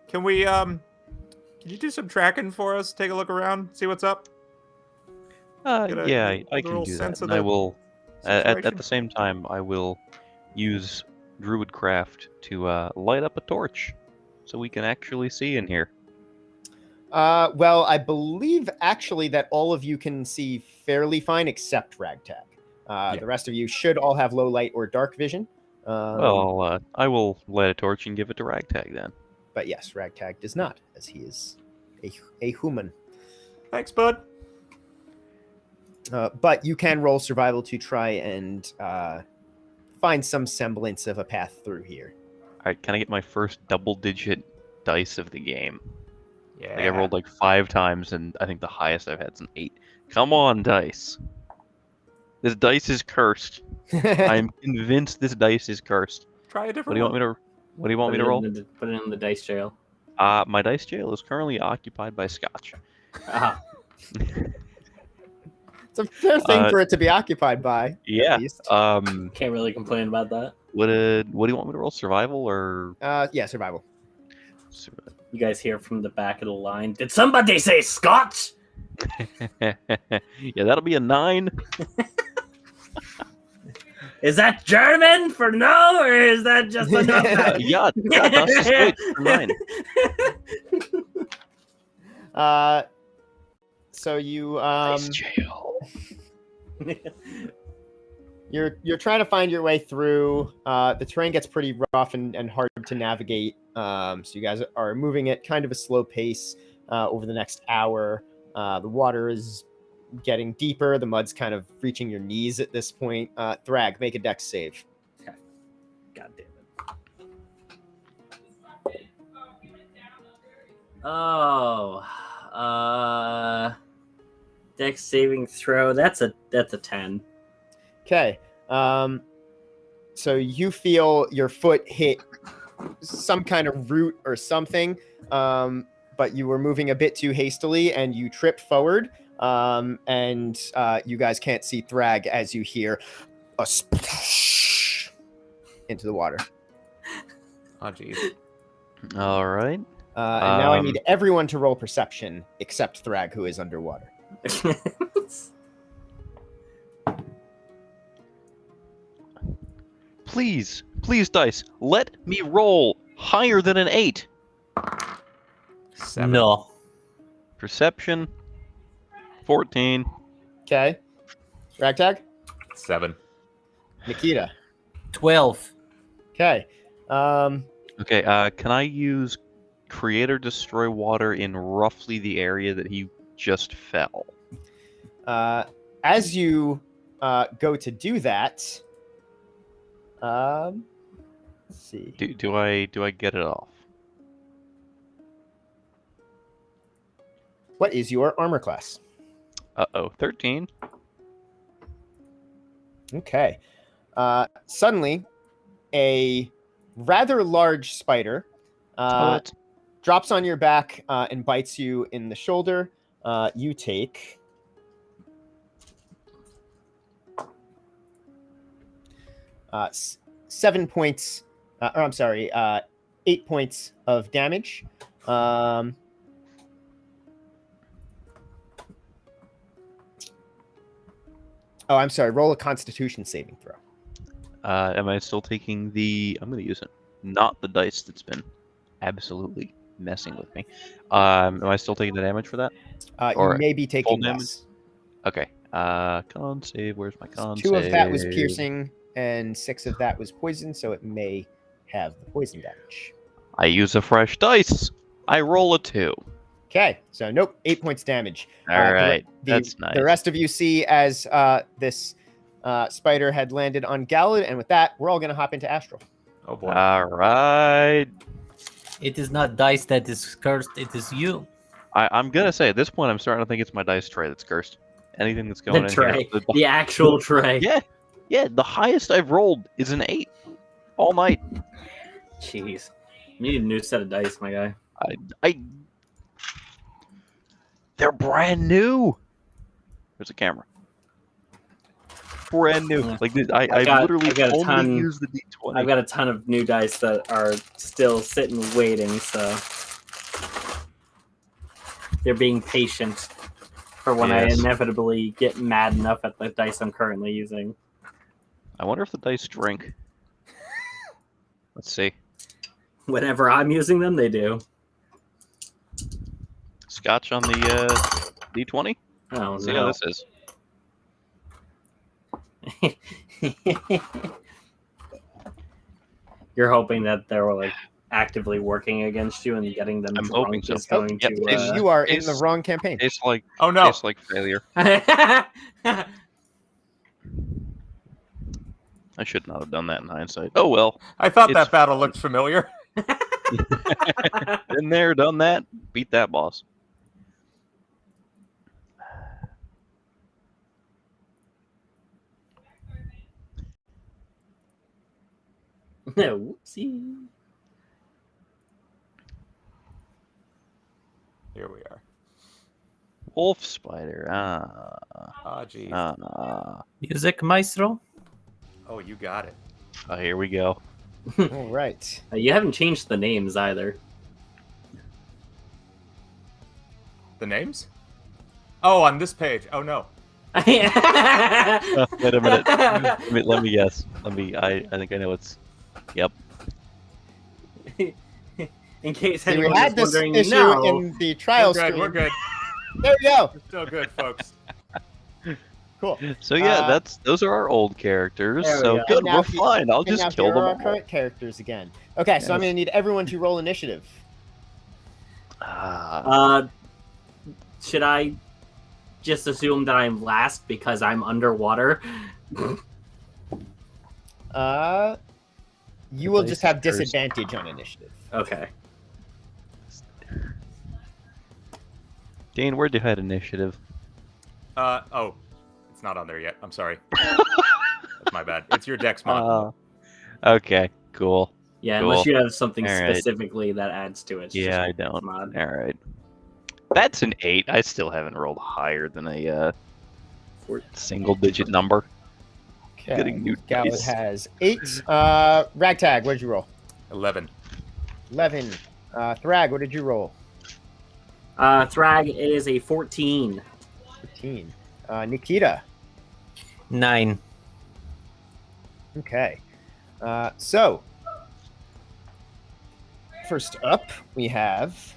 can we can you do some tracking for us? Take a look around, see what's up. Yeah, I can do that. And I will, at the same time, I will use Druidcraft to light up a torch, so we can actually see in here. Well, I believe actually that all of you can see fairly fine except Ragtag. The rest of you should all have low light or dark vision. Well, I will light a torch and give it to Ragtag then. But yes, Ragtag does not, as he is a human. Thanks, bud. But you can roll survival to try and find some semblance of a path through here. All right, can I get my first double-digit dice of the game? Yeah. Like I rolled like 5 times, and I think the highest I've had is an 8. Come on, dice. This dice is cursed. I'm convinced this dice is cursed. Try a What different do you want me to? What do you want me to roll? Put it in the dice jail. My dice jail is currently occupied by Scotch. Ah, It's a fair thing for it to be occupied by. Yeah. At least. can't really complain about that. What do you want me to roll? Survival or? Yeah, survival. You guys hear from the back of the line, did somebody say Scotch? Yeah, that'll be a 9. Is that German for no, or is that just a no? Yeah, that's just great for 9. So you Dice jail. you're trying to find your way through. The terrain gets pretty rough and hard to navigate. So you guys are moving at kind of a slow pace over the next hour. The water is getting deeper. The mud's kind of reaching your knees at this point. Thrag, make a dex save. God damn it. Oh, dex saving throw. That's a 10. Okay. So you feel your foot hit some kind of root or something, but you were moving a bit too hastily and you tripped forward. And you guys can't see Thrag as you hear a splash into the water. Oh, jeez. All right. And now I need everyone to roll perception except Thrag, who is underwater. Please, dice, let me roll higher than an 8. 7. No. Perception, 14. Okay. Ragtag? 7. Nikita? 12. Okay. Okay, can I use Create or Destroy Water in roughly the area that he just fell? As you go to do that, let's see. Do I get it off? What is your armor class? 13. Okay. Suddenly, a rather large spider What? drops on your back and bites you in the shoulder. You take 7 points, or I'm sorry, 8 points of damage. Oh, I'm sorry. Roll a Constitution saving throw. Am I still taking the... I'm going to use it. Not the dice that's been absolutely messing with me. Am I still taking the damage for that? You may be taking damage? less. Okay. Con save. Where's my con save? 2 of that was piercing, and 6 of that was poison, so it may have the poison damage. I use a fresh dice. I roll a 2. Okay, so nope, 8 points damage. All right, that's nice. The rest of you see as this spider had landed on Galadh, and with that, we're all going to hop into Astral. Oh boy. All right. It is not dice that is cursed, it is you. I'm going to say at this point, I'm starting to think it's my dice tray that's cursed. Anything that's going The in tray. here. The actual tray. Yeah, the highest I've rolled is an 8 all night. Jeez. You need a new set of dice, my guy. They're brand new. There's a camera. brand new. Yeah. Like I I got literally a only ton- used the D20. I've got a ton of new dice that are still sitting waiting, so they're being patient for when Yes. I inevitably get mad enough at the dice I'm currently using. I wonder if the dice drink. Let's see. Whenever I'm using them, they do. Scotch on the D20. Oh Let's see how no. this is. You're hoping that they're like actively working against you and getting them I'm hoping drunk so. is going Yep, to. You are in the Tastes- wrong campaign. Tastes like Oh no! tastes like failure. I should not have done that in hindsight. Oh well. I thought It's that battle looked familiar. Been there, done that. Beat that boss. Whoopsie. Here we are. Wolf spider. Ah, geez. Music maestro. Oh, you got it. Here we go. All right. You haven't changed the names either. The names? Oh, on this page. Oh no. Wait a minute. Let me guess. I think I know it's. Yep. In case So we anyone had was this wondering, issue no. in the trial We're good. stream. We're good. There we go. We're still good, folks. Cool. So yeah, those are our old characters. There we So go. good, And now we're he- fine. I'll And just now kill here them are all. our current characters again. Okay, so I'm Yes. going to need everyone to roll initiative. Should I just assume that I'm last because I'm underwater? You will just have Cursed. disadvantage on initiative. Okay. Dane, where'd you head initiative? Oh, it's not on there yet. I'm sorry. That's my bad. It's your dex mod. Okay, cool. Yeah, Cool. unless you have something All right. specifically that adds to it. It's Yeah, I just don't. mod. All right. That's an 8. I still haven't rolled higher than a single-digit number. Okay. Getting new Galadh dice. has 8. Ragtag, what did you roll? 11. 11. Thrag, what did you roll? Thrag is a 14. 15. Nikita. 9. Okay. So, first up, we have...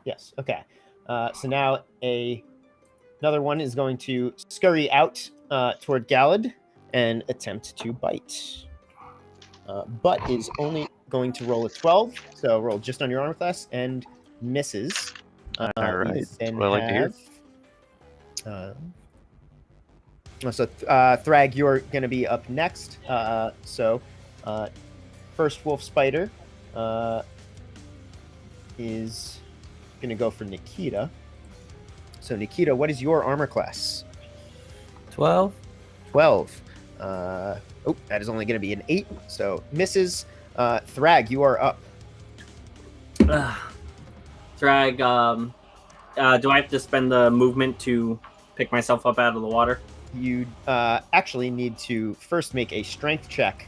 Yes, okay. So now another one is going to scurry out toward Galadh and attempt to bite. But is only going to roll a 12, so roll just on your armor class, and misses. All right. You then Well, I like to hear. So Thrag, you're going to be up next. First Wolf Spider is going to go for Nikita. So Nikita, what is your armor class? 12. 12. That is only going to be an 8, so misses. Thrag, you are up. Thrag, do I have to spend the movement to pick myself up out of the water? You actually need to first make a strength check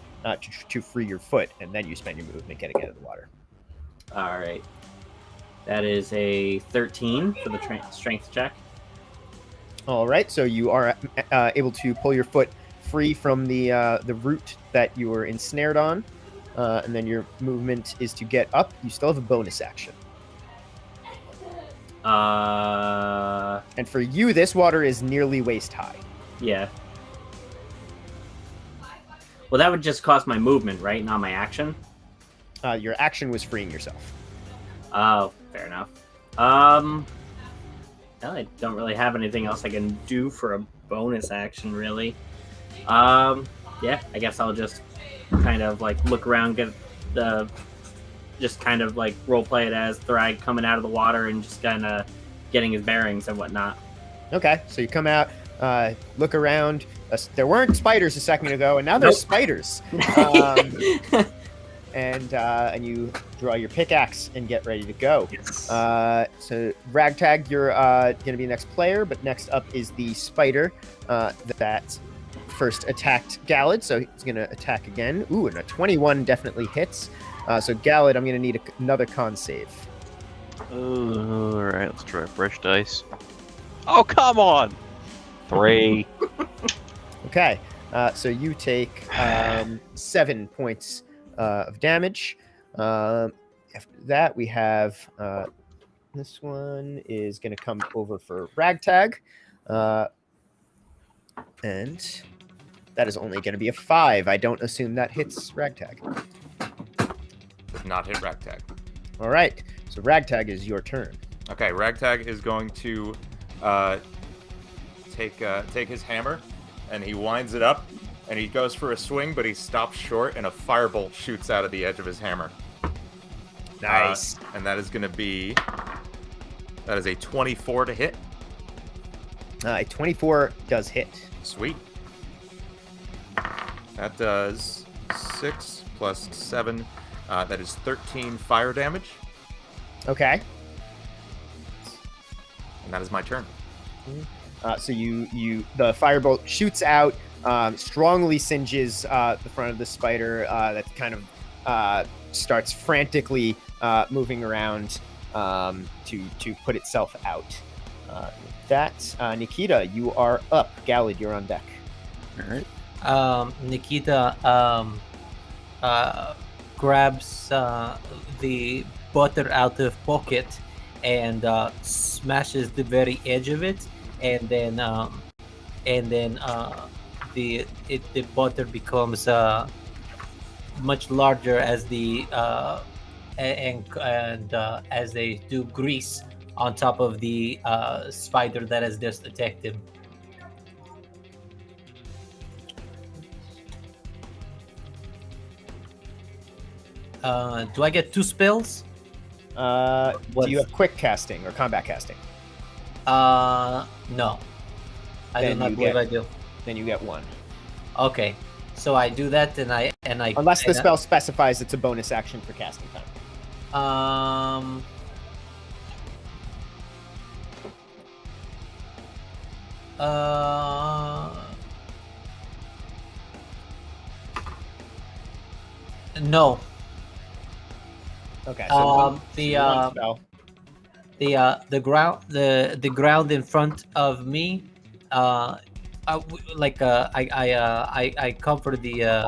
to free your foot, and then you spend your movement getting out of the water. All right. That is a 13 for the strength check. All right, so you are able to pull your foot free from the root that you were ensnared on, and then your movement is to get up. You still have a bonus action. And for you, this water is nearly waist high. Yeah. Well, that would just cost my movement, right? Not my action? Your action was freeing yourself. Oh, fair enough. Well, I don't really have anything else I can do for a bonus action, really. Yeah, I guess I'll just kind of like look around, just kind of like roleplay it as Thrag coming out of the water and just kind of getting his bearings and whatnot. Okay, so you come out, look around. There weren't spiders a second ago, and now there's Nope. spiders. and you draw your pickaxe and get ready to go. Yes. So Ragtag, you're going to be the next player, but next up is the spider that first attacked Galadh, so he's going to attack again. Ooh, and a 21 definitely hits. So Galadh, I'm going to need another con save. All right, let's try fresh dice. Oh, come on! 3. Okay, so you take 7 points of damage. After that, we have this one is going to come over for Ragtag, and that is only going to be a 5. I don't assume that hits Ragtag. Does not hit Ragtag. All right, so Ragtag is your turn. Okay, Ragtag is going to take his hammer, and he winds it up, and he goes for a swing, but he stops short, and a firebolt shoots out of the edge of his hammer. Nice. And that is going to be... That is a 24 to hit. A 24 does hit. Sweet. That does 6 plus 7. That is 13 fire damage. Okay. And that is my turn. So the firebolt shoots out, strongly singes the front of the spider that kind of starts frantically moving around to put itself out. Nikita, you are up. Galadh, you're on deck. All right. Nikita grabs the butter out of pocket and smashes the very edge of it, and then the butter becomes much larger as the as they do grease on top of the spider that has just attacked him. Do I get 2 spells? Do you have quick casting or combat casting? No. I do Then not you believe get- I do. Then you get 1. Okay. So I do that and I Unless the spell specifies it's a bonus action for casting time. No. Okay. So one spell. The ground in front of me, I cover the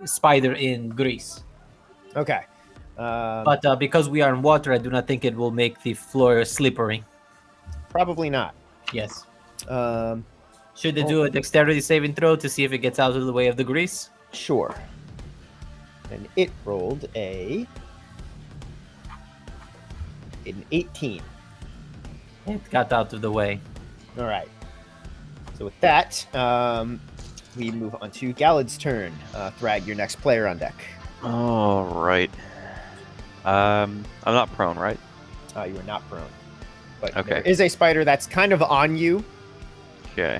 spider in grease. Okay. But because we are in water, I do not think it will make the floor slippery. Probably not. Yes. Um, Should they do a dexterity saving throw to see if it gets out of the way of the grease? Sure. And it rolled an 18. It got out of the way. All right. So with that, we move on to Galad's turn. Thrag, your next player on deck. All right. I'm not prone, right? You are not prone. But Okay. there is a spider that's kind of on you. Okay.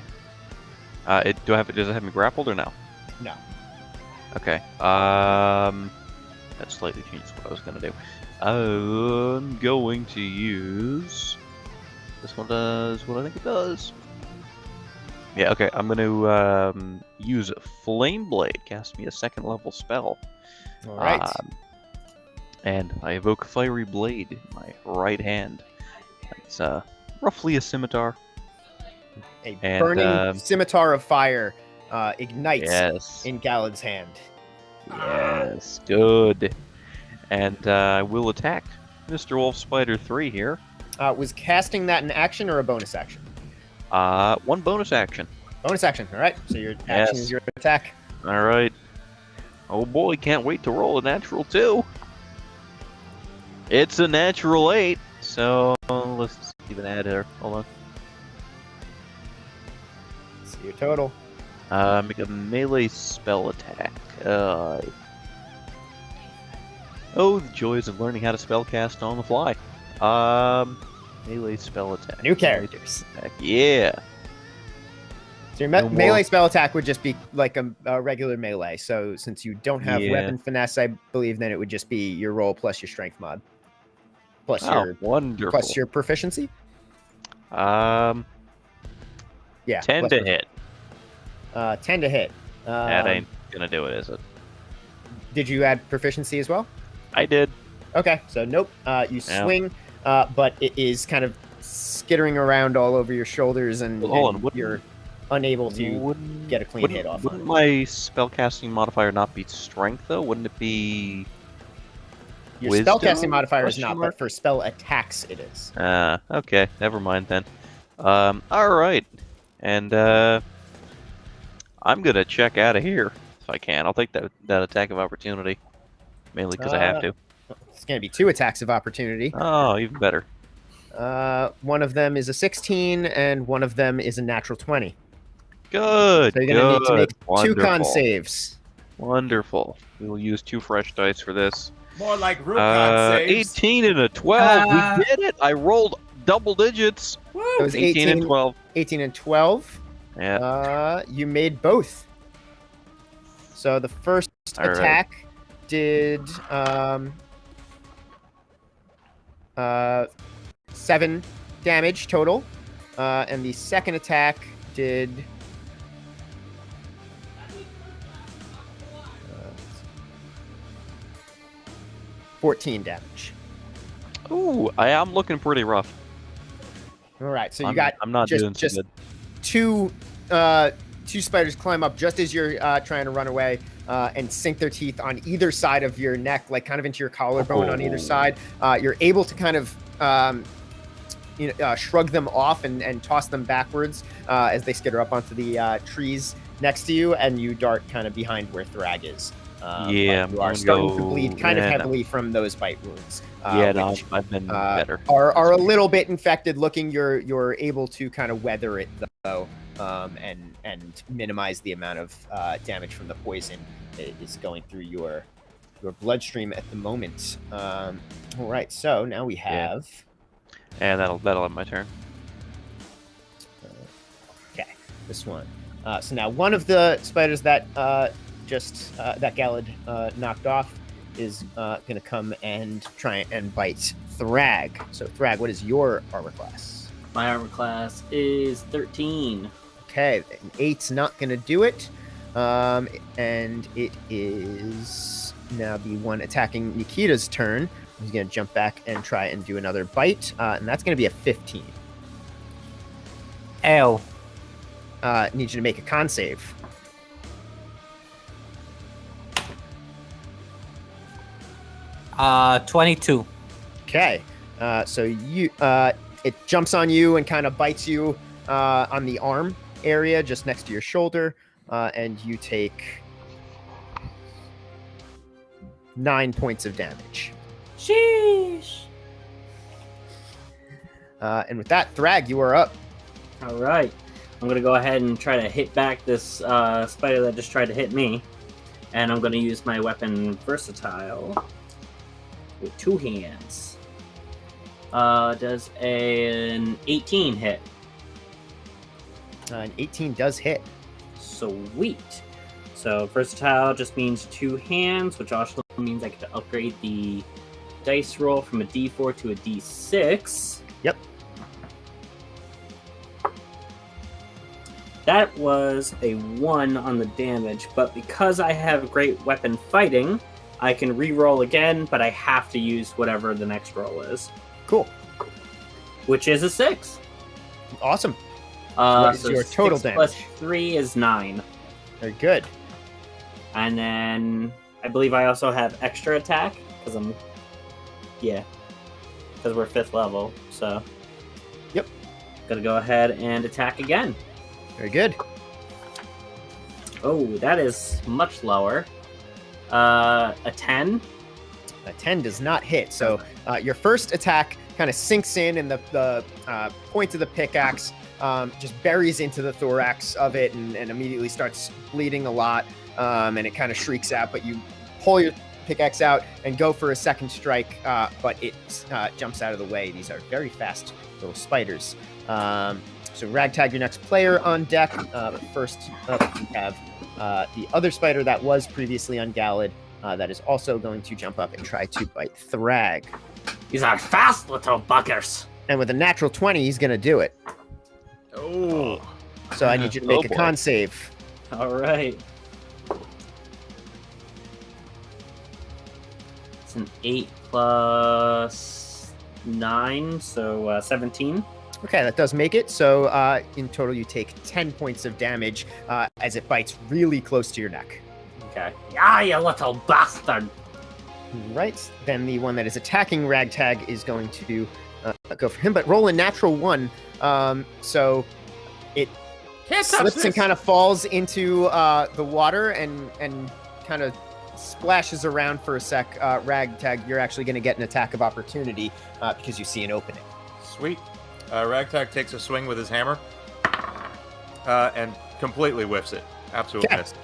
Does it have me grappled or no? No. Okay. That slightly changed what I was gonna do. I'm going to use. This one does what I think it does. Yeah. Okay. I'm gonna use Flame Blade. Cast me a 2nd level spell. All right. And I evoke Fiery Blade in my right hand. It's roughly a scimitar. A and, burning scimitar of fire ignites Yes. in Galad's hand. Yes. Good. And I will attack Mr. Wolf Spider 3 here. Was casting that an action or a bonus action? 1 bonus action. Bonus action. All right. So your action is your attack. All right. Oh boy, can't wait to roll a natural 2. It's a natural 8. So let's even add here. Hold on. See your total. Make a melee spell attack. Oh, the joys of learning how to spellcast on the fly. Melee spell attack. New characters. Yeah. So So your melee spell attack would just be like a regular melee. So since you don't have weapon finesse, I believe then it would just be your roll plus your strength mod. Plus your proficiency. Yeah. 10 to hit. 10 to hit. That ain't gonna do it, is it? Did you add proficiency as well? I did. Okay, so nope. You swing, but it is kind of skittering around all over your shoulders, and you're unable to get a clean hit off. Wouldn't my spellcasting modifier not be strength, though? Wouldn't it be your spellcasting modifier is not, but for spell attacks it is. Okay. Never mind then. All right. And I'm going to check out of here if I can. I'll take that attack of opportunity, mainly because I have to. It's going to be 2 attacks of opportunity. Oh, even better. One of them is a 16, and one of them is a natural 20. Good. So you're going to need to make 2 con saves. Wonderful. We will use 2 fresh dice for this. More like Rukon saves. 18 and a 12. We did it. I rolled double digits. Woo! It was 18 and 12. 18 and 12. Yeah. You made both. So the first attack did 7 damage total, and the second attack did 14 damage. Ooh, I'm looking pretty rough. All right, so I'm not doing so good. Two spiders climb up just as you're trying to run away, and sink their teeth on either side of your neck, like kind of into your collarbone on either side. You're able to kind of shrug them off and toss them backwards as they skitter up onto the trees next to you, and you dart kind of behind where Thrag is. You are starting to bleed kind of heavily from those bite wounds. Which, I've been better. Are a little bit infected looking. You're able to kind of weather it though, and minimize the amount of damage from the poison that is going through your bloodstream at the moment. All right, so now we have. And that'll end my turn. Okay, this one. So now one of the spiders that that Galadh knocked off is going to come and try and bite Thrag. So Thrag, what is your armor class? My armor class is 13. Okay, an 8's not going to do it. And it is now the one attacking Nikita's turn. He's going to jump back and try and do another bite. And that's going to be a 15. Ow. Need you to make a con save. Uh, 22. Okay. So you it jumps on you and kind of bites you on the arm area just next to your shoulder. And you take 9 points of damage. Sheesh. And with that, Thrag, you are up. All right. I'm going to go ahead and try to hit back this spider that just tried to hit me. And I'm going to use my weapon Versatile with 2 hands. Does an 18 hit? An 18 does hit. Sweet. So Versatile just means 2 hands, which also means I get to upgrade the dice roll from a D4 to a D6. Yep. That was a 1 on the damage, but because I have great weapon fighting, I can re-roll again, but I have to use whatever the next roll is. Cool. Which is a 6. Awesome. What is your total 6 damage? plus 3 is 9. Very good. And then I believe I also have extra attack because we're 5th level. So, yep. Gonna go ahead and attack again. Very good. Oh, that is much lower. A 10. A 10 does not hit. So your first attack kind of sinks in, and the point of the pickaxe just buries into the thorax of it and immediately starts bleeding a lot. And it kind of shrieks out, but you pull your pickaxe out and go for a second strike, but it jumps out of the way. These are very fast little spiders. So Ragtag, your next player on deck. But first up, we have the other spider that was previously on Galadh that is also going to jump up and try to bite Thrag. These are fast little buggers. And with a natural 20, he's going to do it. Oh. So I need you to make a boy. con save. All right. It's an 8 plus 9, so 17. Okay, that does make it. So in total, you take 10 points of damage as it bites really close to your neck. Okay. Ah, you little bastard. Right. Then the one that is attacking Ragtag is going to go for him, but roll a natural 1. So it slips and kind of falls into the water and kind of splashes around for a sec. Ragtag, you're actually going to get an attack of opportunity because you see an opening. Sweet. Ragtag takes a swing with his hammer and completely whiffs it. Absolute Okay. miss.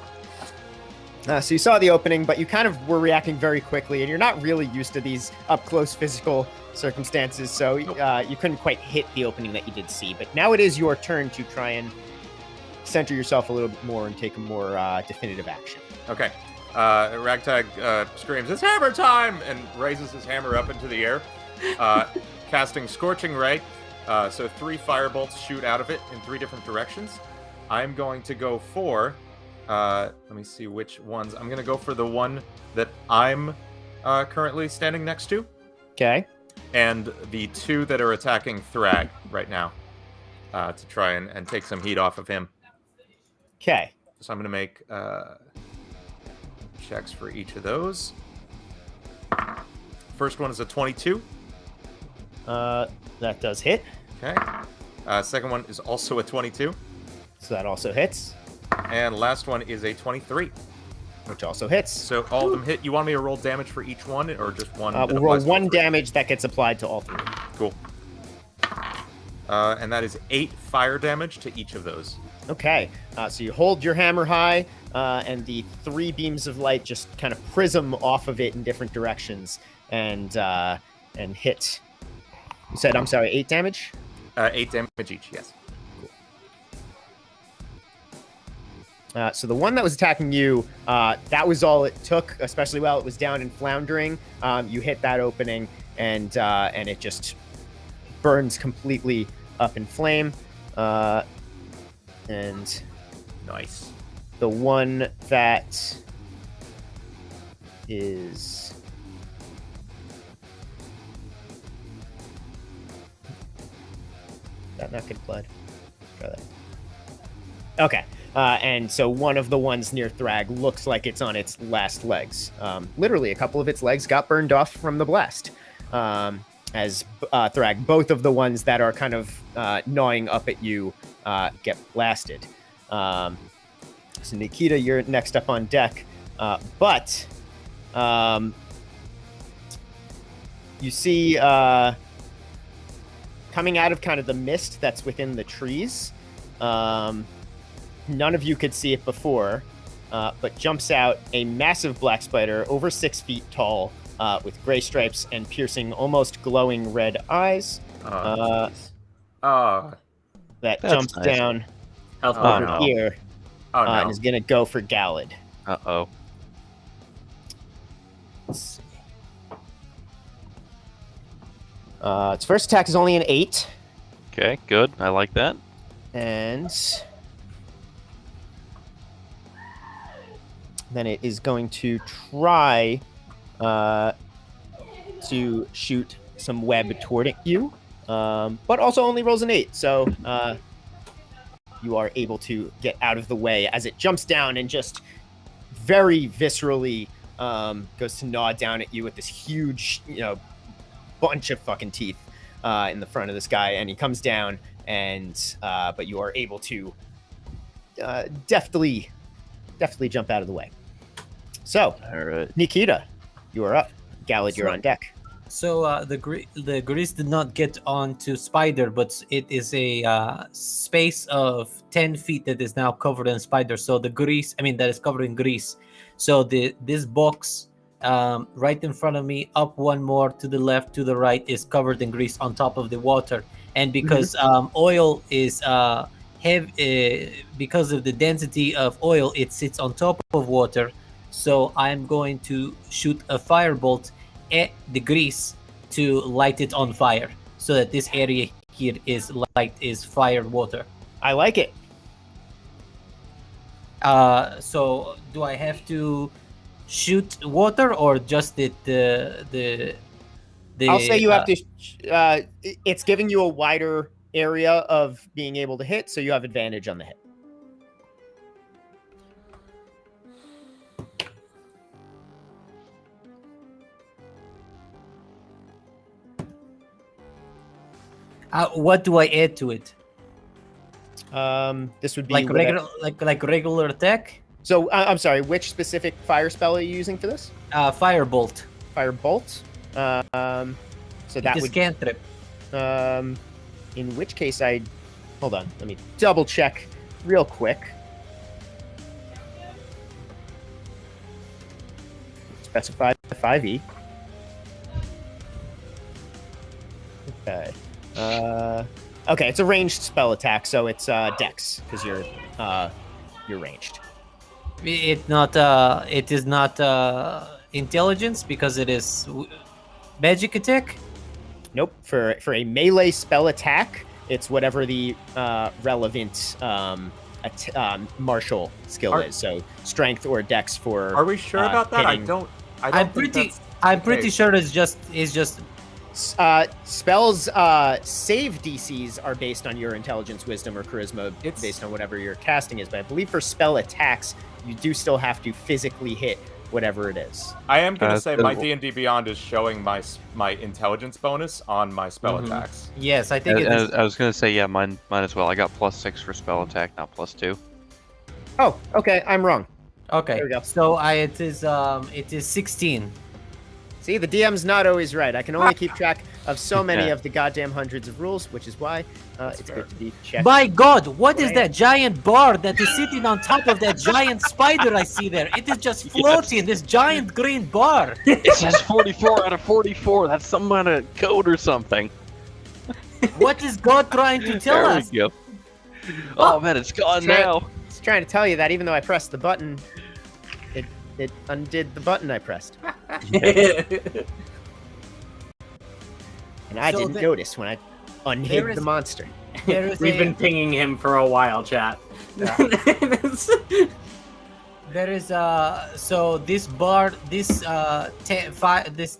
So you saw the opening, but you kind of were reacting very quickly, and you're not really used to these up-close physical circumstances, so you couldn't quite hit the opening that you did see. But now it is your turn to try and center yourself a little bit more and take a more definitive action. Okay. Ragtag screams, "It's hammer time!" and raises his hammer up into the air, casting Scorching Ray. So 3 firebolts shoot out of it in 3 different directions. I'm going to go for... let me see which ones. I'm going to go for the one that I'm currently standing next to. Okay. And the 2 that are attacking Thrag right now to try and take some heat off of him. Okay. So I'm going to make checks for each of those. First one is a 22. That does hit. Okay. Second one is also a 22. So that also hits, And last one is a 23. which also hits. So all of them hit. You want me to roll damage for each one, or just one? that We'll roll applies to all 1 three? damage that gets applied to all 3. Cool. And that is 8 fire damage to each of those. Okay. So you hold your hammer high, and the 3 beams of light just kind of prism off of it in different directions and hit. You said, I'm sorry, 8 damage? 8 damage each, yes. So the one that was attacking you, that was all it took, especially while it was down and floundering. You hit that opening, and it just burns completely up in flame. And Nice. the one that is... That not good blood. Try that. Okay. And so one of the ones near Thrag looks like it's on its last legs. Literally, a couple of its legs got burned off from the blast. As Thrag, both of the ones that are kind of gnawing up at you get blasted. So Nikita, you're next up on deck. But you see coming out of kind of the mist that's within the trees, none of you could see it before, but jumps out a massive black spider over 6 feet tall with gray stripes and piercing, almost glowing red eyes. Jeez. That That's jumps nice. down Health Oh, over no. here Oh, and no. is going to go for Galadh. Uh-oh. Let's see. Its first attack is only an 8, Okay, good. I like that. and then it is going to try to shoot some web toward you, but also only rolls an 8, so you are able to get out of the way as it jumps down and just very viscerally goes to gnaw down at you with this huge, bunch of fucking teeth in the front of this guy, and he comes down, and but you are able to deftly jump out of the way. So, All right. Nikita, you are up. Galadh, you're on deck. So the grease did not get onto Spider, but it is a space of 10 feet that is now covered in spider. So the grease, that is covered in grease. So this box right in front of me, up one more to the left, to the right, is covered in grease on top of the water. and because oil is because of the density of oil, it sits on top of water. So I'm going to shoot a firebolt at the grease to light it on fire, so that this area here is fire water. I like it. So do I have to shoot water or just the I'll say you have to. It's giving you a wider area of being able to hit, so you have advantage on the hit. What do I add to it? This would be Like regular attack? So I'm sorry. Which specific fire spell are you using for this? Firebolt. Firebolt. So that It is would. cantrip. In which case, hold on. Let me double check real quick. Specify 5e. Okay. Okay, it's a ranged spell attack, so it's Dex because you're ranged. It is not intelligence because it is magic attack. Nope. For a melee spell attack, it's whatever the relevant martial skill is. So strength or Dex for. Are we sure about that? Hitting. I'm pretty sure it's just spells save DCs are based on your intelligence, wisdom, or charisma. It's based on whatever your casting is. But I believe for spell attacks, you do still have to physically hit whatever it is. I am going to say my D&D Beyond is showing my intelligence bonus on my spell attacks. Yes, I think it is. I was going to say, yeah, mine as well. I got +6 for spell attack, not +2. Oh, okay. I'm wrong. Okay, There we go. so it is 16. See, the DM's not always right. I can only keep track of so many of the goddamn hundreds of rules, which is why it's good to be checked. By God, what is that giant bar that is sitting on top of that giant spider I see there? It is just floating, this giant green bar. It says 44 out of 44. That's some kind of code or something. What is God trying to tell us? There we go. Oh man, it's gone now. It's trying to tell you that even though I pressed the button, it undid the button I pressed. And I didn't notice when I unhid the monster. We've been pinging him for a while, chat. Yeah. There is so this bar, this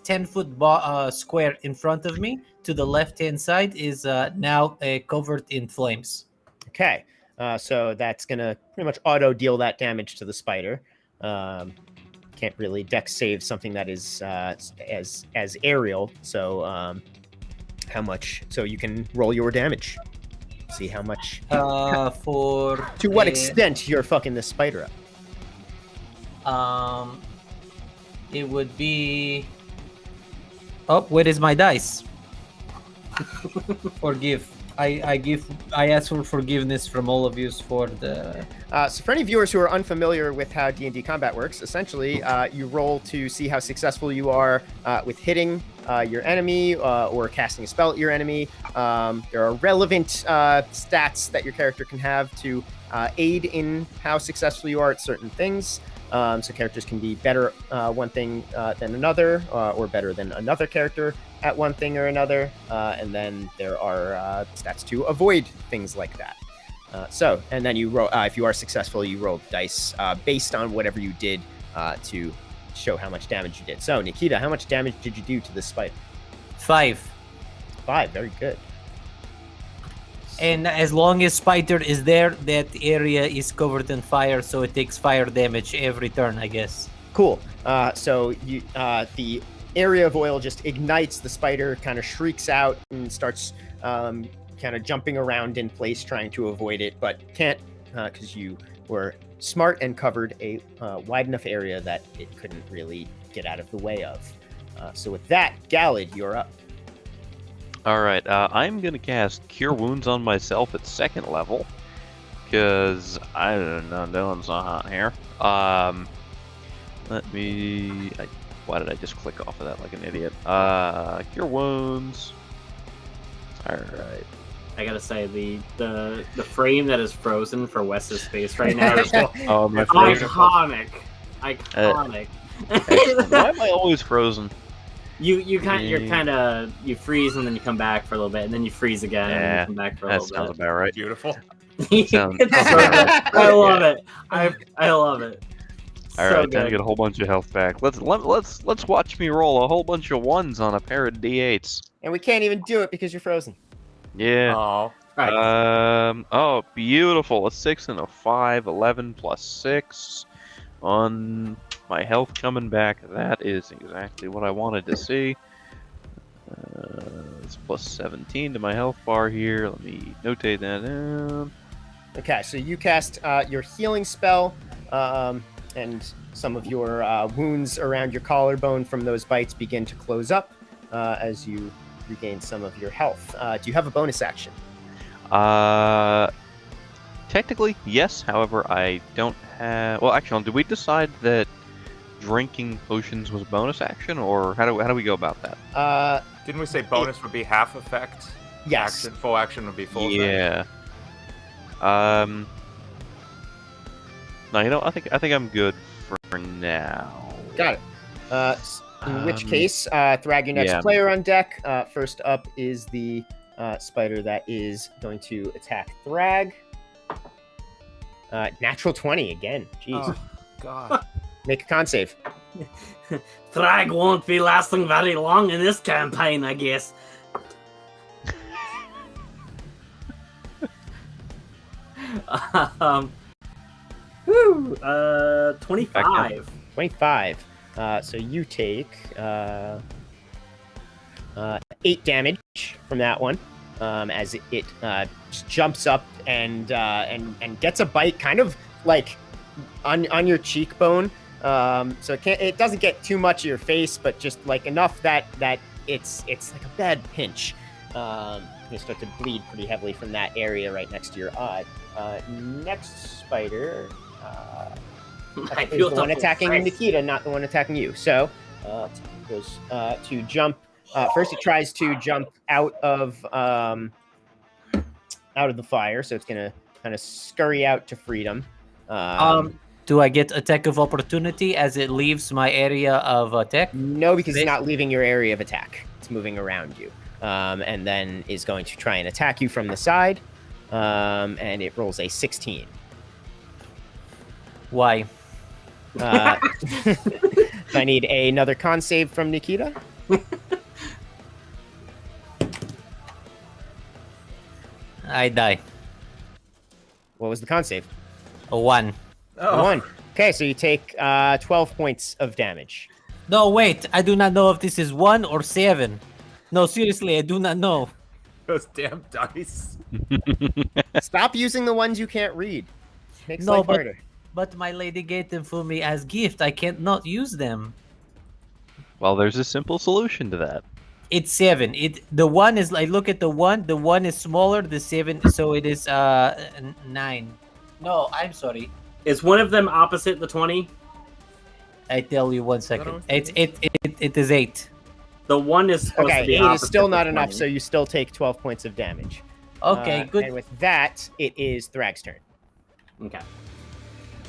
10-foot square in front of me to the left-hand side is now covered in flames. Okay, so that's gonna pretty much auto deal that damage to the spider. Can't really dex save something that is as aerial. So how much? So you can roll your damage. See how much. To what extent you're fucking this spider up? It would be. Oh, where is my dice? Forgive. I ask for forgiveness from all of you for the. So for any viewers who are unfamiliar with how D&D combat works, essentially you roll to see how successful you are with hitting your enemy or casting a spell at your enemy. There are relevant stats that your character can have to aid in how successful you are at certain things. So characters can be better one thing than another, or better than another character at one thing or another. And then there are stats to avoid things like that. And then you roll. If you are successful, you roll dice based on whatever you did to show how much damage you did. So Nikita, how much damage did you do to this spider? 5. 5. Very good. And as long as spider is there, that area is covered in fire, so it takes fire damage every turn, I guess. Cool. So you, the area of oil just ignites. The spider kind of shrieks out and starts kind of jumping around in place, trying to avoid it, but can't because you were smart and covered a wide enough area that it couldn't really get out of the way of. So with that, Galadh, you're up. Alright, I'm going to cast Cure Wounds on myself at 2nd level, because I don't know, doing so hot here. Let me... why did I just click off of that like an idiot? Cure Wounds. Alright. I gotta say the frame that is frozen for Wes's space right now is Oh, my favorite. iconic. Why am I always frozen? You freeze and then you come back for a little bit, and then you freeze again and then you come back for a That little sounds bit. about right. Beautiful. Sounds It's so about good. I love it. I love it. All So right, time to good. get a whole bunch of health back. Let's watch me roll a whole bunch of ones on a pair of d8s. And we can't even do it because you're frozen. Yeah. Oh, Right. Oh, beautiful. A 6 and a 5, 11 plus 6 on my health coming back. That is exactly what I wanted to see. It's plus 17 to my health bar here. Let me notate that down. Okay, so you cast your healing spell, and some of your wounds around your collarbone from those bites begin to close up as you regain some of your health. Do you have a bonus action? Technically, yes. However, I don't have. Well, actually, did we decide that drinking potions was a bonus action, or how do we go about that? didn't we say bonus would be half effect? Yes. Full action would be full effect. Yeah. No, I think I'm good for now. Got it. In which case, Thrag, your next yeah. player on deck. First up is the spider that is going to attack Thrag. Natural 20 again. Jeez. Oh, God. Make a con save. Thrag won't be lasting very long in this campaign, I guess. Woo, 25. 25. So you take 8 damage from that one as it just jumps up and gets a bite kind of like on your cheekbone. So it doesn't get too much of your face, but just like enough that it's like a bad pinch. You start to bleed pretty heavily from that area right next to your eye. Next spider is the one attacking Nikita, not the one attacking you. So goes to jump. First, it tries to jump out of the fire, so it's gonna kind of scurry out to freedom. Do I get attack of opportunity as it leaves my area of attack? No, because it's not leaving your area of attack. It's moving around you, and then is going to try and attack you from the side. And it rolls a 16. Why? I need another con save from Nikita. I die. What was the con save? A 1. Oh. 1. Okay, so you take 12 points of damage. No, wait. I do not know if this is 1 or 7. No, seriously, I do not know. Those damn dice. Stop using the ones you can't read. Makes No, life harder. But my lady gave them for me as gift. I can't not use them. Well, there's a simple solution to that. It's 7. The 1 is like, look at the 1. The 1 is smaller. The 7, so it is 9. No, I'm sorry. Is one of them opposite the 20? I tell you 1 second. It is 8. The one is supposed to be 8 is opposite still the not enough, 20. so you still take 12 points of damage. Okay, good. And with that, it is Thrag's turn. Okay.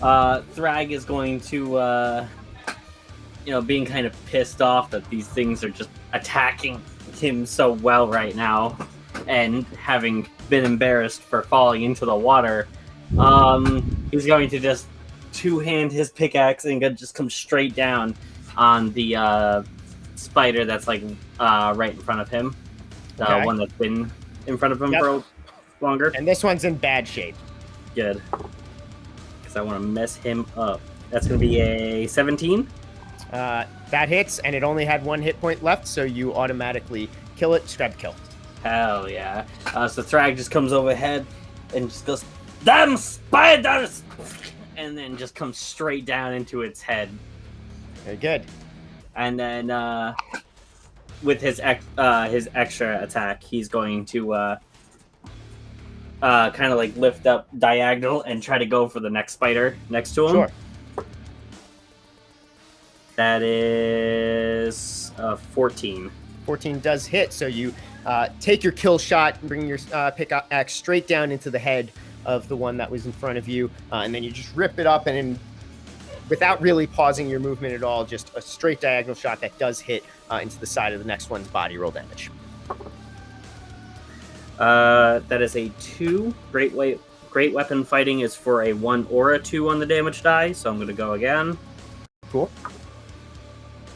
Thrag is going to, being kind of pissed off that these things are just attacking him so well right now, and having been embarrassed for falling into the water, he's going to just two-hand his pickaxe and just come straight down on the spider that's like right in front of him, the Okay. one that's been in front of him Yep. for longer. And this one's in bad shape. Good. Because I want to mess him up. That's going to be a 17. That hits, and it only had 1 hit point left, so you automatically kill it. Scrap kill. Hell yeah. So Thrag just comes overhead and just goes, "Damn spiders!" And then just comes straight down into its head. Very good. And then with his extra attack, he's going to kind of like lift up diagonal and try to go for the next spider next to him. Sure. That is 14. 14 does hit, so you take your kill shot and bring your pickaxe straight down into the head of the one that was in front of you, and then you just rip it up, and then, without really pausing your movement at all, just a straight diagonal shot that does hit into the side of the next one's body. Roll damage. That is a 2. Great weapon fighting is for a 1 or a 2 on the damage die, so I'm going to go again. Cool.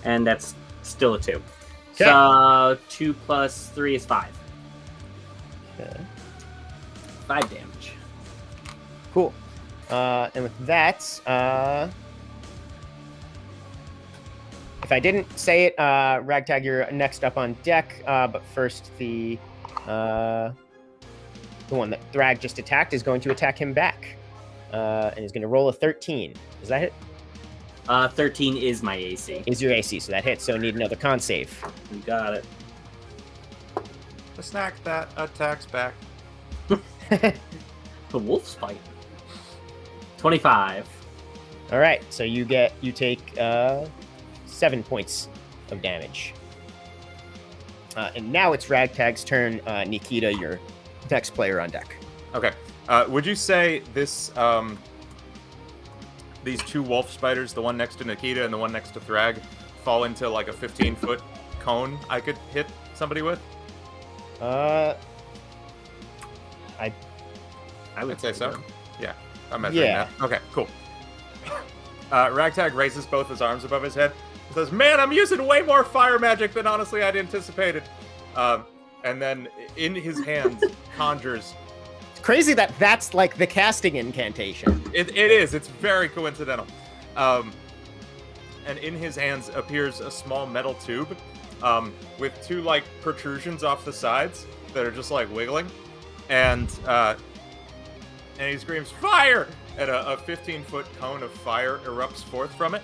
And that's still a 2. Okay. So 2 plus 3 is 5. Okay. 5 damage. Cool. And with that, if I didn't say it, Ragtag, you're next up on deck. But first, the one that Thrag just attacked is going to attack him back, and he's going to roll a 13. Does that hit? 13 is my AC. Is your AC, so that hits. So need another con save. You got it. The snack that attacks back. The wolf's fight. 25. All right, so you take 7 points of damage. And now it's Ragtag's turn. Nikita, your next player on deck. Okay. Would you say this these 2 wolf spiders, the one next to Nikita and the one next to Thrag, fall into like a 15-foot cone I could hit somebody with? I would I'd say so. so. Yeah, I'm measuring that. Okay, cool. Ragtag raises both his arms above his head and says, "Man, I'm using way more fire magic than honestly I'd anticipated." And then in his hands conjures. It's crazy that that's like the casting incantation. It is. It's very coincidental. And in his hands appears a small metal tube with 2 like protrusions off the sides that are just like wiggling, and he screams "Fire!" and a 15-foot cone of fire erupts forth from it.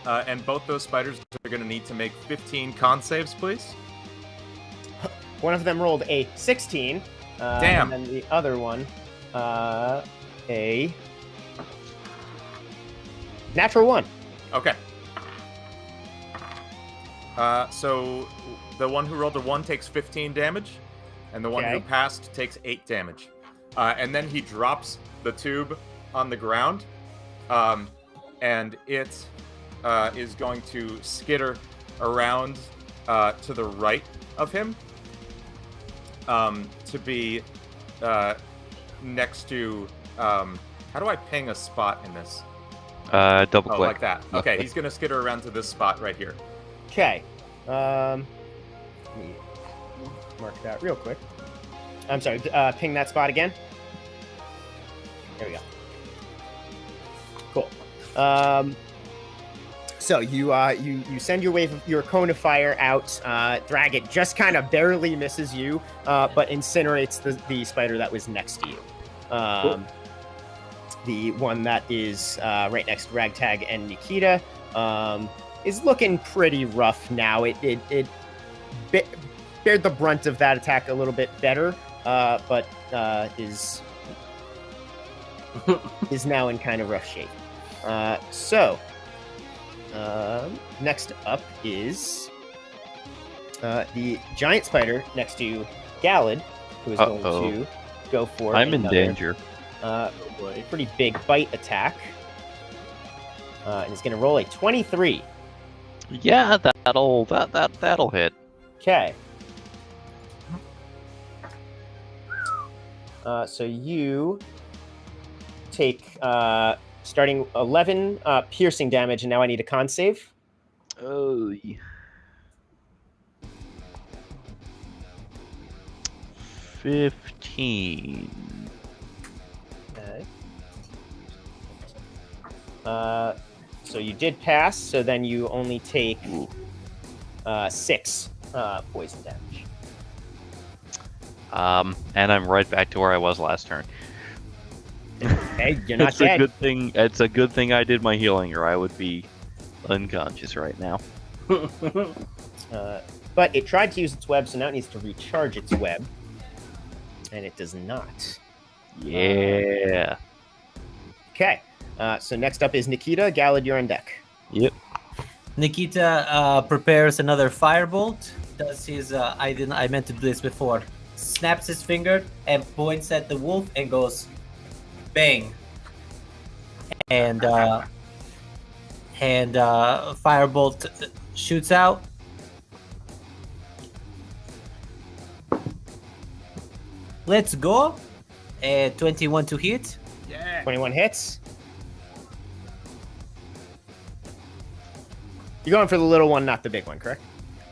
And both those spiders are going to need to make 15 con saves, please. One of them rolled a 16. Damn. And then the other one, a natural 1. Okay. So the one who rolled a 1 takes 15 damage, and the one who Okay. passed takes 8 damage. And then he drops the tube on the ground, and it is going to skitter around to the right of him, to be next to... how do I ping a spot in this? Double Oh, click. like that. Okay, he's going to skitter around to this spot right here. Okay. Let me mark that real quick. I'm sorry, ping that spot again. There we go. Cool. So you send your cone of fire out. Thrag, it just kind of barely misses you, but incinerates the spider that was next to you. Cool. The one that is right next to Ragtag and Nikita is looking pretty rough now. It bared the brunt of that attack a little bit better, but is now in kind of rough shape. Next up is the giant spider next to Galadh, who is going to go for I'm in another, danger. pretty big bite attack. And he's going to roll a 23. Yeah, that'll hit. Okay. So you take starting 11 piercing damage, and now I need a con save. Oh. 15. Okay. So you did pass, so then you only take 6 poison damage. And I'm right back to where I was last turn. Okay, you're not It's dead. a good thing. It's a good thing I did my healing, or I would be unconscious right now. But it tried to use its web, so now it needs to recharge its web. And it does not. Yeah. Okay. So next up is Nikita. Galadh, you're on deck. Yep. Nikita prepares another firebolt does his I meant to do this before. Snaps his finger and points at the wolf and goes, bang. And firebolt shoots out. Let's go. 21 to hit. Yeah. 21 hits. You're going for the little one, not the big one, correct?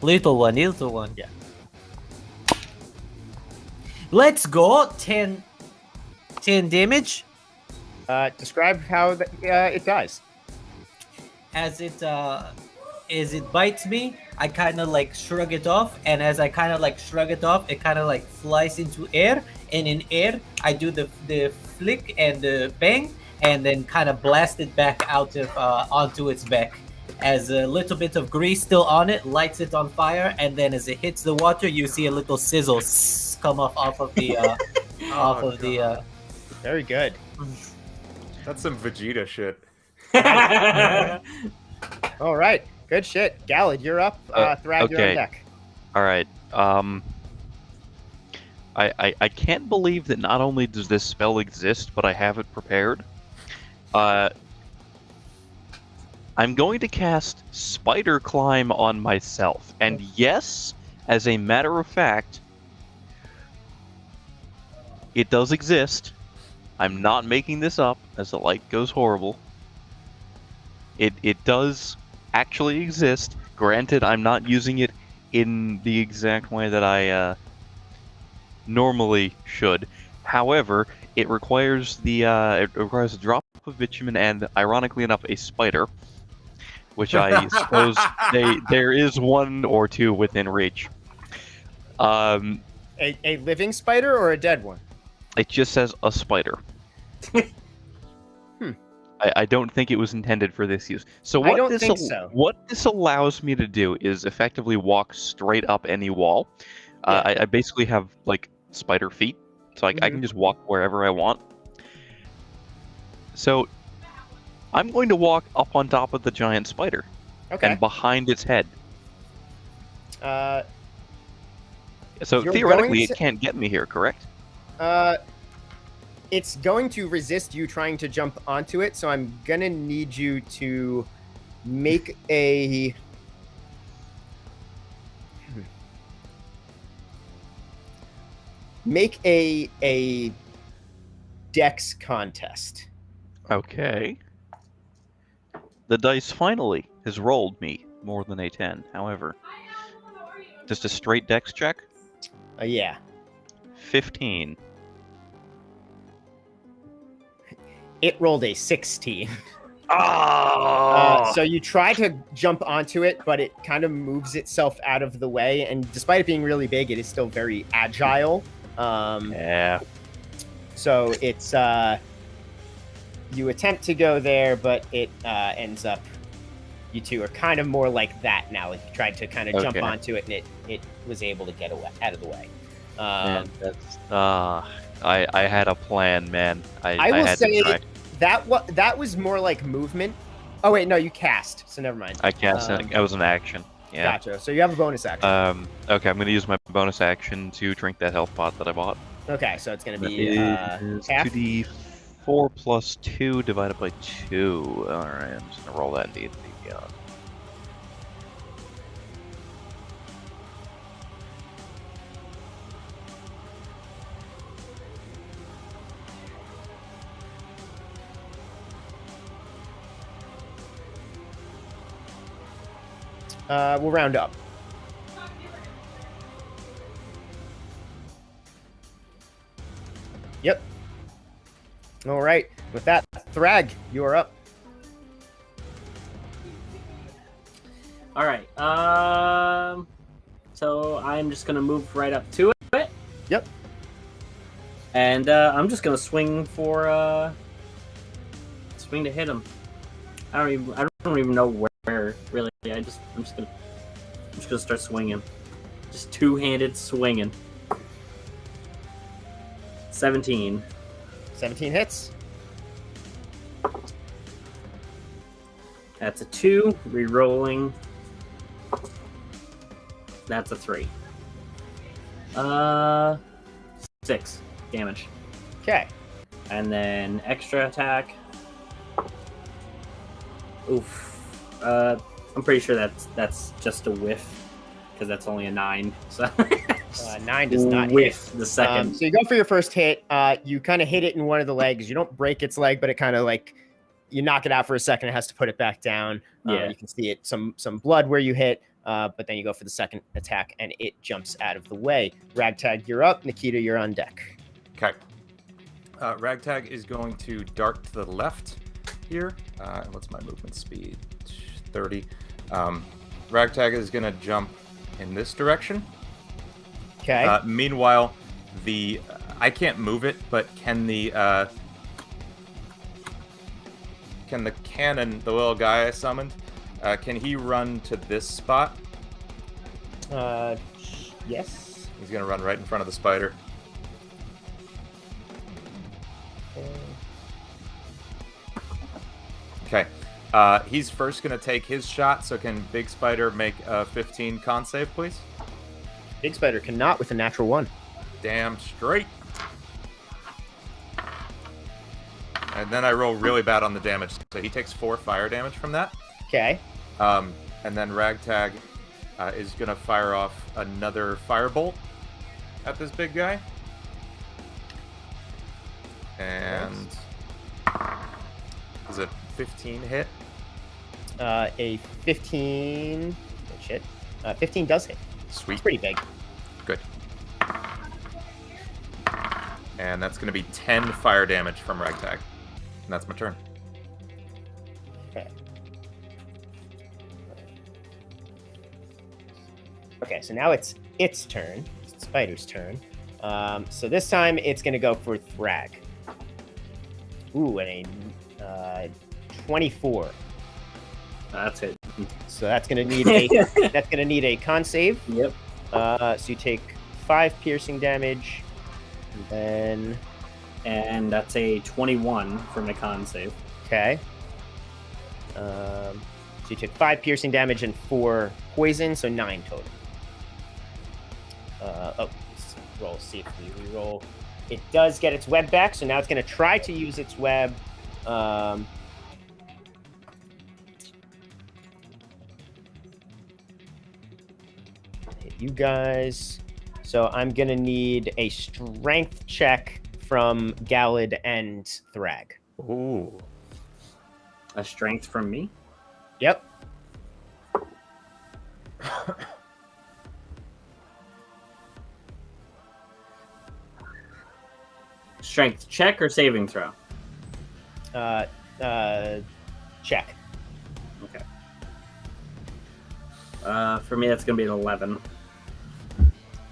Little one. Yeah. Let's go. 10 damage. Describe how it dies. As it bites me, I kind of like shrug it off, and as I kind of like shrug it off, it kind of like flies into air, and in air I do the flick and the bang, and then kind of blast it back out of onto its back. As a little bit of grease still on it, lights it on fire, and then as it hits the water, you see a little sizzle come off of the Very good. That's some Vegeta shit. All right. Good shit. Galadh, you're up. Thrag, you're on okay. deck. All right. I can't believe that not only does this spell exist, but I have it prepared. I'm going to cast Spider Climb on myself. And yes, as a matter of fact, it does exist. I'm not making this up as the light goes horrible. It does actually exist. Granted, I'm not using it in the exact way that I normally should. However, it requires a drop of bitumen and, ironically enough, a spider, which I suppose there is one or two within reach. A living spider or a dead one? It just says a spider. I don't think it was intended for this use. So I don't think so. What this allows me to do is effectively walk straight up any wall. I basically have like spider feet, so I can just walk wherever I want. So I'm going to walk up on top of the giant spider, and behind its head. So theoretically, it can't get me here, correct? It's going to resist you trying to jump onto it, so I'm gonna need you to make a dex contest. Okay. The dice finally has rolled me more than a 10. However, just a straight dex check? Yeah. 15. It rolled a 16. Oh! So you try to jump onto it, but it kind of moves itself out of the way, and despite it being really big, it is still very agile. Yeah. So it's you attempt to go there, but it ends up. You two are kind of more like that now. Like you tried to kind of jump onto it, and it was able to get away, out of the way. Man, that's I had a plan, man. I will had say to try. that was more like movement. Oh wait, no, you cast, so never mind. I cast it. That was an action. Yeah. Gotcha. So you have a bonus action. Okay, I'm gonna use my bonus action to drink that health pot that I bought. Okay, so it's gonna be It is half. 2d4 plus 2 divided by 2. All right, I'm just gonna roll that D&D. We'll round up. Yep. All right. With that, Thrag, you are up. All right. So I'm just gonna move right up to it. Yep. And I'm just gonna swing to hit him. I don't even know where really. I'm just gonna start swinging. Just two-handed swinging. 17. 17 hits. That's a 2. Rerolling. That's a 3. 6 damage. Okay. And then extra attack. Oof. I'm pretty sure that's just a whiff, because that's only a 9. So 9 does not whiff hit. the second. So you go for your first hit. You kind of hit it in one of the legs. You don't break its leg, but it kind of like you knock it out for a second. It has to put it back down. Yeah. You can see it some blood where you hit. But then you go for the second attack, and it jumps out of the way. Ragtag, you're up. Nikita, you're on deck. Okay. Ragtag is going to dart to the left here. What's my movement speed? 30. Ragtag is going to jump in this direction. Okay. Meanwhile, I can't move it, but can the cannon, the little guy I summoned, can he run to this spot? Yes. He's going to run right in front of the spider. Okay. He's first going to take his shot, so can Big Spider make a 15 con save, please? Big Spider cannot with a natural 1. Damn straight. And then I roll really bad on the damage, so he takes 4 fire damage from that. Okay. And then Ragtag is going to fire off another firebolt at this big guy. And is it 15 hit? A 15... Oh, shit. 15 does hit. Sweet. It's pretty big. Good. And that's going to be 10 fire damage from Ragtag. And that's my turn. Okay. Okay, so now it's its turn. It's the spider's turn. So this time it's going to go for Thrag. Ooh, and a 24. That's it. So that's going to need a con save. Yep. So you take 5 piercing damage, and And that's a 21 from the con save. okay. So you took 5 piercing damage and 4 poison, so 9 total. Let's roll. See if we reroll. It does get its web back, so now it's going to try to use its web. Hit you guys. So I'm going to need a strength check from Galadh and Thrag. Ooh. A strength from me? Yep. Strength check or saving throw? Check. Okay. For me, that's going to be an 11.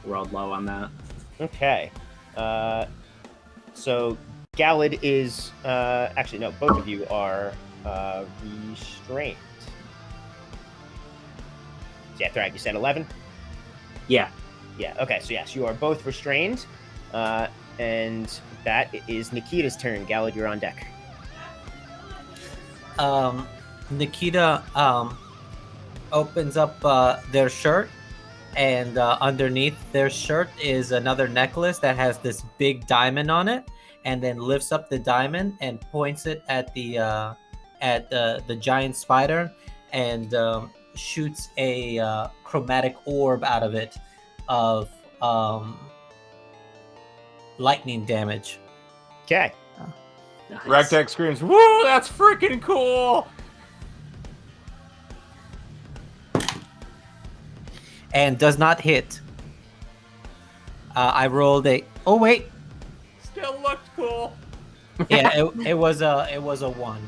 Rolled low on that. Okay. So Galadh is actually no, both of you are restrained. Yeah, Thrag, you said 11? Yeah. Yeah, okay, so yes, you are both restrained. And that is Nikita's turn. Galadh, you're on deck. Nikita opens up their shirt, and underneath their shirt is another necklace that has this big diamond on it, and then lifts up the diamond and points it at the giant spider, and shoots a chromatic orb out of it of lightning damage. Okay. Nice. Ragtag screams, "Woo, that's freaking cool!" And does not hit. I rolled a. Oh wait, Still looked cool. yeah, it was a 1.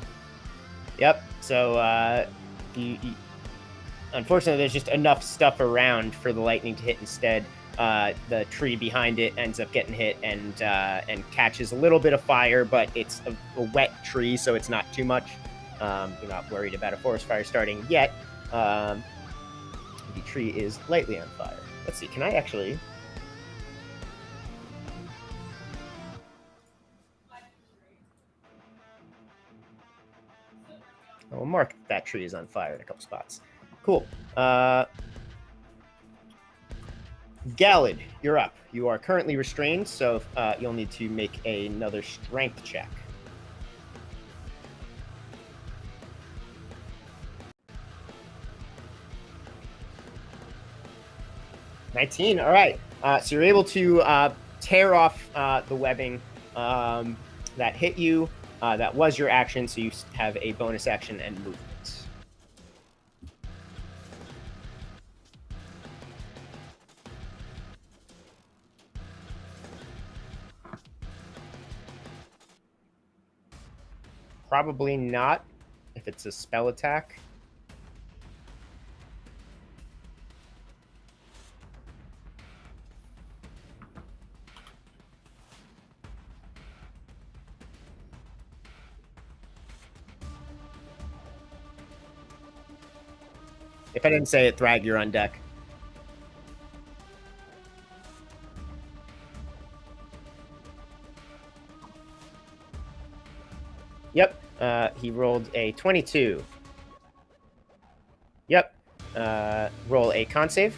Yep. So you unfortunately, there's just enough stuff around for the lightning to hit instead. The tree behind it ends up getting hit and catches a little bit of fire, but it's a wet tree, so it's not too much. You're not worried about a forest fire starting yet. The tree is lightly on fire. Let's see. Can I actually? I will mark that tree is on fire in a couple spots. Cool. Galadh, you're up. You are currently restrained, so you'll need to make another strength check. $19. All right. So you're able to tear off the webbing that hit you. That was your action, so you have a bonus action and movement. Probably not, if it's a spell attack. If I didn't say it, Thrag, you're on deck. Yep. He rolled a 22. Yep. Roll a con save.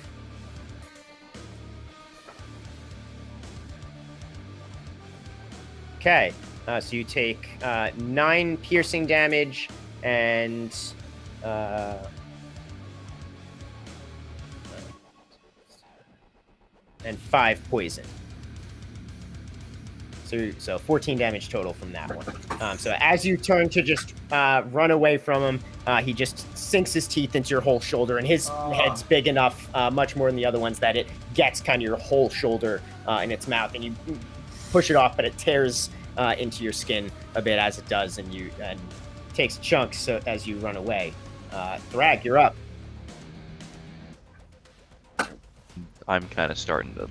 Okay. So you take 9 piercing damage and 5 poison. So 14 damage total from that one. So as you turn to just run away from him, he just sinks his teeth into your whole shoulder, and his head's big enough, much more than the other ones, that it gets kind of your whole shoulder in its mouth, and you push it off, but it tears into your skin a bit as it does, and takes chunks as you run away. Thrag, you're up. I'm kind of starting to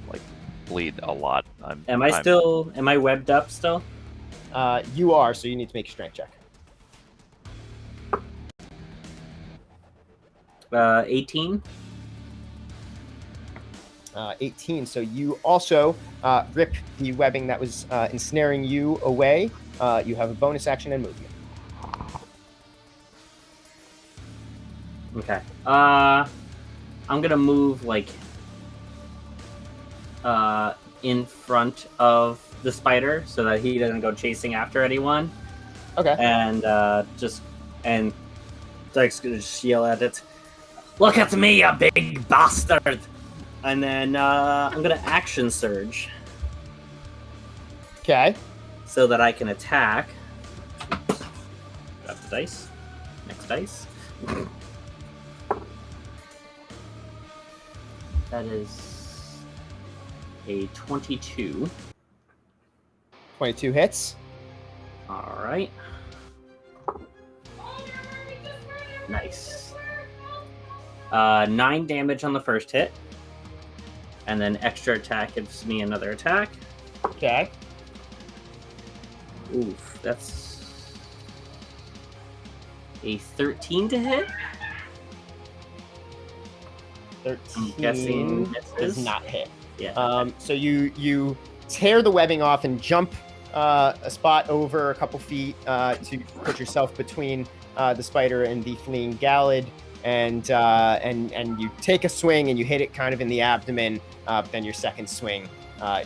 bleed a lot. Am I webbed up still? You are, so you need to make a strength check. 18. 18. So you also rip the webbing that was ensnaring you away. You have a bonus action and movement. Okay. I'm gonna move in front of the spider so that he doesn't go chasing after anyone. Okay. And Dyke's gonna just yell at it. Look at me, you big bastard! And then I'm gonna action surge. Okay. So that I can attack. Grab the dice. Next dice. That is a 22. 22 hits. All right. Nice. 9 damage on the first hit. And then extra attack gives me another attack. Okay. Oof, that's a 13 to hit. 13 I'm guessing does not hit. Yeah. So you tear the webbing off and jump a spot over a couple feet to put yourself between the spider and the fleeing Galadh, and you take a swing and you hit it kind of in the abdomen. Then your second swing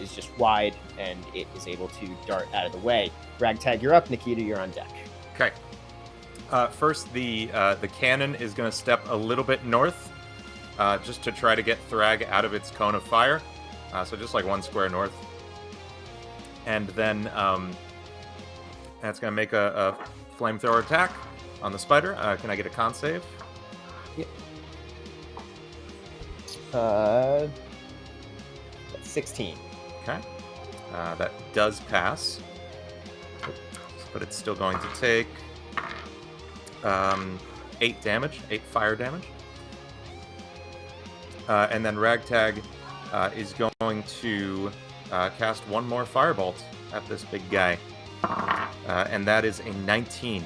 is just wide and it is able to dart out of the way. Ragtag, you're up. Nikita, you're on deck. Okay. First, the cannon is going to step a little bit north, just to try to get Thrag out of its cone of fire. So just like 1 square north. And then that's going to make a flamethrower attack on the spider. Can I get a con save? Yeah. 16. Okay. That does pass. But it's still going to take 8 damage, 8 fire damage. And then Ragtag is going to cast 1 more firebolt at this big guy. And that is a 19.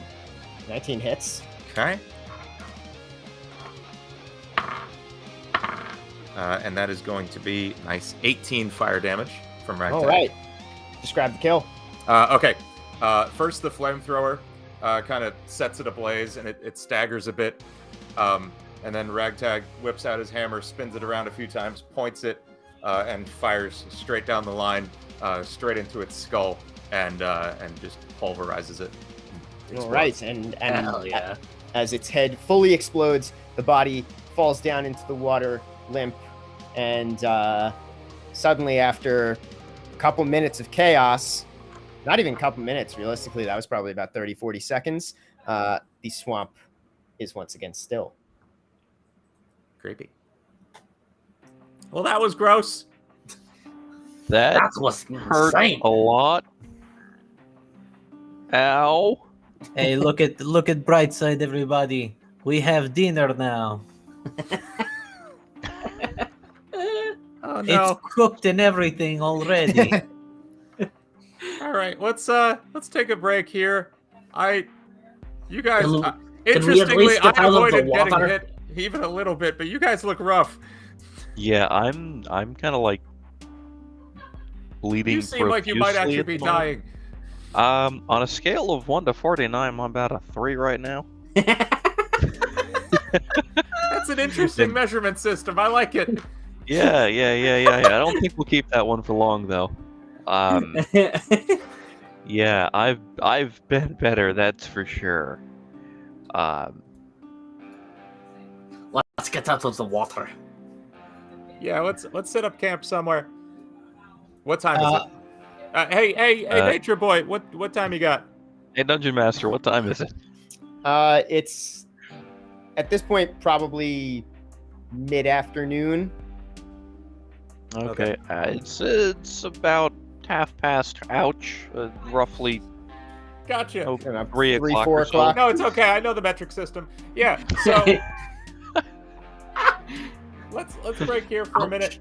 19 hits. Okay. And that is going to be nice 18 fire damage from Ragtag. All right. Describe the kill. Okay. First, the flamethrower kind of sets it ablaze, and it staggers a bit. And then Ragtag whips out his hammer, spins it around a few times, points it and fires straight down the line, straight into its skull, and just pulverizes it. All right, and Hell yeah. as its head fully explodes, the body falls down into the water, limp, and suddenly, after a couple minutes of chaos, not even a couple minutes, realistically, that was probably about 30, 40 seconds, the swamp is once again still. Creepy. Well, that was gross. That That's what's hurt insane. a lot. Ow. Hey, look at Brightside, everybody. We have dinner now. Oh It's no! cooked and everything already. All right, let's take a break here. You guys, Can we at interestingly, least I get out of the avoided getting water? hit even a little bit, but you guys look rough. Yeah, I'm kind of like bleeding. You seem like you might profusely actually at be the moment. dying. On a scale of 1 to 49, I'm about a 3 right now. That's an interesting measurement system. I like it. Yeah. I don't think we'll keep that one for long though. Yeah, I've been better, that's for sure. Let's get out of the water. Yeah, let's set up camp somewhere. What time is it? Hey, Nature Boy, what time you got? Hey, Dungeon Master, what time is it? It's at this point probably mid-afternoon. Okay, it's about 1/2 past. Ouch, roughly. Gotcha. Oh, About 3 o'clock 4 or so. o'clock. No, it's okay. I know the metric system. Yeah. So let's break here for a minute.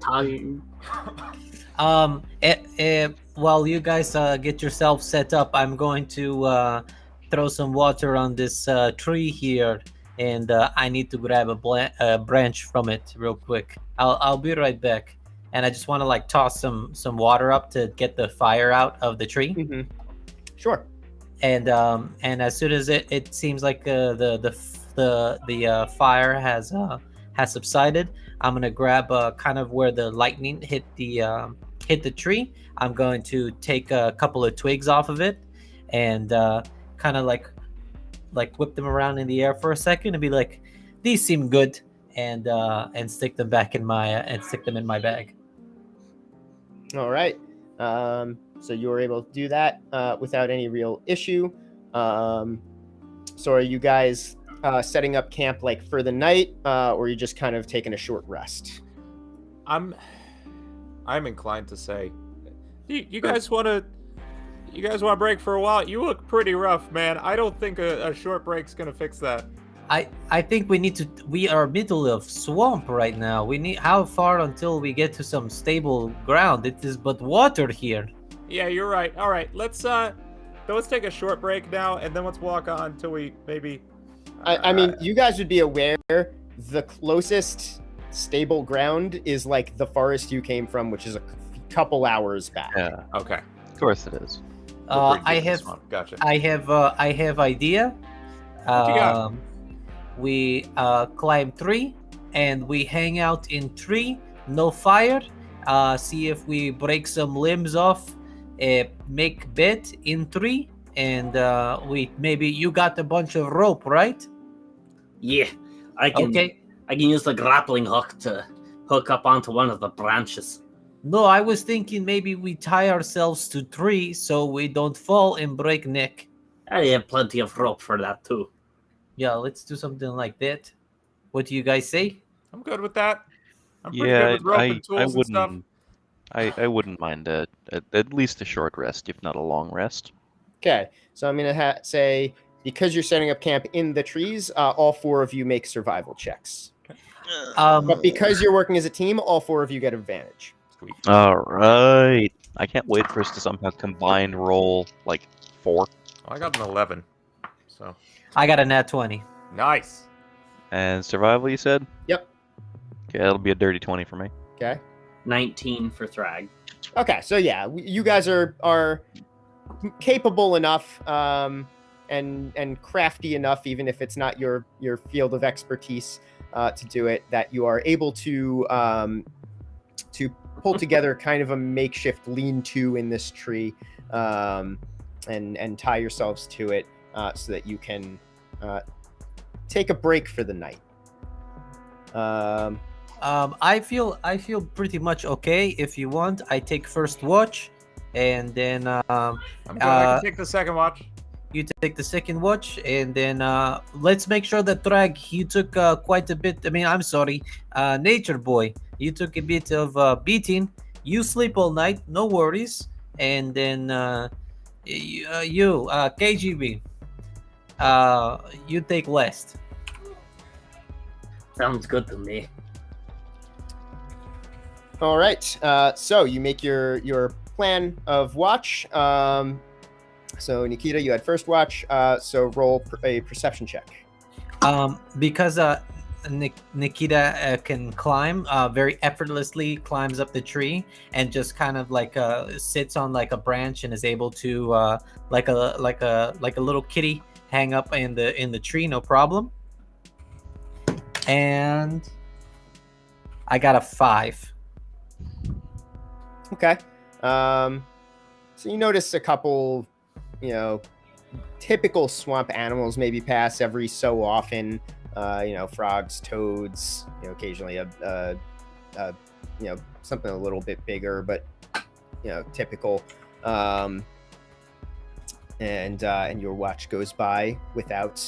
While you guys get yourself set up, I'm going to throw some water on this tree here, and I need to grab a branch from it real quick. I'll be right back, and I just want to like toss some water up to get the fire out of the tree. Mm-hmm. Sure. And as soon as it seems like the fire has subsided, I'm gonna grab kind of where the lightning hit the tree. I'm going to take a couple of twigs off of it and kind of like whip them around in the air for a second and be like, these seem good, and stick them back in my bag. All right. So you were able to do that without any real issue. So are you guys setting up camp like for the night, or are you just kind of taking a short rest? I'm inclined to say, you guys want to break for a while? You look pretty rough, man. I don't think a short break's gonna fix that. I think we are middle of swamp right now. How far until we get to some stable ground? It is but water here. Yeah, you're right. All right, let's take a short break now, and then let's walk on until we maybe. I mean, you guys would be aware the closest stable ground is like the forest you came from, which is a couple hours back. Yeah, Okay. of course it is. I have. Gotcha. I have idea. What you got? We climb tree and we hang out in tree. No fire. See if we break some limbs off. Make bed in tree, and you got a bunch of rope, right? Yeah, I can use the grappling hook to hook up onto one of the branches. No, I was thinking maybe we tie ourselves to tree so we don't fall and break neck. I have plenty of rope for that too. Yeah, let's do something like that. What do you guys say? I'm good with that. I'm pretty good with rope and tools and stuff. I wouldn't mind at least a short rest, if not a long rest. Okay, so I'm gonna say, because you're setting up camp in the trees, all 4 of you make survival checks. But because you're working as a team, all 4 of you get advantage. Sweet. All right. I can't wait for us to somehow combine roll like 4. I got an 11. So I got a nat 20. nice. And survival, you said? Yep. Okay, that'll be a dirty 20 for me. Okay. 19 for Thrag. Okay, so yeah, you guys are capable enough and crafty enough, even if it's not your field of expertise, to do it, that you are able to pull together kind of a makeshift lean-to in this tree, and tie yourselves to it so that you can take a break for the night. I feel pretty much okay. If you want, I take first watch, and then I'm good. I can take the second watch. you take the second watch, and then let's make sure that Thrag, you took quite a bit. I mean, I'm sorry, Nature Boy, you took a bit of beating. You sleep all night, no worries. And then KGB, you take last. Sounds good to me. All right. So you make your plan of watch. So Nikita, you had first watch. So roll a perception check. Because Nikita can climb very effortlessly, climbs up the tree and just kind of like sits on like a branch and is able to like a little kitty hang up in the tree, no problem. And I got a 5. Okay. So you notice a couple, typical swamp animals maybe pass every so often. Frogs, toads, occasionally something a little bit bigger, but typical. And your watch goes by without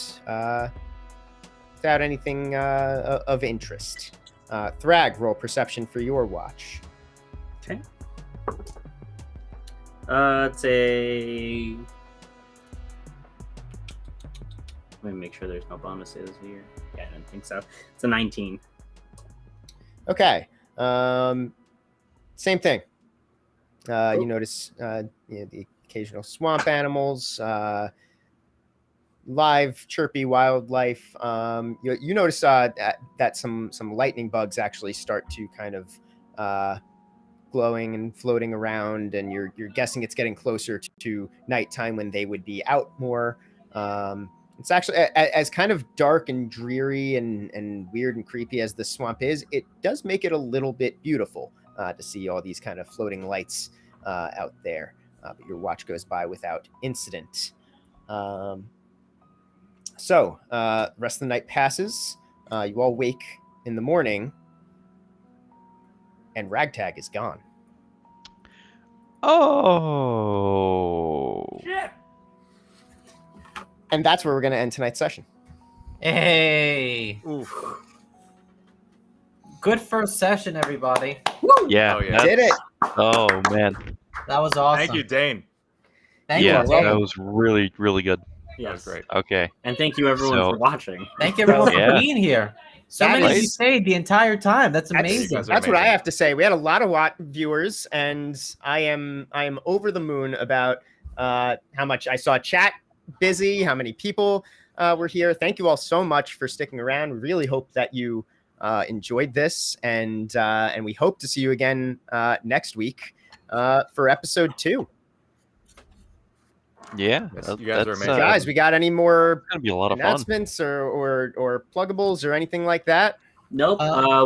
anything of interest. Thrag, roll perception for your watch. Okay. It's a. Let me make sure there's no bonuses here. Yeah, I don't think so. It's a 19. Okay. Same thing. You notice the occasional swamp animals, live, chirpy wildlife. You notice that some lightning bugs actually start to kind of glowing and floating around, and you're guessing it's getting closer to nighttime when they would be out more. It's actually as kind of dark and dreary and weird and creepy as the swamp is, it does make it a little bit beautiful to see all these kind of floating lights out there. But your watch goes by without incident. So the rest of the night passes. You all wake in the morning, and Ragtag is gone. Oh. Shit. And that's where we're going to end tonight's session. Hey, Oof. good first session, everybody. Yeah. Oh, yeah. Did it. Oh man. That was awesome. Thank you, Dane. Thank Yeah, you. that was really, really good. That was Yes. great. Okay. And thank you everyone So- for watching. Thank you everyone Yeah. for being here. So That many of is- you stayed the entire time. That's amazing. guys are That's what I amazing. have to say. We had a lot of viewers, and I am over the moon about how much I saw chat busy, how many people were here. Thank you all so much for sticking around. We really hope that you enjoyed this, and we hope to see you again next week for episode 2. Yeah. Yes, you guys are that's, amazing. Guys, we got any more gonna be a lot of fun. announcements or pluggables or anything like that? Nope.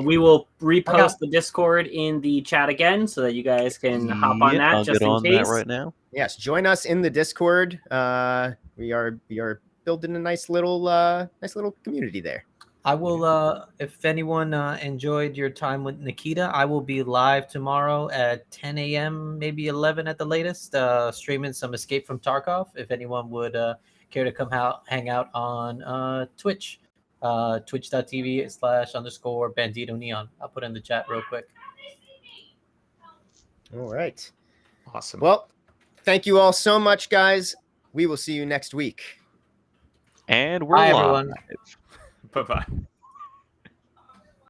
We will repost the Discord in the chat again so that you guys can hop on Yep, that I'll just get in on case. that right now. Yes, join us in the Discord. We are building a nice little community there. I will, if anyone enjoyed your time with Nikita, I will be live tomorrow at 10 a.m., maybe 11 at the latest, streaming some Escape from Tarkov. If anyone would care to come hang out on Twitch, twitch.tv/_Bandito Neon. I'll put it in the chat real quick. All right. Awesome. Well, thank you all so much, guys. We will see you next week. And we're Bye, live. everyone. Bye-bye.